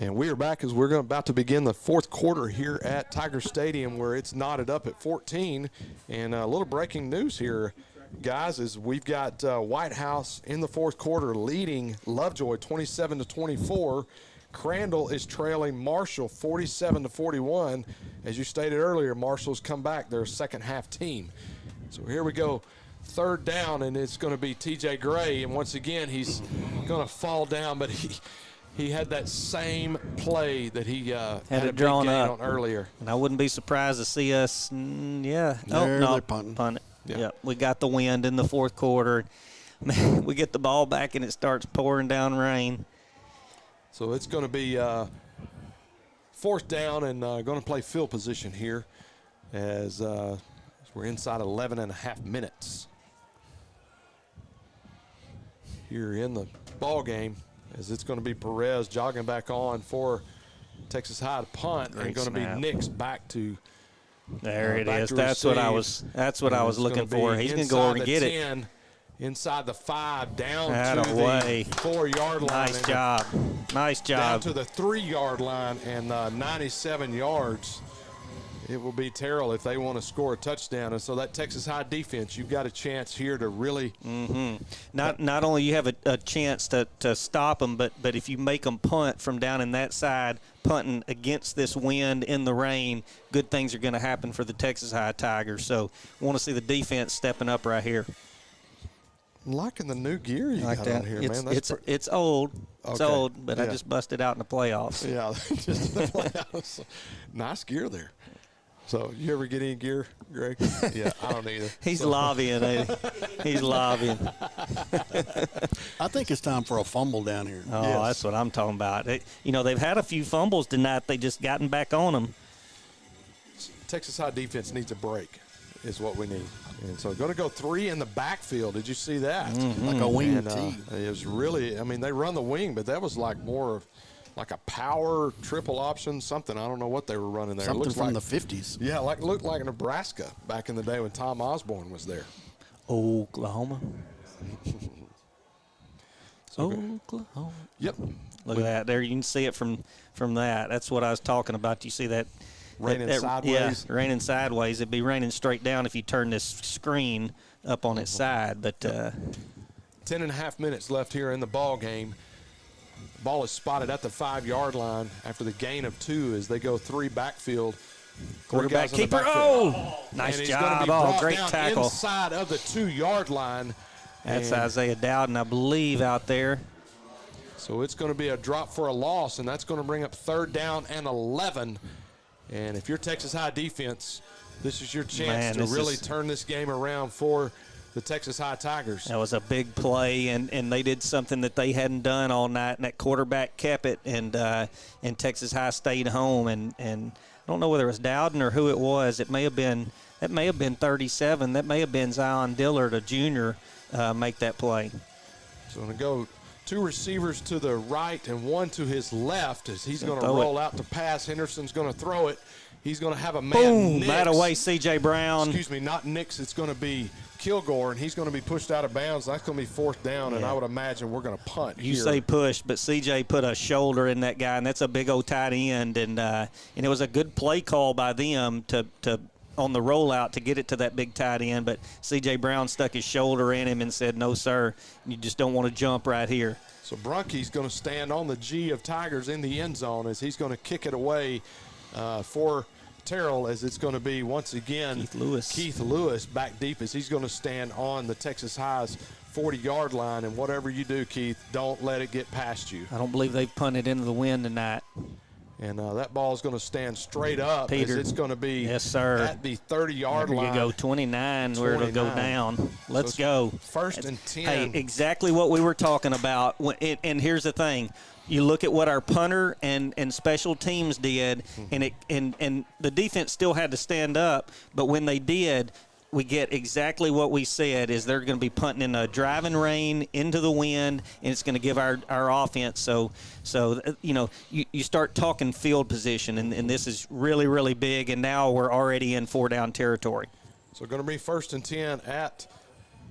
And we are back as we're about to begin the 4th quarter here at Tiger Stadium, where it's knotted up at 14. And a little breaking news here, guys, is we've got White House in the 4th quarter leading Lovejoy 27-24. Crandall is trailing Marshall 47-41. As you stated earlier, Marshall's come back. They're a second-half team. So here we go. Third down, and it's going to be T.J. Gray. And once again, he's going to fall down, but he had that same play that he had a big drawn gain up on earlier. And I wouldn't be surprised to see us, They're punting. Punt it. Yeah. We got the wind in the fourth quarter. Man, we get the ball back, and it starts pouring down rain. So it's going to be fourth down and going to play field position here as we're inside 11 and a half minutes here in the ball game, as it's going to be Perez jogging back on for Texas High to punt. Great and going snap. to be Nix back to there it back is. to That's receive. what I was looking for. He's going to go over and get it. Inside the 5, down That to away. the 4-yard line. Nice job. Nice Down job. to the 3-yard line and 97 yards. It will be Terrell if they want to score a touchdown. And so that Texas High defense, you've got a chance here to really. Not only you have a chance to stop them, but if you make them punt from down in that side, punting against this wind in the rain, good things are going to happen for the Texas High Tigers. So want to see the defense stepping up right here. Liking the new gear you Like got that. on here, it's, man. It's old. It's Okay. old, but I Yeah. just busted out in the playoffs. Yeah, just the playoffs. Nice gear there. So you ever get any gear, Greg? Yeah, I don't either. He's lobbying, ain't he? He's lobbying. I think it's time for a fumble down here. Oh, that's what I'm talking about. They've had a few fumbles tonight. They just gotten back on them. Texas High defense needs a break, is what we need. And so going to go 3 in the backfield. Did you see that? Like a wing and, tee. It was really, they run the wing, but that was like more of like a power triple option, something. I don't know what they were running there. Something Looks from like, the 50s. Yeah, looked like Nebraska back in the day when Tom Osborne was there. Oklahoma. Oklahoma. Yep. Look at that. There, you can see it from that. That's what I was talking about. You see that? Raining sideways. Yeah, raining sideways. It'd be raining straight down if you turn this screen up on its side. But 10 and a half minutes left here in the ball game. Ball is spotted at the 5-yard line after the gain of 2 as they go 3 backfield. Quarterback Three guys in the keeper. backfield. Oh, nice And he's job. gonna be brought Great down tackle. inside of the 2-yard line. That's And Isaiah Dowden, I believe, out there. so it's going to be a drop for a loss, and that's going to bring up 3rd down and 11. And if you're Texas High defense, this is your chance to really turn this game around for the Texas High Tigers. That was a big play, and they did something that they hadn't done all night, and that quarterback kept it, and Texas High stayed home. And I don't know whether it was Dowden or who it was. That may have been 37. That may have been Zion Dillard, a junior, make that play. So going to go 2 receivers to the right and 1 to his left as he's going to Throw it. roll out to pass. Henderson's going to throw it. He's going to have a man. Boom! Nix. That away, C.J. Brown. Excuse me, not Nix. It's going to be Kilgore, and he's going to be pushed out of bounds. That's going to be 4th down, and Yeah. I would imagine we're going to punt You here. say push, but C.J. put a shoulder in that guy, and that's a big old tight end. And it was a good play call by them to on the rollout to get it to that big tight end. But C.J. Brown stuck his shoulder in him and said, "No, sir, you just don't want to jump right here." So Brunke's going to stand on the G of Tigers in the end zone as he's going to kick it away for Terrell, as it's going to be once again Keith Lewis back deep as he's going to stand on the Texas High's 40-yard line. And whatever you do, Keith, don't let it get past you. I don't believe they've punted into the wind tonight. And that ball is going to stand straight up Peter. as it's going to be Yes, sir. at the 30-yard There line. you go, 29, where it'll go 29. down. Let's So go. it's 1st and 10. Hey, exactly what we were talking about. And here's the thing. You look at what our punter and special teams did, and the defense still had to stand up, but when they did, we get exactly what we said, is they're going to be punting in a driving rain into the wind, and it's going to give our offense. So you start talking field position, and this is really, really big, and now we're already in 4-down territory. So going to be 1st and 10 at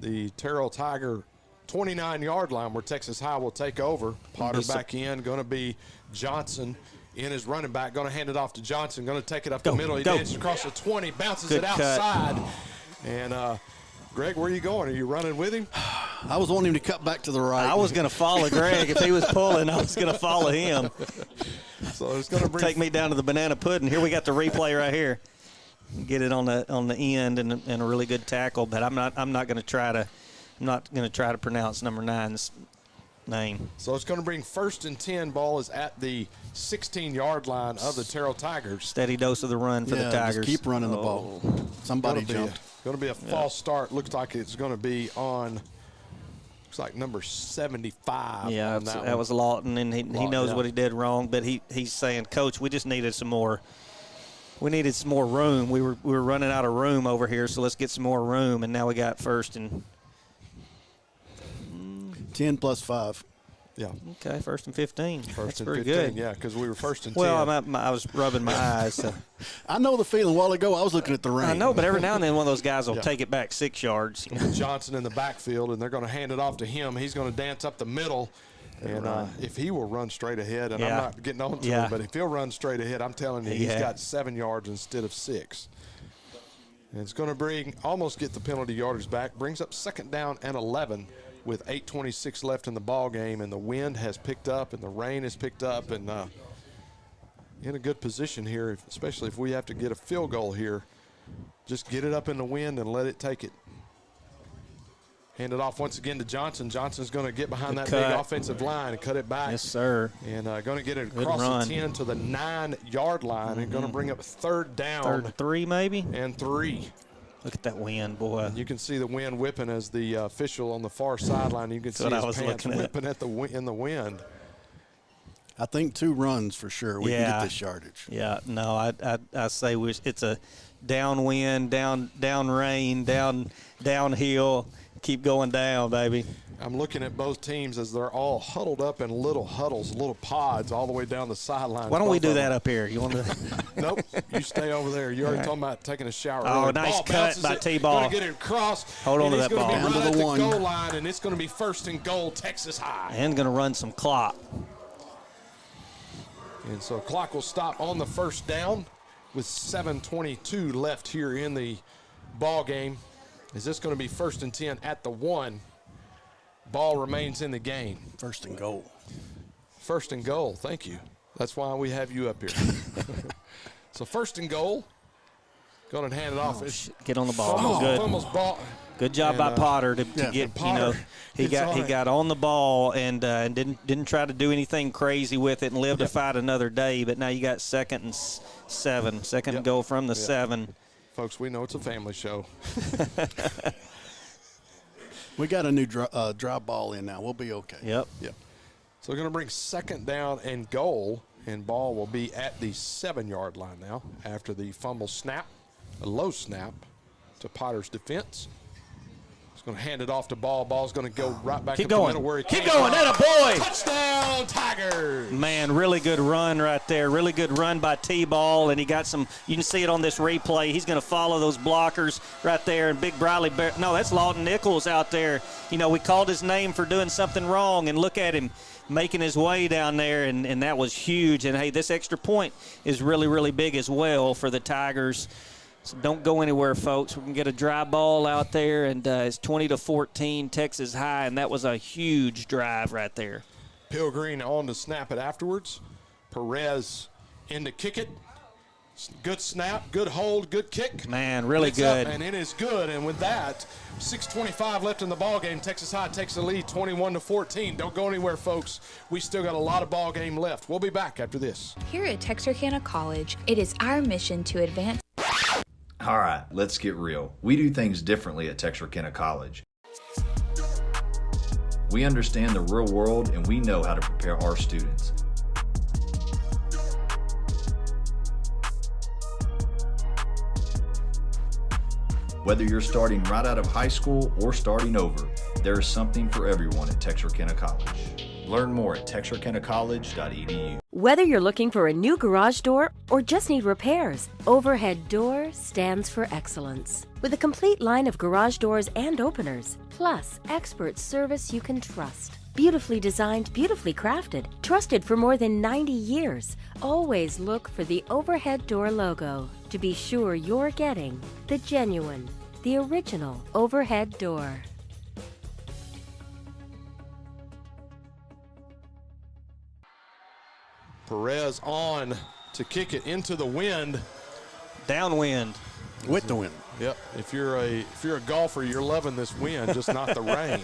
the Terrell Tiger 29-yard line where Texas High will take over. Potter back in, going to be Johnson in his running back, going to hand it off to Johnson, going to take it up the middle. He dances across the 20, bounces it outside. And, Greg, where are you going? Are you running with him? I was wanting him to cut back to the right. I was going to follow Greg. If he was pulling, I was going to follow him. So it's going to take me down to the banana pudding. Here we got the replay right here. Get it on the end and a really good tackle, but I'm not going to try to pronounce number 9's name. So it's going to bring 1st and 10. Ball is at the 16-yard line of the Terrell Tigers. Steady dose of the run for the Tigers. Just keep running the ball. Somebody jumped. Going to be a false start. Looks like it's going to be on. Looks like number 75. Yeah, that was Lawton, and he knows what he did wrong. But he's saying, Coach, we just needed some more. We needed some more room. We were running out of room over here, so let's get some more room. And now we got 1st and 10 plus 5. Yeah. Okay, 1st and 15. That's pretty 15, good. Yeah, because we were 1st and 10. Well, I was rubbing my eyes. So. I know the feeling. A while ago, I was looking at the rain. I know, but every now and then one of those guys will take it back 6 yards. Johnson in the backfield, and they're going to hand it off to him. He's going to dance up the middle. And if he will run straight ahead, and I'm not getting on to him, but if he'll run straight ahead, I'm telling you, he's got 7 yards instead of 6. And it's going to almost get the penalty yardage back. Brings up 2nd down and 11 with 8:26 left in the ball game, and the wind has picked up and the rain has picked up, and in a good position here, especially if we have to get a field goal here. Just get it up in the wind and let it take it. Hand it off once again to Johnson. Johnson's going to get behind that big offensive line and cut it back. Yes, sir. And going to get it across the 10 to the 9-yard line and going to bring up 3rd down. 3rd and 3 maybe? And 3. Look at that wind, boy. And you can see the wind whipping as the official on the far sideline. You can see his pants whipping in the wind. I think 2 runs for sure. We can get this yardage. Yeah, no, I say it's a downwind, down rain, downhill. Keep going down, baby. I'm looking at both teams as they're all huddled up in little huddles, little pods all the way down the sideline. Why don't we do that up here? You want to? Nope. You stay over there. You're already talking about taking a shower. Oh, nice cut by T-Ball. Going to get it across. Hold on to that ball. It's going to be right at the goal line, and it's going to be 1st and goal, Texas High. And going to run some clock. And so clock will stop on the 1st down with 7:22 left here in the ball game. Is this going to be 1st and 10 at the 1? Ball remains in the game. 1st and goal. 1st and goal. Thank you. That's why we have you up here. So 1st and goal. Going to hand it off. Get on the ball. Good. Fumbles ball. Good job by Potter to get. Potter, he got on the ball and didn't try to do anything crazy with it and live to fight another day. But now you got 2nd and 7. 2nd and goal from the 7. Folks, we know it's a family show. We got a new drop ball in now. We'll be okay. Yep. So we're going to bring 2nd down and goal, and ball will be at the 7-yard line now after the fumble snap, a low snap to Potter's defense. He's going to hand it off to Ball. Ball's going to go right back Keep up going. the middle where he Keep going. That a boy. Touchdown, Tigers. Man, really good run right there. Really good run by T-Ball, and he got some. You can see it on this replay. He's going to follow those blockers right there. And Big Briley Bear. No, that's Lawton Nichols out there. You know, we called his name for doing something wrong, and look at him making his way down there, and that was huge. And, hey, this extra point is really, really big as well for the Tigers. So don't go anywhere, folks. We can get a dry ball out there, and it's 20-14 Texas High, and that was a huge drive right there. Pilgreen on to snap it afterwards. Perez in to kick it. Good snap, good hold, good kick. Man, really It's good. Up, and it is good. And with that, 6:25 left in the ball game. Texas High takes the lead 21-14. Don't go anywhere, folks. We still got a lot of ball game left. We'll be back after this. Here at Texarkana College, it is our mission to advance. All right, let's get real. We do things differently at Texarkana College. We understand the real world and we know how to prepare our students. Whether you're starting right out of high school or starting over, there is something for everyone at Texarkana College. Learn more at texarkanacollege.edu. Whether you're looking for a new garage door or just need repairs, Overhead Door stands for excellence. With a complete line of garage doors and openers, plus expert service you can trust. Beautifully designed, beautifully crafted, trusted for more than 90 years. Always look for the Overhead Door logo to be sure you're getting the genuine, the original Overhead Door. Perez on to kick it into the wind. Downwind. With the wind. Yep. If you're a golfer, you're loving this wind, just not the rain,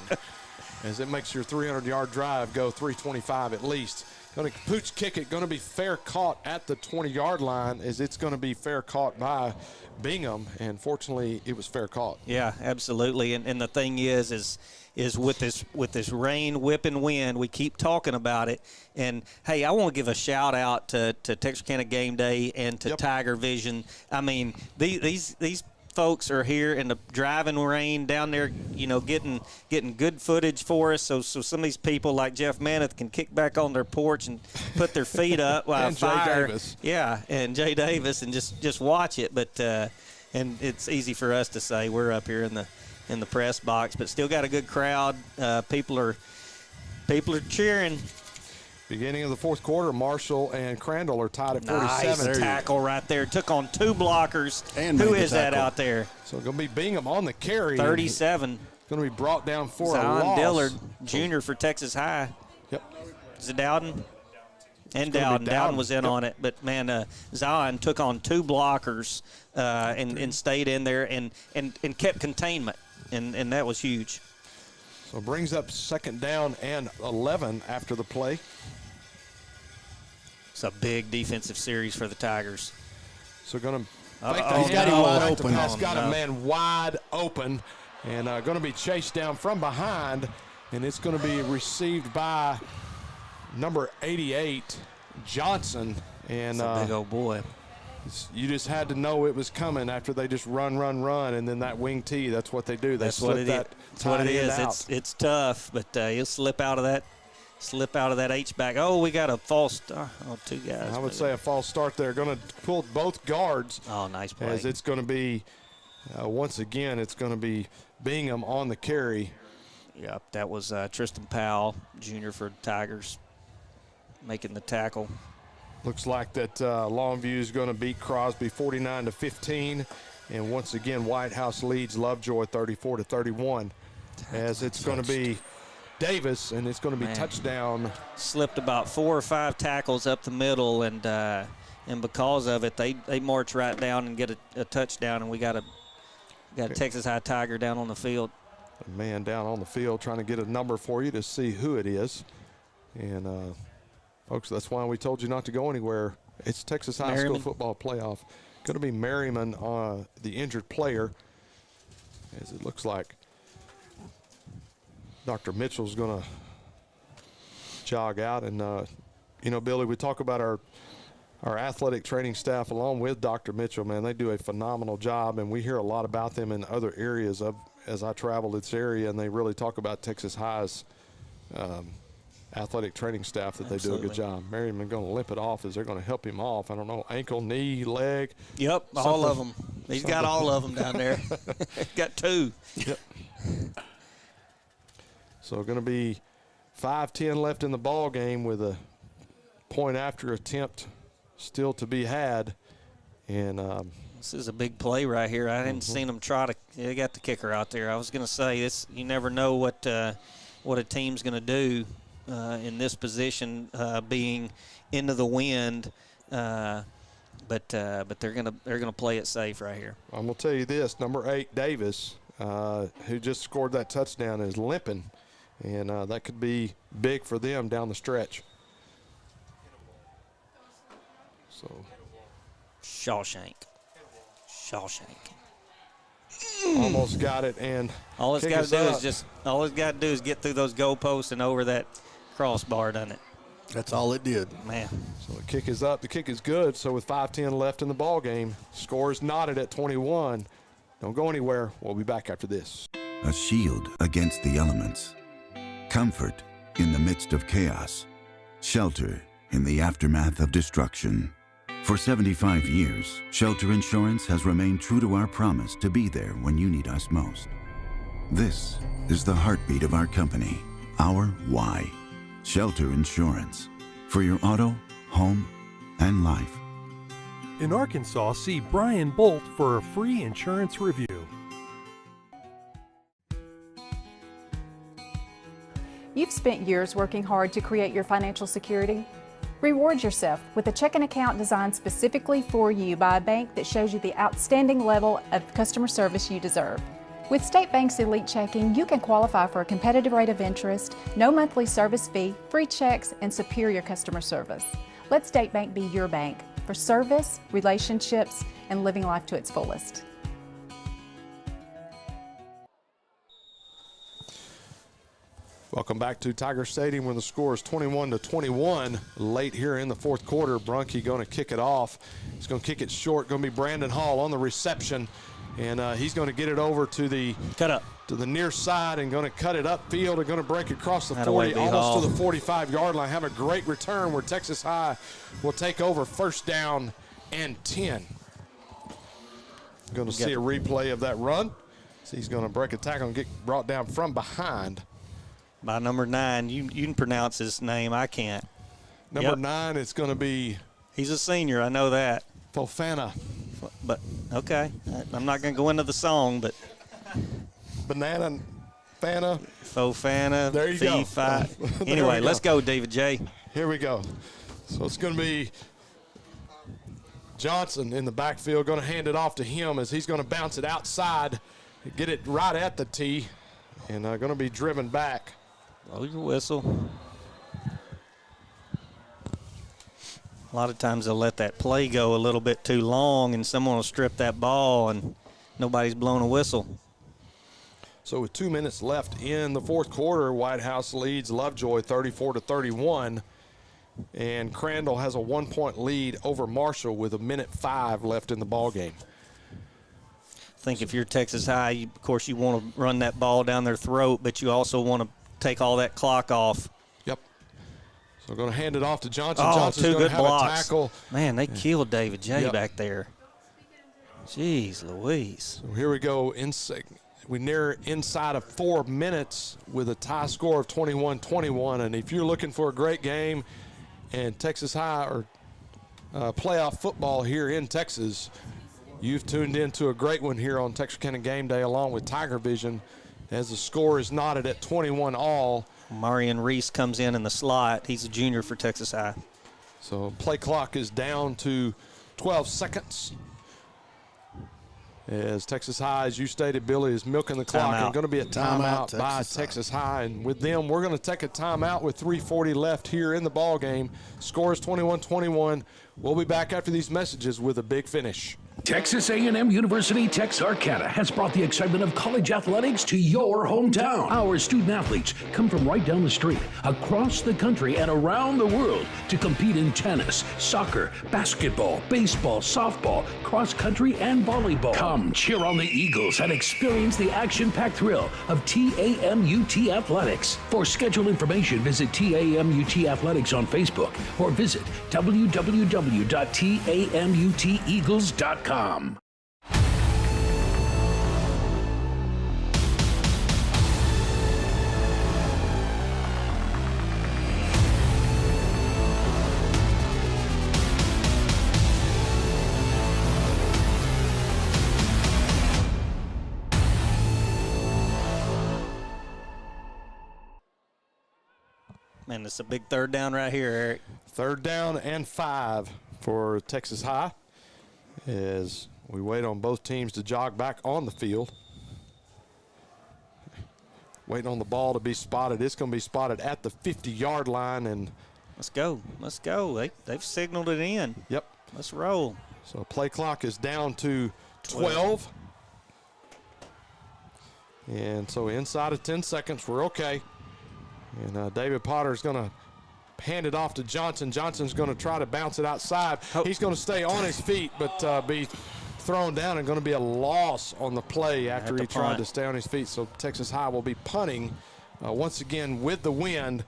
as it makes your 300-yard drive go 325 at least. Going to pooch kick it. Going to be fair caught at the 20-yard line, as it's going to be fair caught by Bingham, and fortunately, it was fair caught. Yeah, absolutely. And the thing is with this rain, whipping wind, we keep talking about it. And hey, I want to give a shout out to Texarkana Gameday and to TigerVision. I mean, these folks are here in the driving rain down there, getting good footage for us. So some of these people like Jeff Maneth can kick back on their porch and put their feet up while and fire. Jay Davis. Yeah, and Jay Davis, and just watch it. But and it's easy for us to say we're up here in the press box, but still got a good crowd. People are cheering. Beginning of the fourth quarter, Marshall and Crandall are tied at 47. Nice tackle right there. Took on two blockers. And who made the is that tackle. out there? So going to be Bingham on the carry. 37. Going to be brought down for a Zion loss. Dillard, junior for Texas High. Yep. Is it Dowden? And gonna Dowden. be Dowden Dowden. was in on it. But, man, Zion took on two blockers and stayed in there and kept containment, and that was huge. So brings up second down and 11 after the play. It's a big defensive series for the Tigers. So going to He's got him wide open. He's got a man wide open, and going to be chased down from behind, and it's going to be received by number 88, Johnson. And That's a big old boy. You just had to know it was coming after they just run, and then that wing tee, that's what they do. They That's what it is. That's what it is. It's tough, but he'll slip out of that H-back. Oh, we got a false start. Oh, two guys. I would say a false start there. Going to pull both guards. Oh, nice play. As it's going to be, once again, it's going to be Bingham on the carry. Yep, that was Tristan Powell, junior for Tigers, making the tackle. Looks like that Longview is going to beat Crosby 49-15. And once again, White House leads Lovejoy 34-31. As it's going to be Davis, and it's going to be touchdown. Slipped about 4 or 5 tackles up the middle, and because of it, they march right down and get a touchdown, and we got a Texas High Tiger down on the field. A man down on the field trying to get a number for you to see who it is. And, folks, that's why we told you not to go anywhere. It's Texas High School football playoff. Going to be Merriman, the injured player, as it looks like Dr. Mitchell's going to jog out. And, Billy, we talk about our athletic training staff along with Dr. Mitchell, man. They do a phenomenal job, and we hear a lot about them in other areas as I travel this area, and they really talk about Texas High's athletic training staff that Absolutely. They do a good job. Merriman going to limp it off as they're going to help him off. I don't know, ankle, knee, leg. Yep, all of them. He's got all of them down there. Got 2. Yep. So going to be 5:10 left in the ball game with a point after attempt still to be had. And this is a big play right here. I hadn't seen them try to. They got the kicker out there. I was going to say this. You never know what a team's going to do in this position, being into the wind. But they're gonna play it safe right here. I'm gonna tell you this: number 8 Davis, who just scored that touchdown, is limping, and that could be big for them down the stretch. So, Shawshank. Almost got it, and all it's got to do is get through those goalposts and over that crossbar, doesn't it? That's all it did. Man. So the kick is up. The kick is good. So with 5:10 left in the ball game, score is knotted at 21. Don't go anywhere. We'll be back after this. A shield against the elements. Comfort in the midst of chaos. Shelter in the aftermath of destruction. For 75 years, Shelter Insurance has remained true to our promise to be there when you need us most. This is the heartbeat of our company, our why. Shelter Insurance. For your auto, home, and life. In Arkansas, see Brian Bolt for a free insurance review. You've spent years working hard to create your financial security. Reward yourself with a checking account designed specifically for you by a bank that shows you the outstanding level of customer service you deserve. With State Bank's Elite Checking, you can qualify for a competitive rate of interest, no monthly service fee, free checks, and superior customer service. Let State Bank be your bank for service, relationships, and living life to its fullest. Welcome back to Tiger Stadium where the score is 21-21 late here in the fourth quarter. Brunke going to kick it off. He's going to kick it short. Going to be Brandon Hall on the reception. And he's going to get it over to the near side and going to cut it upfield and going to break across the 40, almost to the 45-yard line. Have a great return where Texas High will take over first down and 10. Going to see a replay of that run. So he's going to break a tackle and get brought down from behind. By number 9, you can pronounce his name. I can't. Number 9, it's going to be. He's a senior. I know that. Fofana. But okay, I'm not going to go into the song, but. Banana, Fana. Fofana. There you go. Anyway, let's go, David J. Here we go. So it's going to be Johnson in the backfield, going to hand it off to him as he's going to bounce it outside, get it right at the tee, and going to be driven back. Blow your whistle. A lot of times they'll let that play go a little bit too long, and someone will strip that ball, and nobody's blown a whistle. So with 2 minutes left in the fourth quarter, White House leads Lovejoy 34-31, and Crandall has a 1-point lead over Marshall with 1:05 left in the ball game. I think if you're Texas High, of course you want to run that ball down their throat, but you also want to take all that clock off. Yep. So going to hand it off to Johnson. Oh, Johnson's two going good to have blocks. a tackle. Man, they killed David J back there. Jeez Louise. So here we go. We near inside of 4 minutes with a tie score of 21-21. And if you're looking for a great game and Texas High or playoff football here in Texas, you've tuned into a great one here on Texarkana Gameday along with TigerVision as the score is knotted at 21 all. Marion Reese comes in the slot. He's a junior for Texas High. So play clock is down to 12 seconds. As Texas High, as you stated, Billy, is milking the clock and going to be a timeout by Texas High. And with them, we're going to take a timeout with 3:40 left here in the ball game. Score is 21-21. We'll be back after these messages with a big finish. Texas A&M University Texarkana has brought the excitement of college athletics to your hometown. Our student athletes come from right down the street, across the country, and around the world to compete in tennis, soccer, basketball, baseball, softball, cross country, and volleyball. Come cheer on the Eagles and experience the action-packed thrill of TAMUT Athletics. For schedule information, visit TAMUT Athletics on Facebook or visit www.tamuteagles.com. Man, it's a big third down right here, Eric. Third down and 5 for Texas High as we wait on both teams to jog back on the field. Waiting on the ball to be spotted. It's going to be spotted at the 50-yard line. And let's go. Let's go. They've signaled it in. Yep. Let's roll. So play clock is down to 12. And so inside of 10 seconds, we're okay. And David Potter is going to hand it off to Johnson. Johnson's going to try to bounce it outside. He's going to stay on his feet, but be thrown down and going to be a loss on the play after he tried to stay on his feet. So Texas High will be punting once again with the wind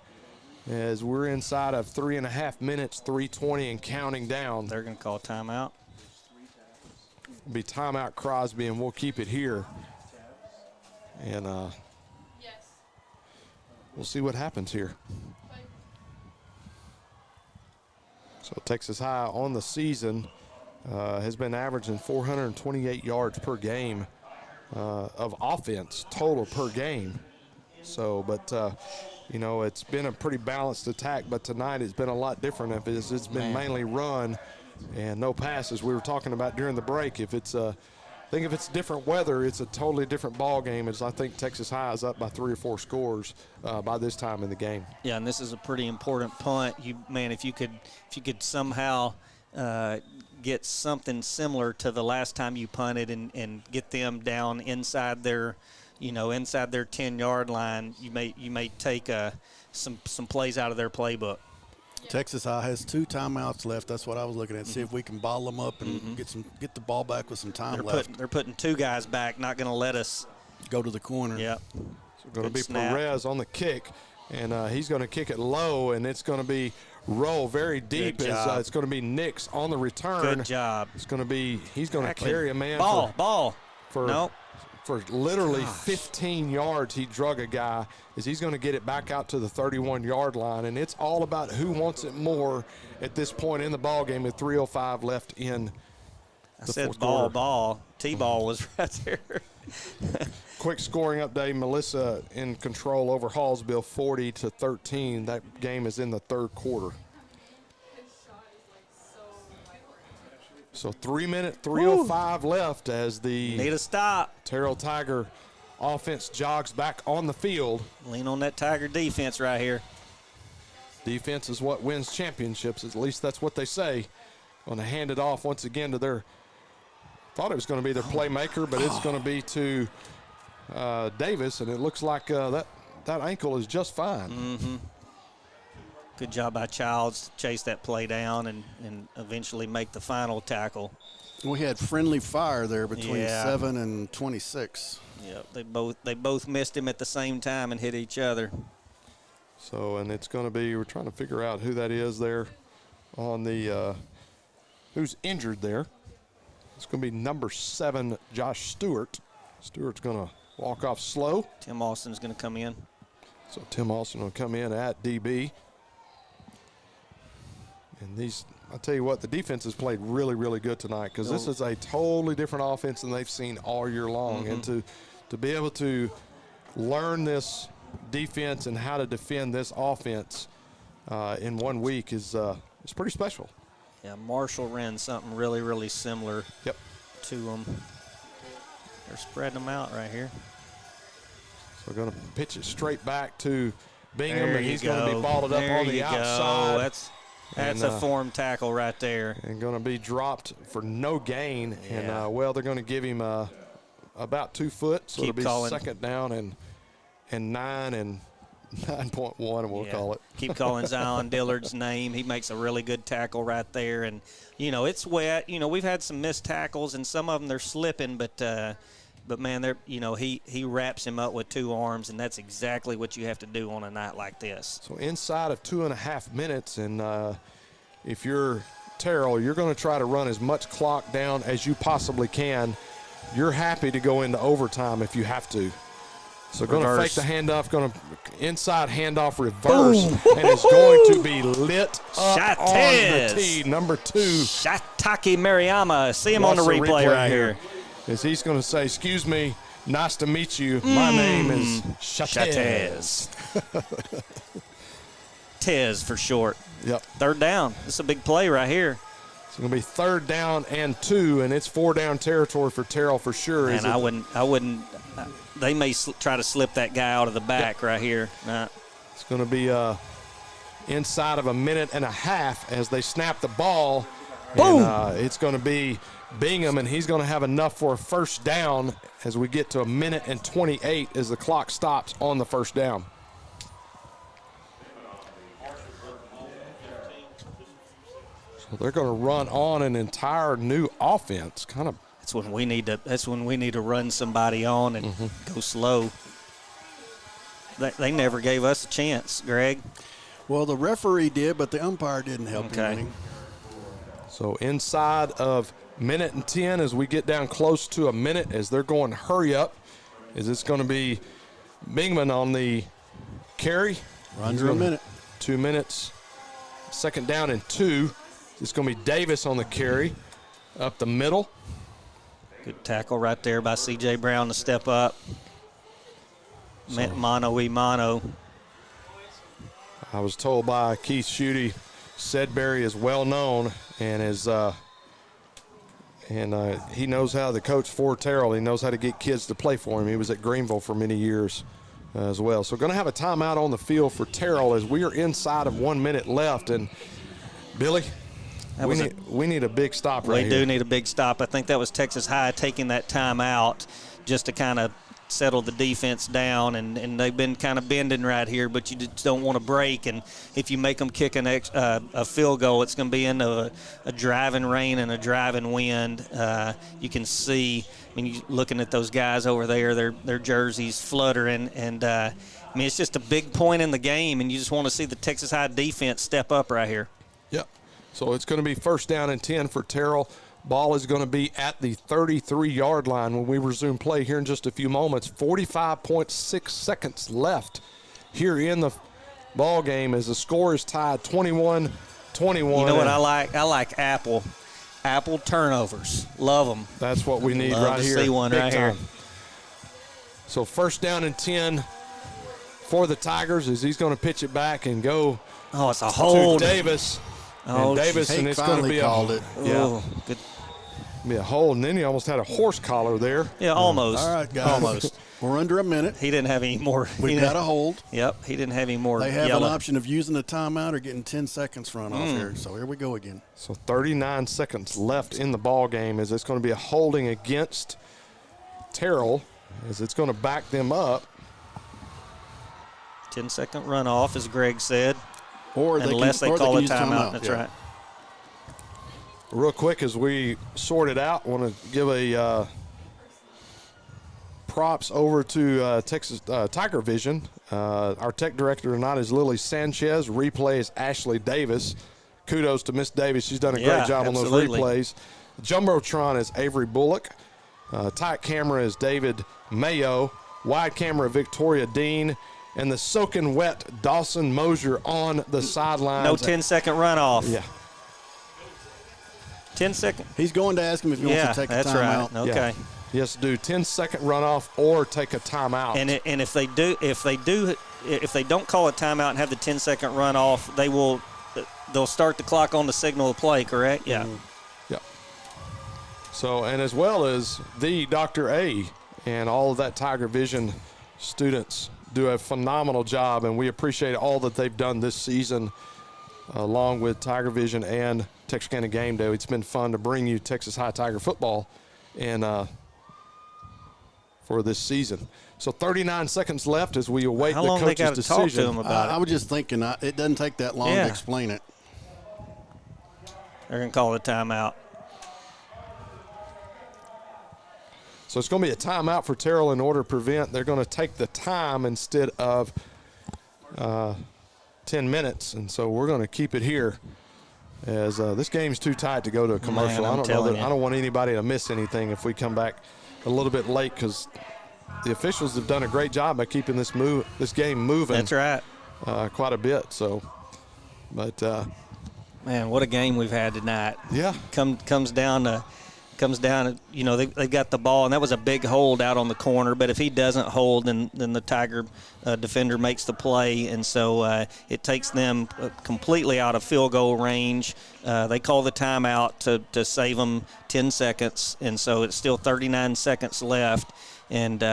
as we're inside of 3.5 minutes, 3:20 and counting down. They're going to call timeout. It'll be timeout Crosby, and we'll keep it here. And we'll see what happens here. So Texas High on the season has been averaging 428 yards per game of offense total per game. So, but You know, it's been a pretty balanced attack, but tonight it's been a lot different. It's been mainly run and no passes. We were talking about during the break. If it's I think if it's different weather, it's a totally different ball game. As I think Texas High is up by 3 or 4 scores by this time in the game. Yeah, and this is a pretty important punt. If you could somehow get something similar to the last time you punted and get them down inside their 10-yard line, you may take some plays out of their playbook. Texas High has 2 timeouts left. That's what I was looking at. See if we can bottle them up and get the ball back with some time left. They're putting 2 guys back, not going to let us go to the corner. Yeah. So going to be Perez on the kick, and he's going to kick it low, and it's going to be roll very deep. It's going to be Nix on the return. Good job. It's going to be he's going to carry a man. Ball. For literally 15 yards, he drug a guy. He's going to get it back out to the 31-yard line, and it's all about who wants it more at this point in the ball game with 3:05 left in the fourth quarter. Ball. T-ball was right there. Quick scoring update. Melissa in control over Hallsville 40-13. That game is in the third quarter. So 3:05 left as the need a stop. Terrell Tiger offense jogs back on the field. Lean on that Tiger defense right here. Defense is what wins championships. At least that's what they say. Going to hand it off once again to their, thought it was going to be their playmaker, but it's going to be to Davis, and it looks like that ankle is just fine. Mm-hmm. Good job by Childs to chase that play down and eventually make the final tackle. We had friendly fire there between 7 and 26. Yeah, they both missed him at the same time and hit each other. So, and it's going to be, we're trying to figure out who that is there on the, who's injured there. It's going to be number 7, Josh Stewart. Stewart's going to walk off slow. Tim Austin's going to come in. So Tim Austin will come in at DB. And I'll tell you what, the defense has played really, really good tonight because this is a totally different offense than they've seen all year long. And to be able to learn this defense and how to defend this offense in 1 week is pretty special. Yeah, Marshall ran something really, really similar to them. They're spreading them out right here. So we're going to pitch it straight back to Bingham, and he's going to be balled up on the outside. That's a form tackle right there. And going to be dropped for no gain. Yeah. And, they're going to give him about 2 foot. So it'll be second down and 9 and 9.1, we'll call it. Keep calling Zion Dillard's name. He makes a really good tackle right there. And, it's wet. We've had some missed tackles, and some of them they're slipping. But man, they're, he wraps him up with 2 arms, and that's exactly what you have to do on a night like this. So inside of 2.5 minutes, and if you're Terrell, you're going to try to run as much clock down as you possibly can. You're happy to go into overtime if you have to. So going to fake the handoff, going to inside handoff reverse, and it's going to be lit up on the tee, number 2. Shataki Mariyama. See him on the replay right here. As he's going to say, excuse me, nice to meet you. My name is Chatez. Tez for short. Yep. Third down. This is a big play right here. It's going to be 3rd down and 2, and it's 4-down territory for Terrell for sure. And I wouldn't. They may try to slip that guy out of the back right here. It's going to be inside of 1.5 minutes as they snap the ball. Boom! And, it's going to be Bingham, and he's going to have enough for a first down as we get to 1 minute and 28 as the clock stops on the first down. So they're going to run on an entire new offense, kind of. That's when we need to run somebody on and go slow. They never gave us a chance, Greg. Well, the referee did, but the umpire didn't help him any. So inside of 1 minute and 10 as we get down close to 1 minute as they're going hurry up. Is this going to be Bingman on the carry? Under 1 minute. 2 minutes. 2nd down and 2. It's going to be Davis on the carry up the middle. Good tackle right there by C.J. Brown to step up. Mano-y-mano. I was told by Keith Schutte, Sedberry is well known and is he knows how to coach for Terrell. He knows how to get kids to play for him. He was at Greenville for many years as well. So going to have a timeout on the field for Terrell as we are inside of 1 minute left. And Billy, we need a big stop right here. We do need a big stop. I think that was Texas High taking that timeout just to kind of settle the defense down, and they've been kind of bending right here, but you just don't want to break. And if you make them kick a field goal, it's going to be into a driving rain and a driving wind. You can see, I mean, you're looking at those guys over there, their jerseys fluttering, and I mean, it's just a big point in the game, and you just want to see the Texas High defense step up right here. Yep. So it's going to be 1st down and 10 for Terrell. Ball is going to be at the 33-yard line when we resume play here in just a few moments. 45.6 seconds left here in the ball game as the score is tied 21-21. You know what I like? I like Apple turnovers. Love them. That's what we need Love right to here. see one right here. So 1st down and 10 for the Tigers as he's going to pitch it back and go. Oh, it's a hold. To Davis. Oh, Davis, and it's going to be called it. Yeah. Good. Be a hold, and then he almost had a horse collar there. Yeah, almost. All right, guys. Almost. We're under a minute. He didn't have any more. We've got a hold. Yep, he didn't have any more. They have yellow. an option of using a timeout or getting 10 seconds run off here. So here we go again. So 39 seconds left in the ball game as it's going to be a holding against Terrell as it's going to back them up. 10-second runoff, as Greg said. Or unless they call a timeout. That's right. Real quick, as we sort it out, I want to give a props over to Texas TigerVision. Our tech director tonight is Lily Sanchez. Replay is Ashley Davis. Kudos to Miss Davis. She's done a great job on those replays. Jumbotron is Avery Bullock. Tight camera is David Mayo. Wide camera, Victoria Dean. And the soaking wet Dawson Mosier on the sidelines. No 10-second runoff. Yeah. 10-second. He's going to ask him if he wants to take a timeout. That's right. Okay. Yeah. Yes, do 10-second runoff or take a timeout. And if they don't call a timeout and have the 10-second runoff, they'll start the clock on the signal of play. Correct? Yeah. Yeah. So, and as well as the Dr. A and all of that TigerVision students do a phenomenal job, and we appreciate all that they've done this season along with TigerVision and Texarkana Gameday. It's been fun to bring you Texas High Tiger football and for this season. So 39 seconds left as we await the coach's decision. Talk to him about it? I was just thinking it doesn't take that long to explain it. They're going to call a timeout. So it's going to be a timeout for Terrell in order to prevent. They're going to take the time instead of 10 minutes. And so we're going to keep it here as this game's too tight to go to a commercial. Man, I don't want anybody to miss anything if we come back a little bit late because the officials have done a great job by keeping this game moving. That's right. Quite a bit. So, but man, what a game we've had tonight. Yeah. Comes down to, you know, they got the ball, and that was a big hold out on the corner. But if he doesn't hold, then the Tiger defender makes the play, and so it takes them completely out of field goal range. They call the timeout to save them 10 seconds, and so it's still 39 seconds left. And, we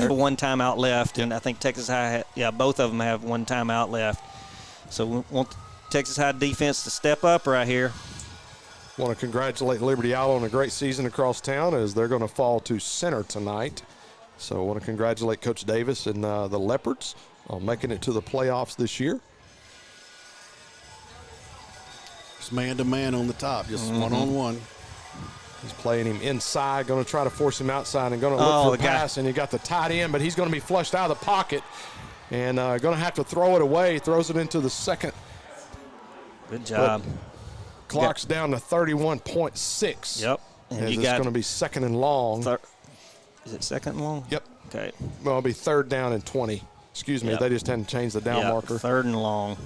have one timeout left, and I think Texas High, both of them have one timeout left. So we want Texas High defense to step up right here. Want to congratulate Liberty Owl on a great season across town as they're going to fall to center tonight. So I want to congratulate Coach Davis and the Leopards on making it to the playoffs this year. It's man-to-man on the top, just one-on-one. He's playing him inside, going to try to force him outside and going to look for a pass. And you got the tight end, but he's going to be flushed out of the pocket and going to have to throw it away. Throws it into the second. Good job. Clock's down to 31.6. Yep. And it's going to be second and long. Is it second and long? Yep. Okay. Well, it'll be third down and 20. Excuse me, they just hadn't changed the down marker. Third and long.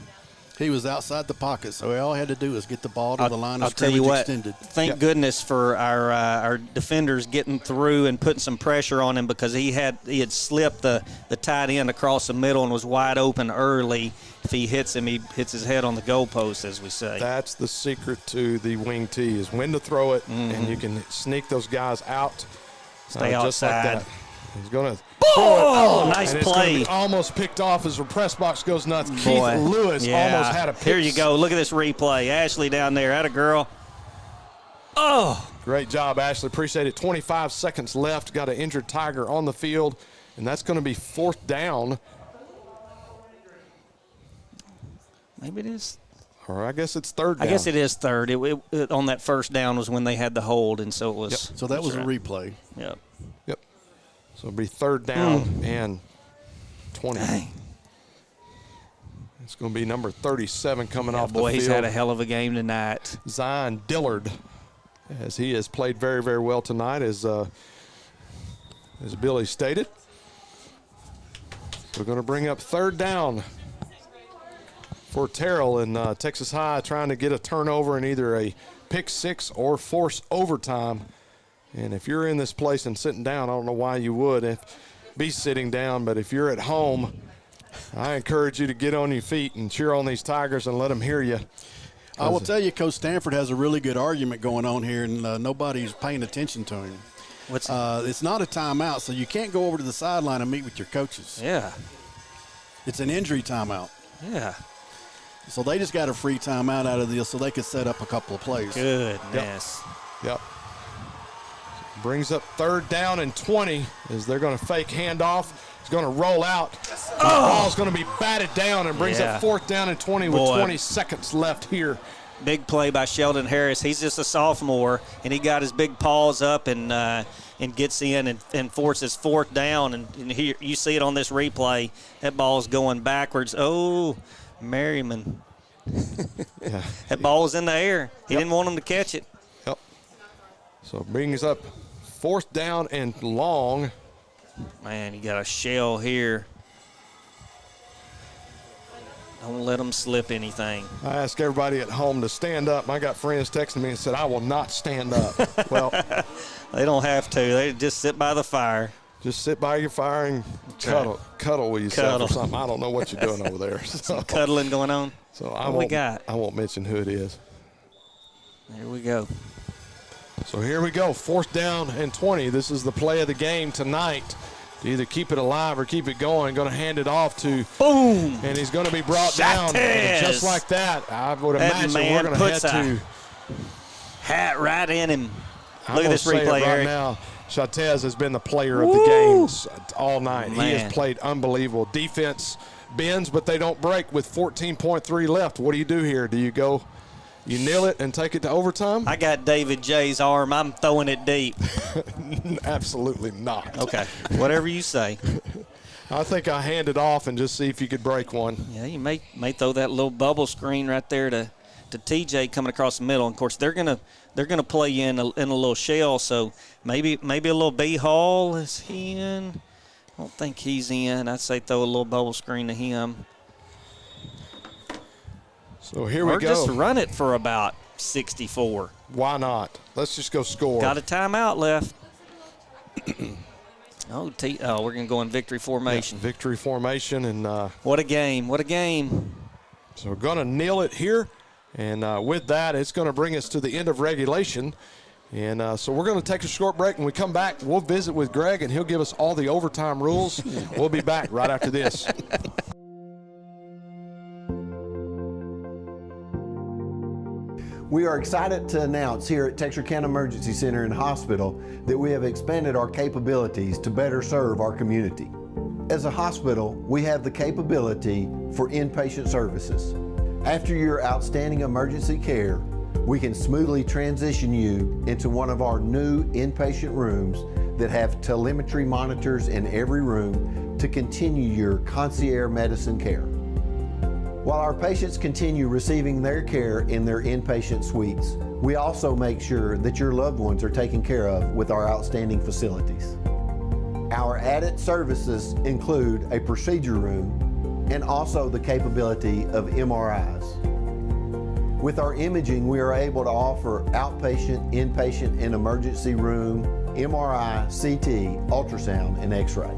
He was outside the pocket, so all he had to do was get the ball to the line of I'll tell scrimmage you what, extended. Thank goodness for our defenders getting through and putting some pressure on him, because he had slipped the tight end across the middle and was wide open early. If he hits him, he hits his head on the goalpost, as we say. That's the secret to the wing tee, is when to throw it, and you can sneak those guys out. Stay just like outside. that. He's going to nice and play. It's almost picked off as the press box goes nuts. Keith Lewis almost had a pick. Here you go. Look at this replay. Ashley down there. Atta girl. Oh. Great job, Ashley. Appreciate it. 25 seconds left. Got an injured Tiger on the field, and that's going to be 4th down. Maybe it is. Or I guess it's 3rd down. I guess it is 3rd. It on that first down was when they had the hold, and so it was. Yep. So that was a replay. Yep. So it'll be 3rd down and 20. Dang. It's going to be number 37 coming off the boy, field. he's had a hell of a game tonight. Zion Dillard, as he has played very, very well tonight, as Billy stated. We're going to bring up 3rd down for Terrell, and Texas High trying to get a turnover in either a pick 6 or force overtime. And if you're in this place and sitting down, I don't know why you would be sitting down, but if you're at home, I encourage you to get on your feet and cheer on these Tigers and let them hear you. I will tell you, Coach Stanford has a really good argument going on here, and nobody's paying attention to him. It's not a timeout, so you can't go over to the sideline and meet with your coaches. Yeah. It's an injury timeout. Yeah. So they just got a free timeout out of this so they could set up a couple of plays. Goodness. Yep. Brings up 3rd down and 20 as they're going to fake handoff. It's going to roll out. The ball's going to be batted down and brings up 4th down and 20 with 20 seconds left here. Big play by Sheldon Harris. He's just a sophomore, and he got his big paws up and gets in and forces 4th down. And here you see it on this replay. That ball's going backwards. Oh, Merriman. That ball was in the air. He didn't want him to catch it. Yep. So it brings up 4th down and long. Man, you got a shell here. Don't let them slip anything. I ask everybody at home to stand up. I got friends texting me and said, I will not stand up. Well, they don't have to. They just sit by the fire. Just sit by your fire and cuddle with yourself or something. I don't know what you're doing over there. Some cuddling going on. So I won't mention who it is. There we go. So here we go, 4th down and 20. This is the play of the game tonight. To either keep it alive or keep it going. Going to hand it off to boom, and he's going to be brought down. And just like that, I would imagine we're going to head to hat right in him. Look at this replay, right Eric. Now, Chatez has been the player of the games all night. Man. He has played unbelievable. Defense bends, but they don't break with 14.3 left. What do you do here? Do you go? You kneel it and take it to overtime? I got David J's arm. I'm throwing it deep. Absolutely not. Okay, whatever you say. I think I hand it off and just see if you could break one. Yeah, you may throw that little bubble screen right there to TJ coming across the middle. And of course, they're gonna play you in a little shell. So maybe a little B Hall. Is he in? I don't think he's in. I'd say throw a little bubble screen to him. So here we go. Or just run it for about 64. Why not? Let's just go score. Got a timeout left. We're going to go in victory formation. Yeah, victory formation. And what a game. What a game. So we're going to kneel it here. And with that, it's going to bring us to the end of regulation. And so we're going to take a short break. When we come back, we'll visit with Greg, and he'll give us all the overtime rules. We'll be back right after this. We are excited to announce here at Texarkana Emergency Center and Hospital that we have expanded our capabilities to better serve our community. As a hospital, we have the capability for inpatient services. After your outstanding emergency care, we can smoothly transition you into one of our new inpatient rooms that have telemetry monitors in every room to continue your concierge medicine care. While our patients continue receiving their care in their inpatient suites, we also make sure that your loved ones are taken care of with our outstanding facilities. Our added services include a procedure room and also the capability of MRIs. With our imaging, we are able to offer outpatient, inpatient, and emergency room MRI, CT, ultrasound, and X-ray.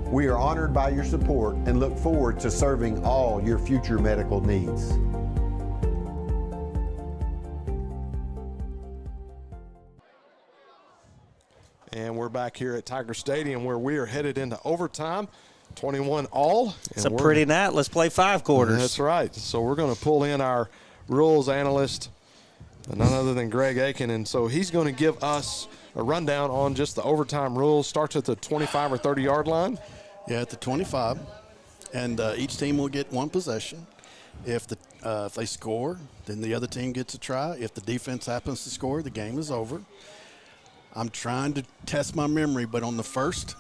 We are honored by your support and look forward to serving all your future medical needs. And we're back here at Tiger Stadium where we are headed into overtime, 21 all. It's a pretty night. Let's play 5 quarters. That's right. So we're going to pull in our rules analyst, none other than Greg Aiken. And so he's going to give us a rundown on just the overtime rules. Starts at the 25 or 30-yard line. Yeah, at the 25. And each team will get 1 possession. If they score, then the other team gets a try. If the defense happens to score, the game is over. I'm trying to test my memory, but on the first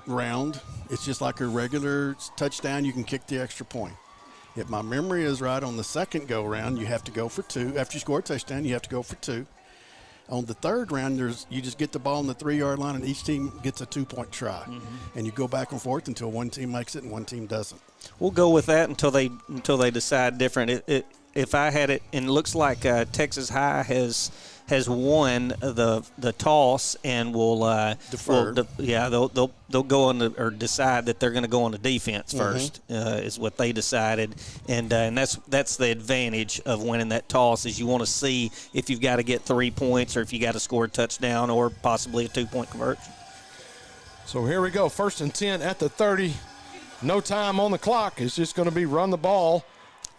round, it's just like a regular touchdown. You can kick the extra point. If my memory is right, on the second go-round, you have to go for 2. After you score a touchdown, you have to go for 2. On the third round, you just get the ball on the 3-yard line, and each team gets a 2-point try. And you go back and forth until one team makes it and one team doesn't. We'll go with that until they decide different. If I had it, and it looks like Texas High has won the toss and will defer. They'll go on or decide that they're going to go on the defense first is what they decided, and that's the advantage of winning that toss is you want to see if you've got to get 3 points or if you got to score a touchdown or possibly a 2-point conversion. So here we go, 1st and 10 at the 30. No time on the clock. It's just going to be run the ball,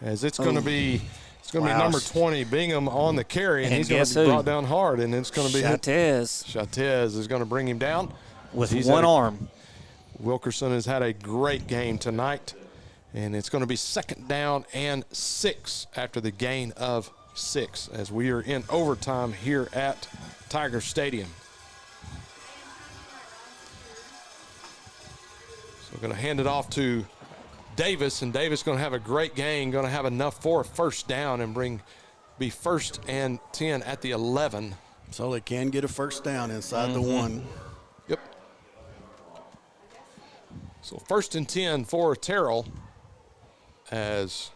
as it's going to be. It's going to be number 20, Bingham, on the carry, and he's going to be brought down hard, and it's going to be Chatez is going to bring him down. With one arm. Wilkerson has had a great game tonight, and it's going to be 2nd down and 6 after the gain of 6 as we are in overtime here at Tiger Stadium. So we're going to hand it off to Davis, and Davis going to have a great game, going to have enough for a 1st down and be 1st and 10 at the 11. So they can get a 1st down inside the 1. Yep. So 1st and 10 for Terrell as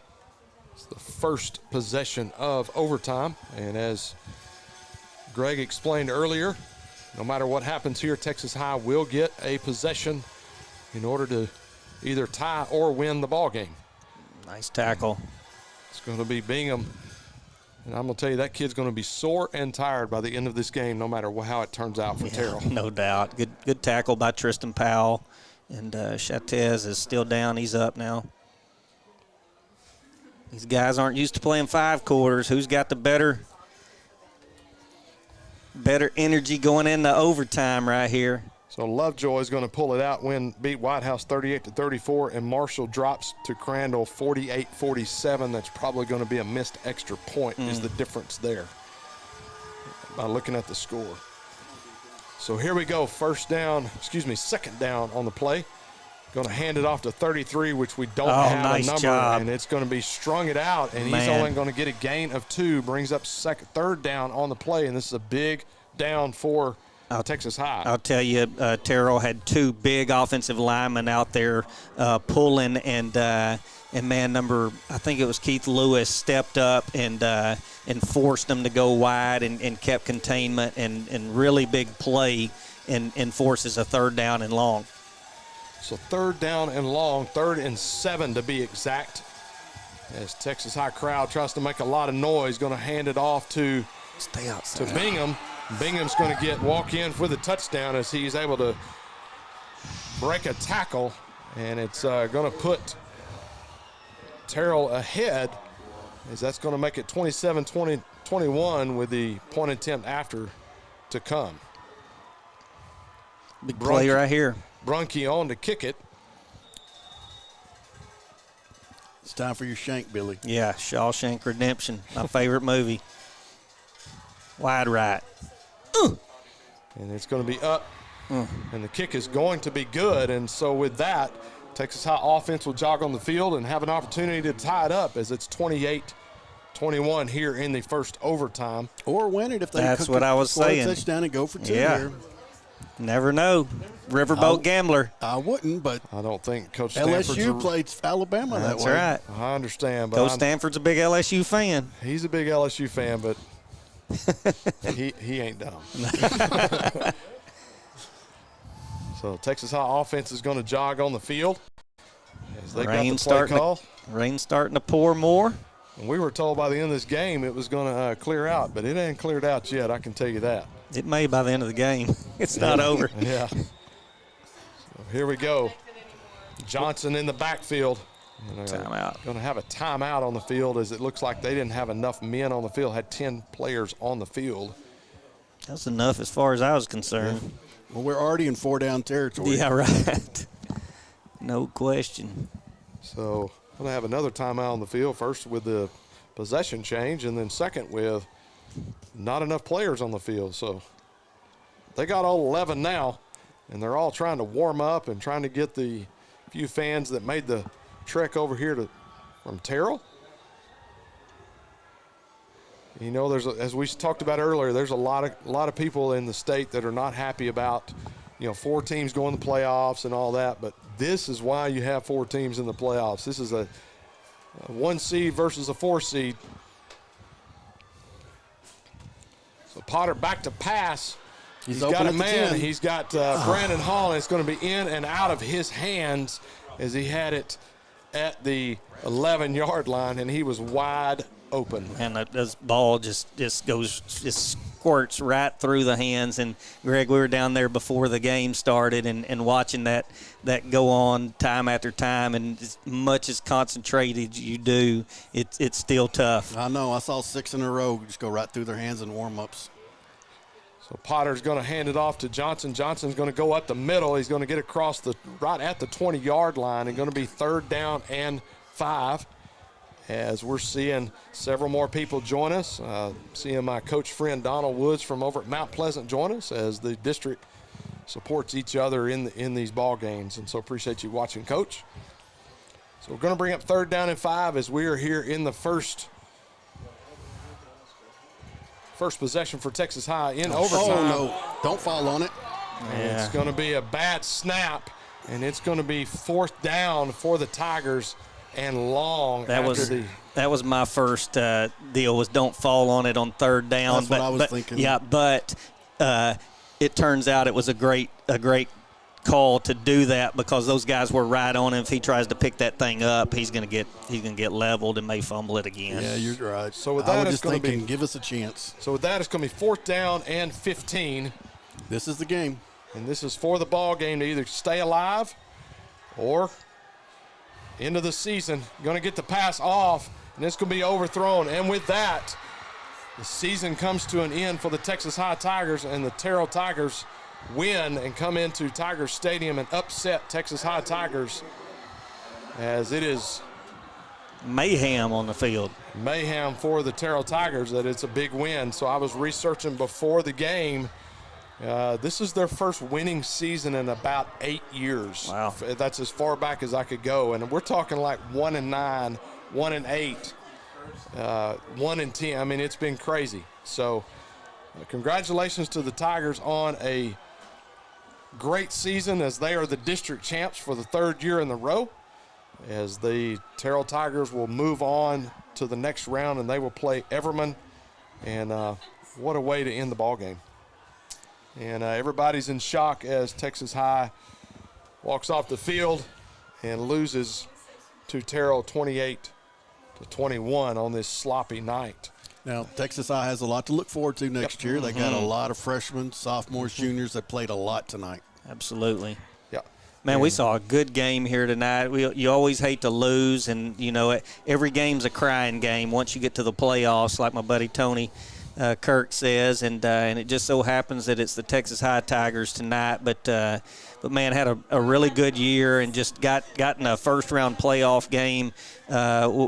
it's the first possession of overtime. And as Greg explained earlier, no matter what happens here, Texas High will get a possession in order to either tie or win the ball game. Nice tackle. It's going to be Bingham. And I'm going to tell you, that kid's going to be sore and tired by the end of this game, no matter how it turns out for Terrell. No doubt. Good tackle by Tristan Powell. And Chatez is still down. He's up now. These guys aren't used to playing 5 quarters. Who's got the better energy going into overtime right here? So Lovejoy is going to pull it out, beat White House 38-34, and Marshall drops to Crandall 48-47. That's probably going to be a missed extra point is the difference there by looking at the score. So here we go, 2nd down on the play. Going to hand it off to 33, which we don't have a number, and it's going to be strung it out, and he's only going to get a gain of 2, brings up 3rd down on the play, and this is a big down for Texas High. I'll tell you, Terrell had 2 big offensive linemen out there pulling, and man number, I think it was Keith Lewis, stepped up and forced them to go wide and kept containment and really big play and forces a 3rd down and long. So 3rd down and long, 3rd and 7 to be exact. As Texas High crowd tries to make a lot of noise, going to hand it off to Bingham. Bingham's going to walk in for the touchdown as he's able to break a tackle, and it's going to put Terrell ahead, as that's going to make it 27-21 with the point attempt after to come. Big play right here. Brunke on to kick it. It's time for your shank, Billy. Yeah, Shawshank Redemption, my favorite movie. Wide right. And it's going to be up, and the kick is going to be good. And so with that, Texas High offense will jog on the field and have an opportunity to tie it up as it's 28-21 here in the first overtime. Or win it if they That's what I was score saying. A touchdown and go for 2 here. Never know. Riverboat gambler. I wouldn't, but I don't think Coach Stanford's LSU played Alabama that way. That's right. I understand, but Coach Stanford's a big LSU fan. He's a big LSU fan, but he ain't dumb. So Texas High offense is going to jog on the field as they got the play call. Rain's starting to pour more. And we were told by the end of this game it was going to clear out, but it ain't cleared out yet, I can tell you that. It may by the end of the game. It's not over. Yeah. So here we go. Johnson in the backfield. Timeout. Going to have a timeout on the field as it looks like they didn't have enough men on the field, had 10 players on the field. That's enough as far as I was concerned. Yeah. Well, we're already in 4-down territory. Yeah, right. No question. So going to have another timeout on the field, first with the possession change, and then second with not enough players on the field. So they got all 11 now, and they're all trying to warm up and trying to get the few fans that made the trek over here from Terrell. You know, as we talked about earlier, there's a lot of people in the state that are not happy about, 4 teams going to the playoffs and all that. But this is why you have 4 teams in the playoffs. This is a 1 seed versus a 4 seed. So Potter back to pass. He's got a man. He's got Brandon Hall, and it's going to be in and out of his hands as he had it at the 11-yard line, and he was wide open. And this ball just squirts right through the hands. And Greg, we were down there before the game started and watching that go on time after time, and as much as concentrated you do, it's still tough. I know. I saw 6 in a row just go right through their hands in warm-ups. So Potter's going to hand it off to Johnson. Johnson's going to go up the middle. He's going to get across right at the 20-yard line, and going to be 3rd down and 5. As we're seeing several more people join us. Seeing my coach friend Donald Woods from over at Mount Pleasant join us as the district supports each other in these ball games. And so appreciate you watching, Coach. So we're going to bring up 3rd down and 5 as we are here in the first possession for Texas High in overtime. Oh, no. Don't fall on it. Yeah. It's going to be a bad snap, and it's going to be 4th down for the Tigers. And long. That was my first deal, was don't fall on it on 3rd down. That's what I was thinking. Yeah, but it turns out it was a great call to do that, because those guys were right on him. If he tries to pick that thing up, he's gonna get leveled and may fumble it again. Yeah, you're right. So with that, I was just thinking, give us a chance. So with that, it's going to be 4th down and 15. This is the game, and this is for the ball game to either stay alive or end of the season. Going to get the pass off, and it's going to be overthrown. And with that, the season comes to an end for the Texas High Tigers, and the Terrell Tigers win and come into Tiger Stadium and upset Texas High Tigers, as it is mayhem on the field. Mayhem for the Terrell Tigers, that it's a big win. So I was researching before the game. This is their first winning season in about 8 years. Wow. That's as far back as I could go. And we're talking like 1-9, 1-8, 1-10. I mean, it's been crazy. So congratulations to the Tigers on a great season, as they are the district champs for the 3rd year in a row, as the Terrell Tigers will move on to the next round, and they will play Everman. And what a way to end the ball game. And everybody's in shock as Texas High walks off the field and loses to Terrell 28-21 on this sloppy night. Now, Texas High has a lot to look forward to next year. They got a lot of freshmen, sophomores, juniors that played a lot tonight. Absolutely. Yeah. Man, we saw a good game here tonight. You always hate to lose, and, every game's a crying game once you get to the playoffs, like my buddy Tony Kirk says, and it just so happens that it's the Texas High Tigers tonight. But man, had a really good year, and just got in a first-round playoff game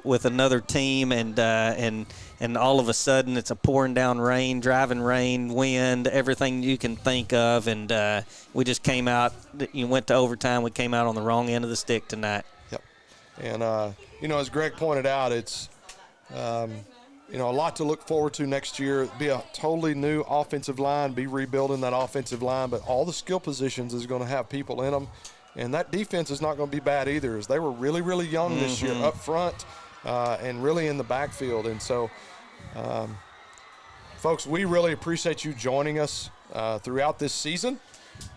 with another team, and all of a sudden it's a pouring down rain, driving rain, wind, everything you can think of, and we just came out. You went to overtime. We came out on the wrong end of the stick tonight. Yep. And as Greg pointed out, it's a lot to look forward to next year. Be a totally new offensive line, be rebuilding that offensive line, but all the skill positions is going to have people in them. And that defense is not going to be bad either, as they were really, really young this year up front and really in the backfield. And so, folks, we really appreciate you joining us throughout this season.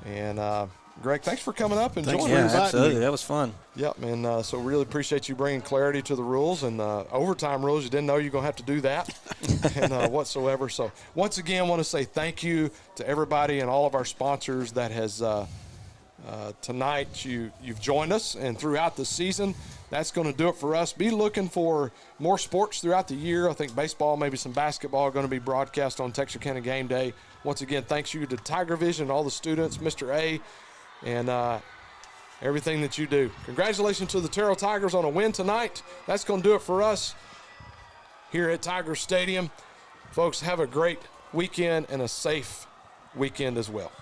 And Greg, thanks for coming up and joining us. Yeah, absolutely. That was fun. Yep, and so really appreciate you bringing clarity to the rules and overtime rules. You didn't know you were going to have to do that and whatsoever. So once again, I want to say thank you to everybody and all of our sponsors that has tonight you've joined us and throughout the season. That's going to do it for us. Be looking for more sports throughout the year. I think baseball, maybe some basketball are going to be broadcast on Texarkana Game Day. Once again, thanks you to TigerVision and all the students, Mr. A, and everything that you do. Congratulations to the Terrell Tigers on a win tonight. That's going to do it for us here at Tiger Stadium. Folks, have a great weekend and a safe weekend as well.